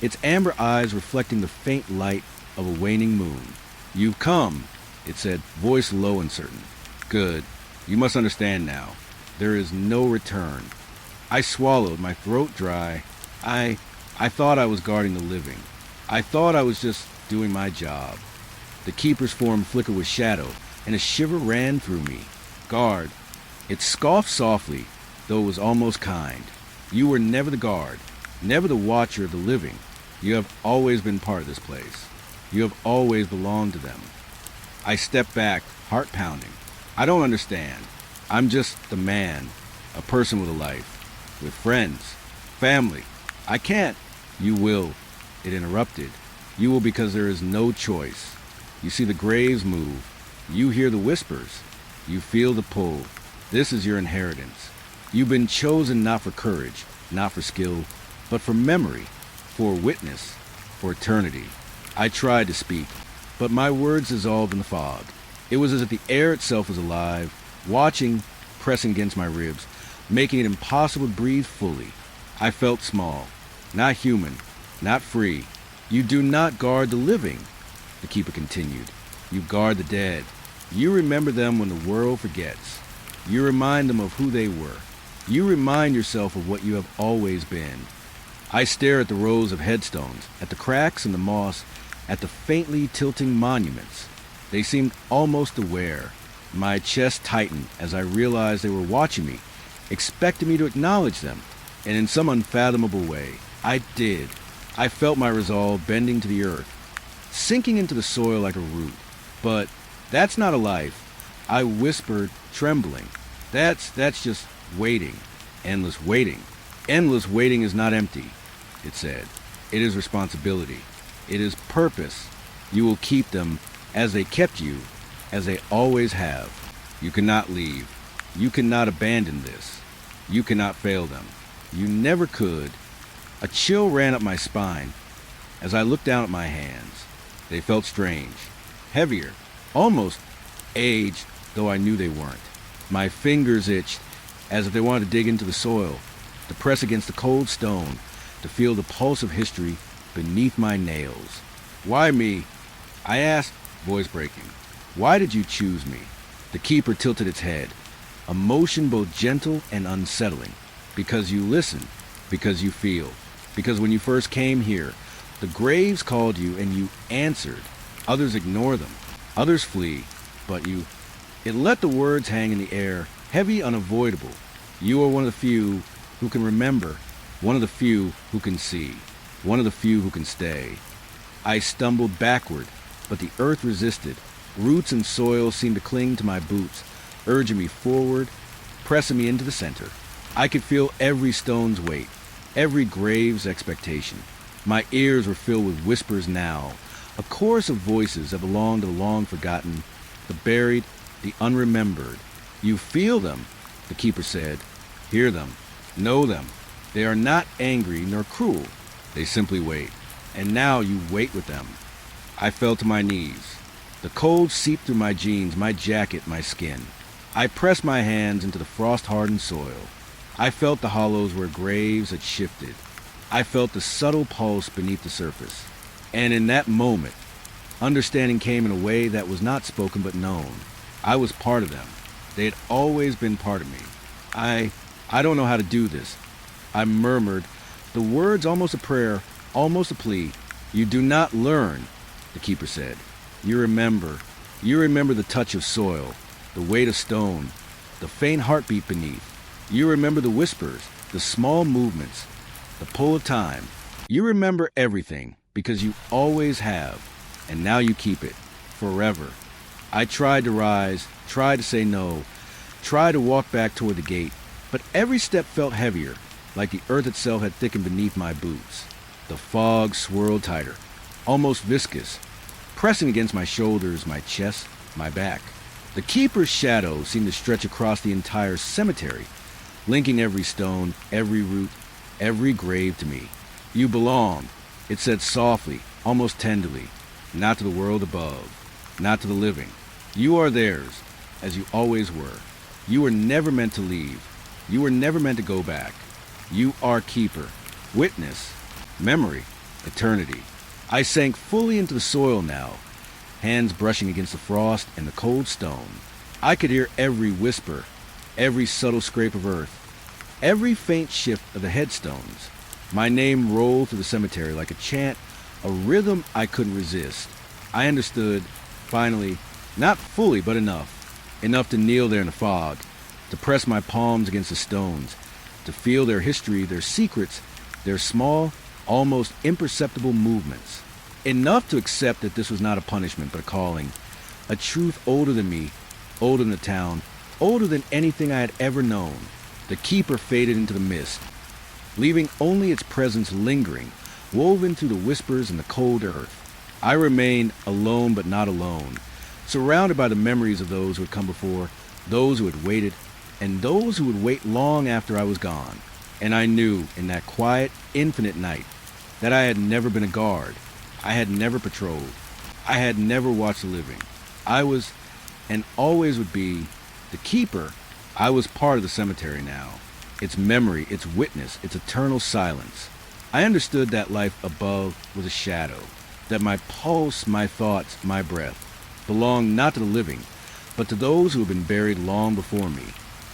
its amber eyes reflecting the faint light of a waning moon. "You've come," it said, voice low and certain. "Good. You must understand now. There is no return." I swallowed, my throat dry. I thought I was guarding the living. I thought I was just doing my job. The Keeper's form flickered with shadow, and a shiver ran through me. Guard. It scoffed softly, though it was almost kind. You were never the guard, never the watcher of the living. You have always been part of this place. You have always belonged to them. I stepped back, heart pounding. I don't understand. I'm just the man, a person with a life, with friends, family. I can't. You will. It interrupted. You will because there is no choice. You see the graves move. You hear the whispers. You feel the pull. This is your inheritance. You've been chosen not for courage, not for skill, but for memory, for witness, for eternity. I tried to speak, but my words dissolved in the fog. It was as if the air itself was alive, watching, pressing against my ribs, making it impossible to breathe fully. I felt small, not human, not free. You do not guard the living, the keeper continued. You guard the dead. You remember them when the world forgets. You remind them of who they were. You remind yourself of what you have always been. I stare at the rows of headstones, at the cracks in the moss, at the faintly tilting monuments. They seemed almost aware. My chest tightened as I realized they were watching me, expecting me to acknowledge them. And in some unfathomable way, I did. I felt my resolve bending to the earth, sinking into the soil like a root. But that's not a life. I whispered, trembling. That's just waiting. Endless waiting. Endless waiting is not empty, it said. It is responsibility. It is purpose. You will keep them as they kept you, as they always have. You cannot leave. You cannot abandon this. You cannot fail them. You never could. A chill ran up my spine as I looked down at my hands. They felt strange, heavier, almost aged, though I knew they weren't. My fingers itched as if they wanted to dig into the soil, to press against the cold stone, to feel the pulse of history beneath my nails. Why me? I asked, voice breaking. Why did you choose me? The keeper tilted its head, a motion both gentle and unsettling. Because you listen, because you feel, because when you first came here, the graves called you and you answered. Others ignore them, others flee, but you... It let the words hang in the air, heavy, unavoidable. You are one of the few who can remember, one of the few who can see, one of the few who can stay. I stumbled backward, but the earth resisted. Roots and soil seemed to cling to my boots, urging me forward, pressing me into the center. I could feel every stone's weight, every grave's expectation. My ears were filled with whispers now, a chorus of voices that belonged to the long-forgotten, the buried, the unremembered. You feel them, the keeper said. Hear them. Know them. They are not angry nor cruel. They simply wait. And now you wait with them. I fell to my knees. The cold seeped through my jeans, my jacket, my skin. I pressed my hands into the frost-hardened soil. I felt the hollows where graves had shifted. I felt the subtle pulse beneath the surface. And in that moment, understanding came in a way that was not spoken but known. I was part of them. They had always been part of me. I don't know how to do this. I murmured, the words almost a prayer, almost a plea. You do not learn, the keeper said. You remember. You remember the touch of soil, the weight of stone, the faint heartbeat beneath. You remember the whispers, the small movements, the pull of time. You remember everything because you always have, and now you keep it, forever. I tried to rise, tried to say no, tried to walk back toward the gate, but every step felt heavier, like the earth itself had thickened beneath my boots. The fog swirled tighter, almost viscous, pressing against my shoulders, my chest, my back. The keeper's shadow seemed to stretch across the entire cemetery, linking every stone, every root, every grave to me. You belong, it said softly, almost tenderly, not to the world above, not to the living. You are theirs, as you always were. You were never meant to leave. You were never meant to go back. You are keeper, witness, memory, eternity. I sank fully into the soil now, hands brushing against the frost and the cold stone. I could hear every whisper, every subtle scrape of earth, every faint shift of the headstones. My name rolled through the cemetery like a chant, a rhythm I couldn't resist. I understood, finally, not fully but enough. enough to kneel there in the fog, to press my palms against the stones, to feel their history, their secrets, their small, almost imperceptible movements. Enough to accept that this was not a punishment but a calling, a truth older than me, older than the town, older than anything I had ever known. The keeper faded into the mist, leaving only its presence lingering, woven through the whispers and the cold earth. I remained alone but not alone, surrounded by the memories of those who had come before, those who had waited, and those who would wait long after I was gone. And I knew in that quiet, infinite night that I had never been a guard. I had never patrolled. I had never watched the living. I was, and always would be, the keeper. I was part of the cemetery now. Its memory, its witness, its eternal silence. I understood that life above was a shadow, that my pulse, my thoughts, my breath belonged not to the living, but to those who had been buried long before me.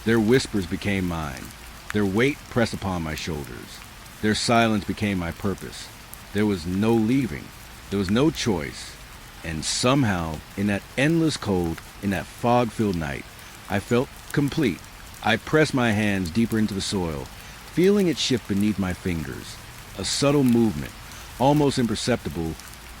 Their whispers became mine. Their weight pressed upon my shoulders. Their silence became my purpose. There was no leaving. There was no choice. And somehow, in that endless cold, in that fog-filled night, I felt complete. I pressed my hands deeper into the soil, feeling it shift beneath my fingers. A subtle movement, almost imperceptible,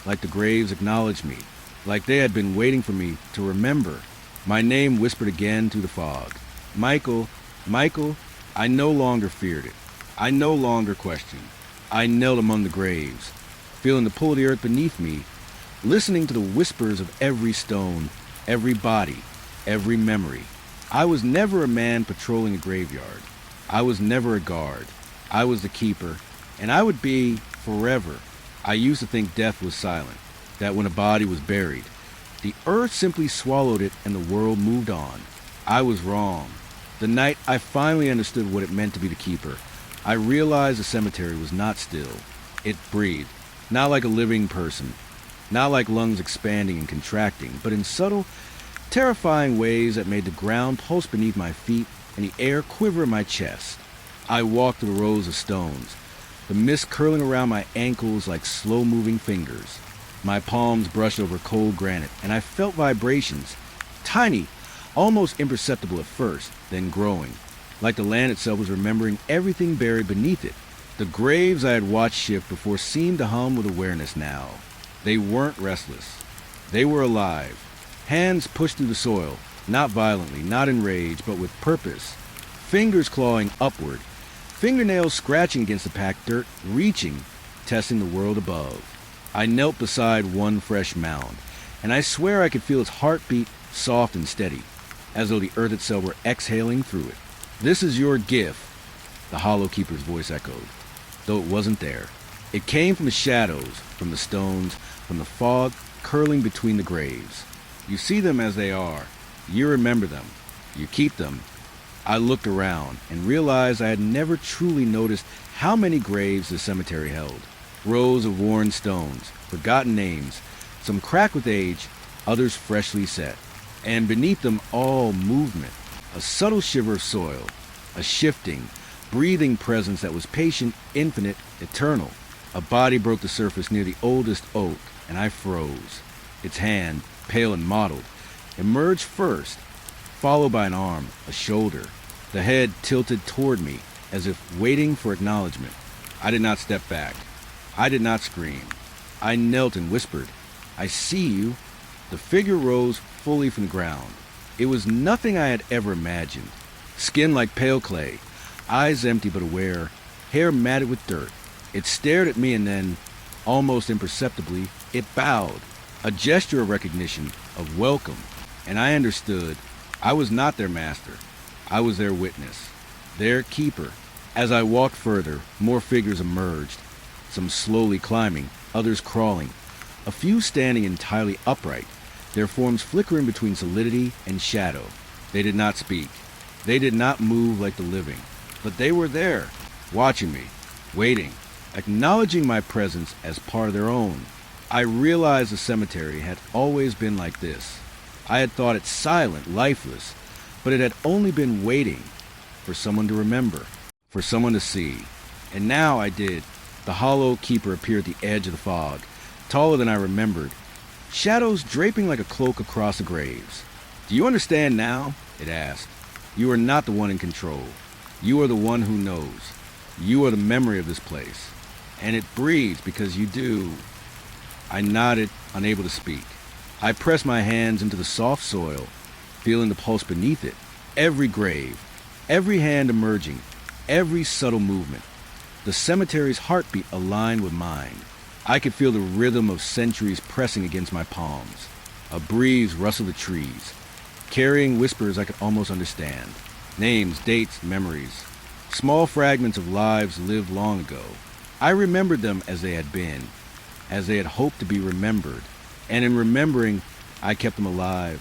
like the graves acknowledged me, like they had been waiting for me to remember. My name whispered again through the fog. Michael, Michael. I no longer feared it. I no longer questioned. I knelt among the graves, feeling the pull of the earth beneath me, listening to the whispers of every stone, every body, every memory. I was never a man patrolling a graveyard. I was never a guard. I was the keeper, and I would be forever. I used to think death was silent, that when a body was buried, the earth simply swallowed it and the world moved on. I was wrong. The night I finally understood what it meant to be the keeper, I realized the cemetery was not still. It breathed, not like a living person, not like lungs expanding and contracting, but in subtle, terrifying ways that made the ground pulse beneath my feet and the air quiver in my chest. I walked through the rows of stones, the mist curling around my ankles like slow-moving fingers. My palms brushed over cold granite, and I felt vibrations, tiny, almost imperceptible at first, then growing, like the land itself was remembering everything buried beneath it. The graves I had watched shift before seemed to hum with awareness now. They weren't restless. They were alive. Hands pushed through the soil, not violently, not in rage, but with purpose. Fingers clawing upward, fingernails scratching against the packed dirt, reaching, testing the world above. I knelt beside one fresh mound, and I swear I could feel its heartbeat, soft and steady, as though the earth itself were exhaling through it. "This is your gift," the hollow keeper's voice echoed, though it wasn't there. It came from the shadows, from the stones, from the fog curling between the graves. "You see them as they are. You remember them. You keep them." I looked around and realized I had never truly noticed how many graves the cemetery held. Rows of worn stones, forgotten names, some cracked with age, others freshly set. And beneath them all movement, a subtle shiver of soil, a shifting, breathing presence that was patient, infinite, eternal. A body broke the surface near the oldest oak, and I froze. Its hand, pale and mottled, emerged first, followed by an arm, a shoulder, the head tilted toward me as if waiting for acknowledgement. I did not step back. I did not scream. I knelt and whispered, "I see you." The figure rose fully from the ground. It was nothing I had ever imagined. Skin like pale clay, eyes empty but aware, hair matted with dirt. It stared at me and then, almost imperceptibly, it bowed, a gesture of recognition, of welcome. And I understood. I was not their master. I was their witness, their keeper. As I walked further, more figures emerged, some slowly climbing, others crawling, a few standing entirely upright, their forms flickering between solidity and shadow. They did not speak. They did not move like the living, but they were there, watching me, waiting, acknowledging my presence as part of their own. I realized the cemetery had always been like this. I had thought it silent, lifeless, but it had only been waiting for someone to remember, for someone to see. And now I did. The hollow keeper appeared at the edge of the fog, taller than I remembered, shadows draping like a cloak across the graves. "Do you understand now?" it asked. "You are not the one in control. You are the one who knows. You are the memory of this place. And it breathes because you do." I nodded, unable to speak. I pressed my hands into the soft soil, feeling the pulse beneath it. Every grave, every hand emerging, every subtle movement. The cemetery's heartbeat aligned with mine. I could feel the rhythm of centuries pressing against my palms. A breeze rustled the trees, carrying whispers I could almost understand. Names, dates, memories. Small fragments of lives lived long ago. I remembered them as they had been, as they had hoped to be remembered. And in remembering, I kept them alive.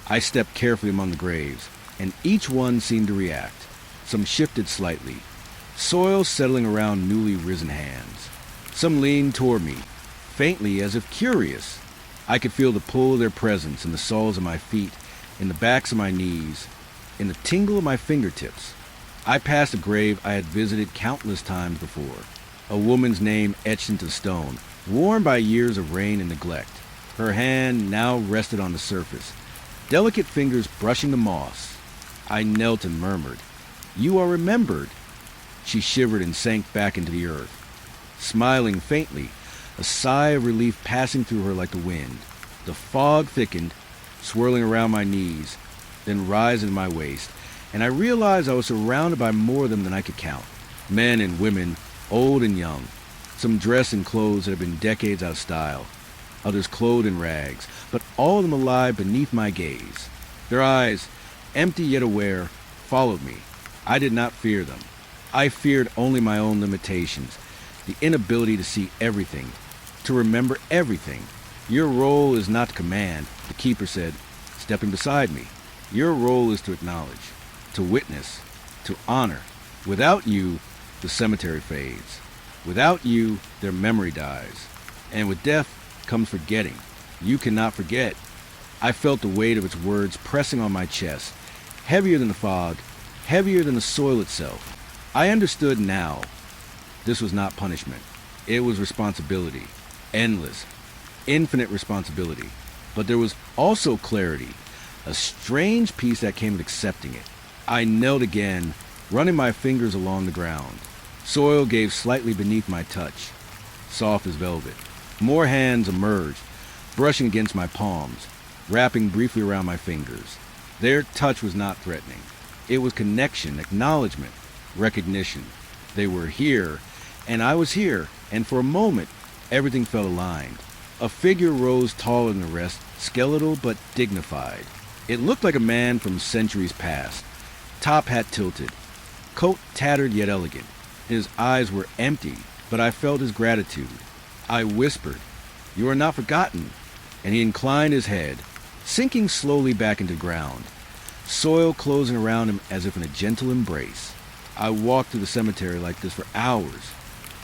I stepped carefully among the graves, and each one seemed to react. Some shifted slightly, soil settling around newly risen hands. Some leaned toward me, faintly as if curious. I could feel the pull of their presence in the soles of my feet, in the backs of my knees, in the tingle of my fingertips. I passed a grave I had visited countless times before, a woman's name etched into stone, worn by years of rain and neglect. Her hand now rested on the surface, delicate fingers brushing the moss. I knelt and murmured, "You are remembered." She shivered and sank back into the earth, smiling faintly, a sigh of relief passing through her like the wind. The fog thickened, swirling around my knees, then rising to my waist, and I realized I was surrounded by more of them than I could count. Men and women, old and young, some dressed in clothes that had been decades out of style, others clothed in rags, but all of them alive beneath my gaze. Their eyes, empty yet aware, followed me. I did not fear them. I feared only my own limitations, the inability to see everything, to remember everything. "Your role is not to command," the keeper said, stepping beside me. "Your role is to acknowledge, to witness, to honor. Without you, the cemetery fades. Without you, their memory dies. And with death comes forgetting. You cannot forget." I felt the weight of its words pressing on my chest, heavier than the fog, heavier than the soil itself. I understood now. This was not punishment. It was responsibility. Endless, infinite responsibility. But there was also clarity, a strange peace that came with accepting it. I knelt again, running my fingers along the ground. Soil gave slightly beneath my touch, soft as velvet. More hands emerged, brushing against my palms, wrapping briefly around my fingers. Their touch was not threatening. It was connection, acknowledgement, recognition. They were here, and I was here, and for a moment, everything felt aligned. A figure rose taller than the rest, skeletal but dignified. It looked like a man from centuries past, top hat tilted, coat tattered yet elegant. His eyes were empty, but I felt his gratitude. I whispered, "You are not forgotten," and he inclined his head, sinking slowly back into the ground, soil closing around him as if in a gentle embrace. I walked through the cemetery like this for hours,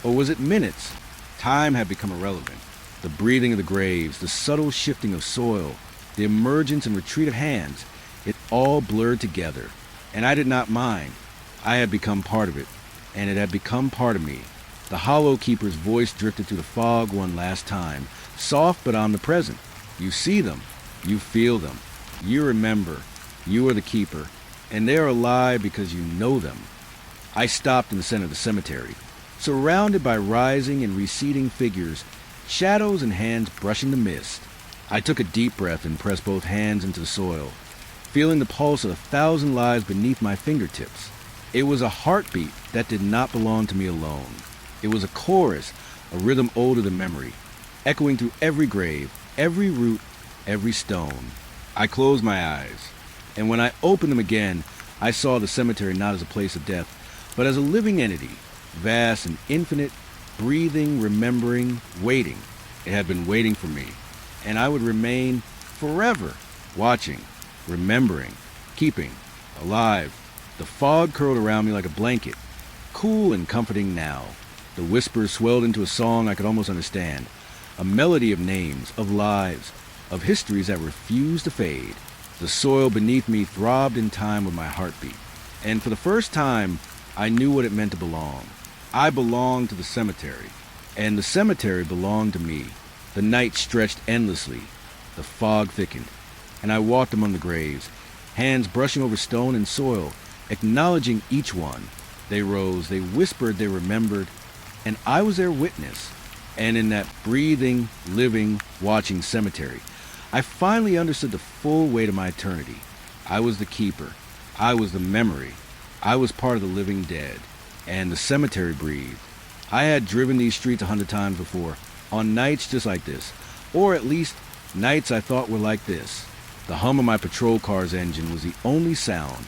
or was it minutes? Time had become irrelevant. The breathing of the graves, the subtle shifting of soil, the emergence and retreat of hands, it all blurred together, and I did not mind. I had become part of it, and it had become part of me. The hollow keeper's voice drifted through the fog one last time, soft but omnipresent. "You see them, you feel them, you remember, you are the keeper, and they are alive because you know them." I stopped in the center of the cemetery, surrounded by rising and receding figures, shadows and hands brushing the mist. I took a deep breath and pressed both hands into the soil, feeling the pulse of 1,000 lives beneath my fingertips. It was a heartbeat that did not belong to me alone. It was a chorus, a rhythm older than memory, echoing through every grave, every root, every stone. I closed my eyes, and when I opened them again, I saw the cemetery not as a place of death, but as a living entity, vast and infinite, breathing, remembering, waiting. It had been waiting for me, and I would remain forever, watching, remembering, keeping, alive. The fog curled around me like a blanket, cool and comforting now. The whispers swelled into a song I could almost understand, a melody of names, of lives, of histories that refused to fade. The soil beneath me throbbed in time with my heartbeat, and for the first time, I knew what it meant to belong. I belonged to the cemetery, and the cemetery belonged to me. The night stretched endlessly. The fog thickened. and I walked among the graves, hands brushing over stone and soil, acknowledging each one. They rose, they whispered, they remembered, and I was their witness. And in that breathing, living, watching cemetery, I finally understood the full weight of my eternity. I was the keeper. I was the memory. I was part of the living dead. And the cemetery breathed. I had driven these streets 100 times before, on nights just like this, or at least nights I thought were like this. The hum of my patrol car's engine was the only sound,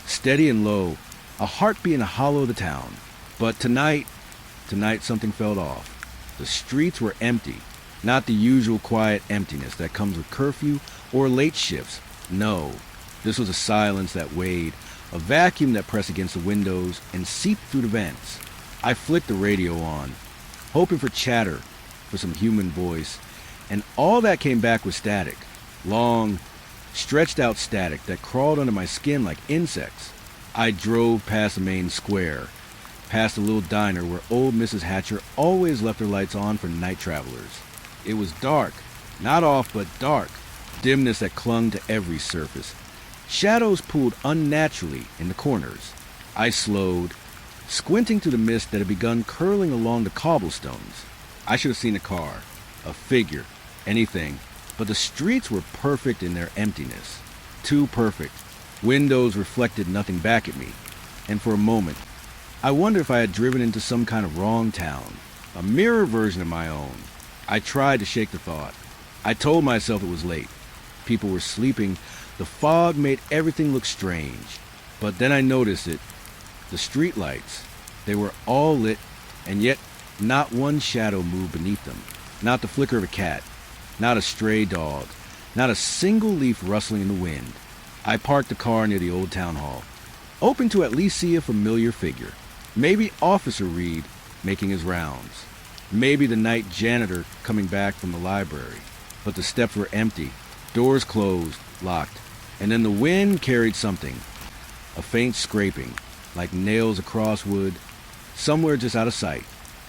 steady and low, a heartbeat in the hollow of the town. But tonight something felt off. The streets were empty, not the usual quiet emptiness that comes with curfew or late shifts. No, this was a silence that weighed, a vacuum that pressed against the windows and seeped through the vents. I flicked the radio on, hoping for chatter, for some human voice, and all that came back was static. Long, stretched out static that crawled under my skin like insects. I drove past the main square, past a little diner where old Mrs. Hatcher always left her lights on for night travelers. It was dark, not off but dark, dimness that clung to every surface. Shadows pooled unnaturally in the corners. I slowed, squinting through the mist that had begun curling along the cobblestones. I should have seen a car, a figure, anything, but the streets were perfect in their emptiness. Too perfect. Windows reflected nothing back at me, and for a moment, I wondered if I had driven into some kind of wrong town, a mirror version of my own. I tried to shake the thought. I told myself it was late. People were sleeping. The fog made everything look strange. But then I noticed it. The street lights. They were all lit, and yet not one shadow moved beneath them. Not the flicker of a cat. Not a stray dog. Not a single leaf rustling in the wind. I parked the car near the old town hall, hoping to at least see a familiar figure. Maybe Officer Reed making his rounds. Maybe the night janitor coming back from the library. But the steps were empty, doors closed, locked, and then the wind carried something. A faint scraping, like nails across wood, somewhere just out of sight.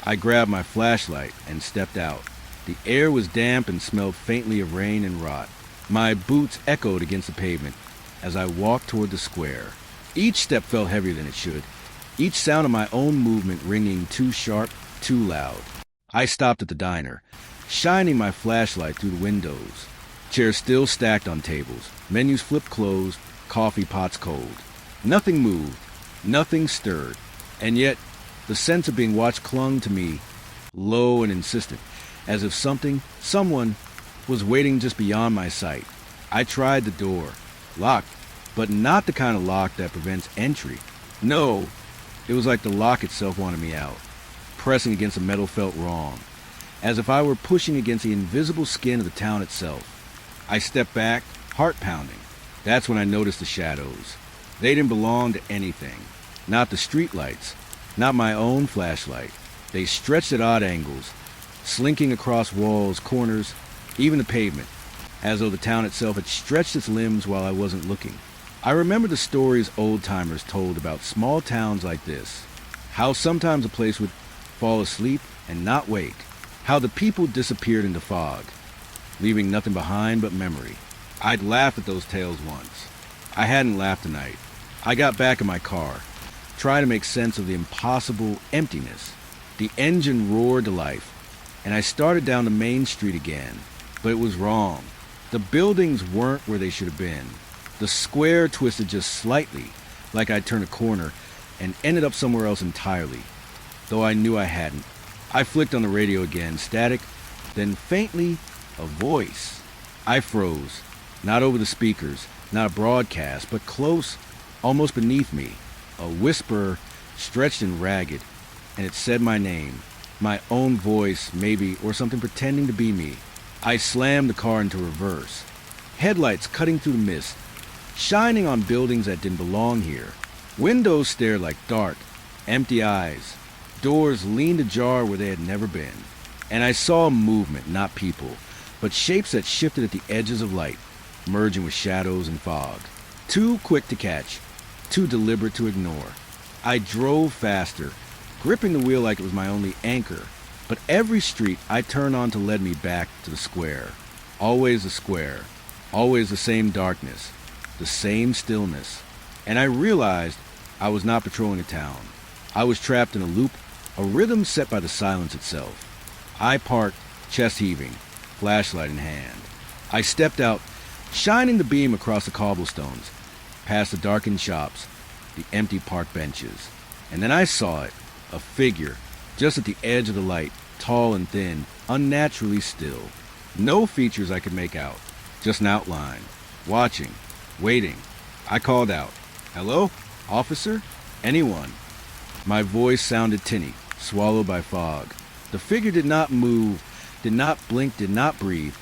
I grabbed my flashlight and stepped out. The air was damp and smelled faintly of rain and rot. My boots echoed against the pavement as I walked toward the square. Each step felt heavier than it should, each sound of my own movement ringing too sharp, too loud. I stopped at the diner, shining my flashlight through the windows. Chairs still stacked on tables, menus flipped closed, coffee pots cold. Nothing moved, nothing stirred, and yet the sense of being watched clung to me, low and insistent, as if someone was waiting just beyond my sight. I tried the door, locked, but not the kind of lock that prevents entry. No, it was like the lock itself wanted me out. Pressing against the metal felt wrong, as if I were pushing against the invisible skin of the town itself. I stepped back, heart pounding. That's when I noticed the shadows. They didn't belong to anything. Not the streetlights, not my own flashlight. They stretched at odd angles, slinking across walls, corners, even the pavement, as though the town itself had stretched its limbs while I wasn't looking. I remember the stories old-timers told about small towns like this, how sometimes a place would fall asleep and not wake, how the people disappeared into fog, leaving nothing behind but memory. I'd laughed at those tales once. I hadn't laughed tonight. I got back in my car, trying to make sense of the impossible emptiness. The engine roared to life, and I started down the main street again, but it was wrong. The buildings weren't where they should have been. The square twisted just slightly, like I'd turned a corner, and ended up somewhere else entirely, though I knew I hadn't. I flicked on the radio again, static, then faintly, a voice. I froze, not over the speakers, not a broadcast, but close, almost beneath me. A whisper, stretched and ragged, and it said my name, my own voice, maybe, or something pretending to be me. I slammed the car into reverse, headlights cutting through the mist, shining on buildings that didn't belong here. Windows stared like dark, empty eyes. Doors leaned ajar where they had never been. And I saw movement, not people, but shapes that shifted at the edges of light, merging with shadows and fog. Too quick to catch, too deliberate to ignore. I drove faster, gripping the wheel like it was my only anchor. But every street I turned on to led me back to the square. Always the square. Always the same darkness, the same stillness. And I realized I was not patrolling a town. I was trapped in a loop, a rhythm set by the silence itself. I parked, chest heaving, flashlight in hand. I stepped out, shining the beam across the cobblestones, past the darkened shops, the empty park benches. And then I saw it, a figure, just at the edge of the light, tall and thin, unnaturally still. No features I could make out, just an outline, watching, waiting. I called out, "Hello? Officer? Anyone?" My voice sounded tinny, swallowed by fog. The figure did not move, did not blink, did not breathe.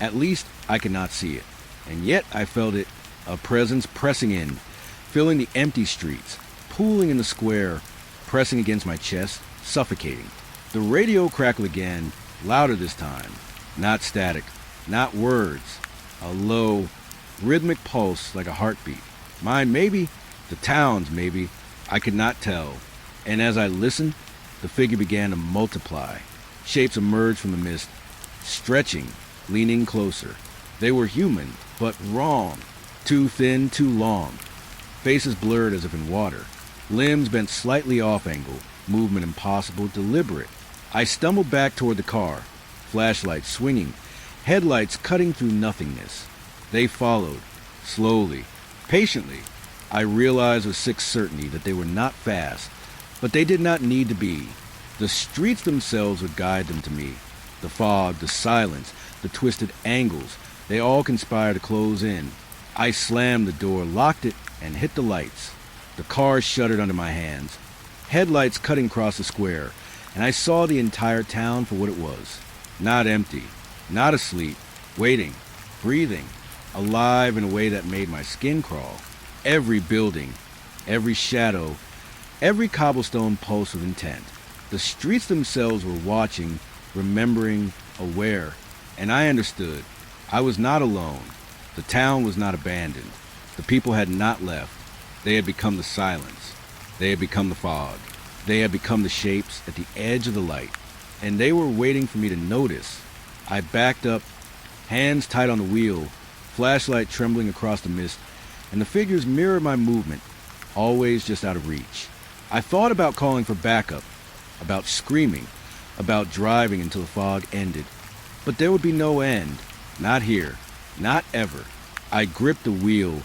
At least I could not see it. And yet I felt it, a presence pressing in, filling the empty streets, pooling in the square, pressing against my chest, suffocating. The radio crackled again, louder this time. Not static, not words. A low, rhythmic pulse like a heartbeat. Mine maybe, the town's maybe. I could not tell. And as I listened, the figure began to multiply. Shapes emerged from the mist, stretching, leaning closer. They were human, but wrong. Too thin, too long. Faces blurred as if in water. Limbs bent slightly off angle, movement impossible, deliberate. I stumbled back toward the car, flashlight swinging, headlights cutting through nothingness. They followed, slowly, patiently. I realized with sick certainty that they were not fast, but they did not need to be. The streets themselves would guide them to me. The fog, the silence, the twisted angles, they all conspired to close in. I slammed the door, locked it, and hit the lights. The car shuddered under my hands, headlights cutting across the square, and I saw the entire town for what it was. Not empty, not asleep, waiting, breathing, alive in a way that made my skin crawl. Every building, every shadow, every cobblestone pulsed with intent. The streets themselves were watching, remembering, aware, and I understood. I was not alone. The town was not abandoned. The people had not left. They had become the silence. They had become the fog. They had become the shapes at the edge of the light. And they were waiting for me to notice. I backed up, hands tight on the wheel, flashlight trembling across the mist, and the figures mirrored my movement, always just out of reach. I thought about calling for backup, about screaming, about driving until the fog ended. But there would be no end. Not here. Not ever. I gripped the wheel,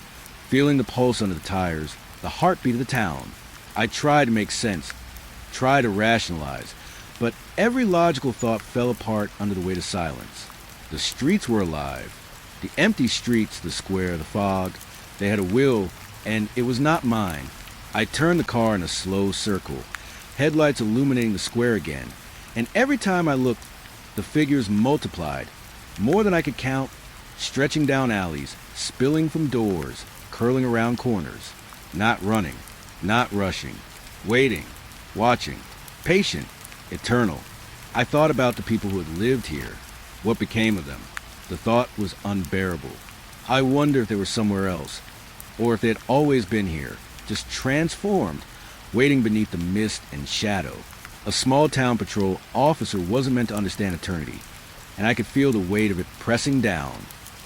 feeling the pulse under the tires, the heartbeat of the town. I tried to make sense, tried to rationalize, but every logical thought fell apart under the weight of silence. The streets were alive. The empty streets, the square, the fog. They had a will, and it was not mine. I turned the car in a slow circle, headlights illuminating the square again, and every time I looked, the figures multiplied, more than I could count, stretching down alleys, spilling from doors, curling around corners, not running, not rushing, waiting, watching, patient, eternal. I thought about the people who had lived here, what became of them. The thought was unbearable. I wonder if they were somewhere else, or if they had always been here, just transformed, waiting beneath the mist and shadow. A small-town patrol officer wasn't meant to understand eternity, and I could feel the weight of it pressing down.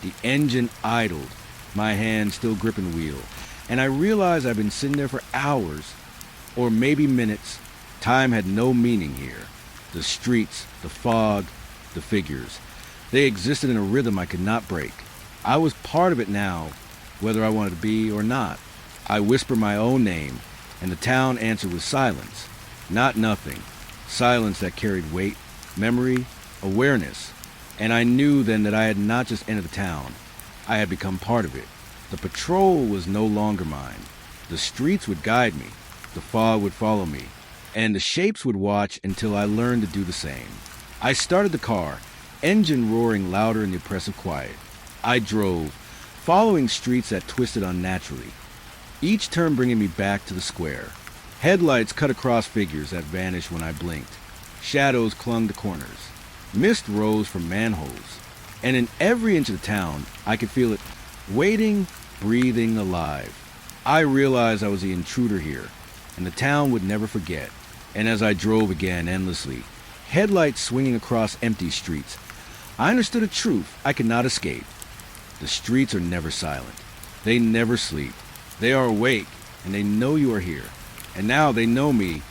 The engine idled, my hand still gripping the wheel, and I realized I'd been sitting there for hours, or maybe minutes. Time had no meaning here. The streets, the fog, the figures. They existed in a rhythm I could not break. I was part of it now, whether I wanted to be or not. I whispered my own name, and the town answered with silence. Not nothing. Silence that carried weight, memory, awareness. And I knew then that I had not just entered the town. I had become part of it. The patrol was no longer mine. The streets would guide me. The fog would follow me. And the shapes would watch until I learned to do the same. I started the car, engine roaring louder in the oppressive quiet. I drove, following streets that twisted unnaturally, each turn bringing me back to the square. Headlights cut across figures that vanished when I blinked. Shadows clung to corners. Mist rose from manholes. And in every inch of the town, I could feel it, waiting, breathing, alive. I realized I was the intruder here, and the town would never forget. And as I drove again endlessly, headlights swinging across empty streets, I understood a truth I could not escape. The streets are never silent. They never sleep. They are awake, and they know you are here. And now they know me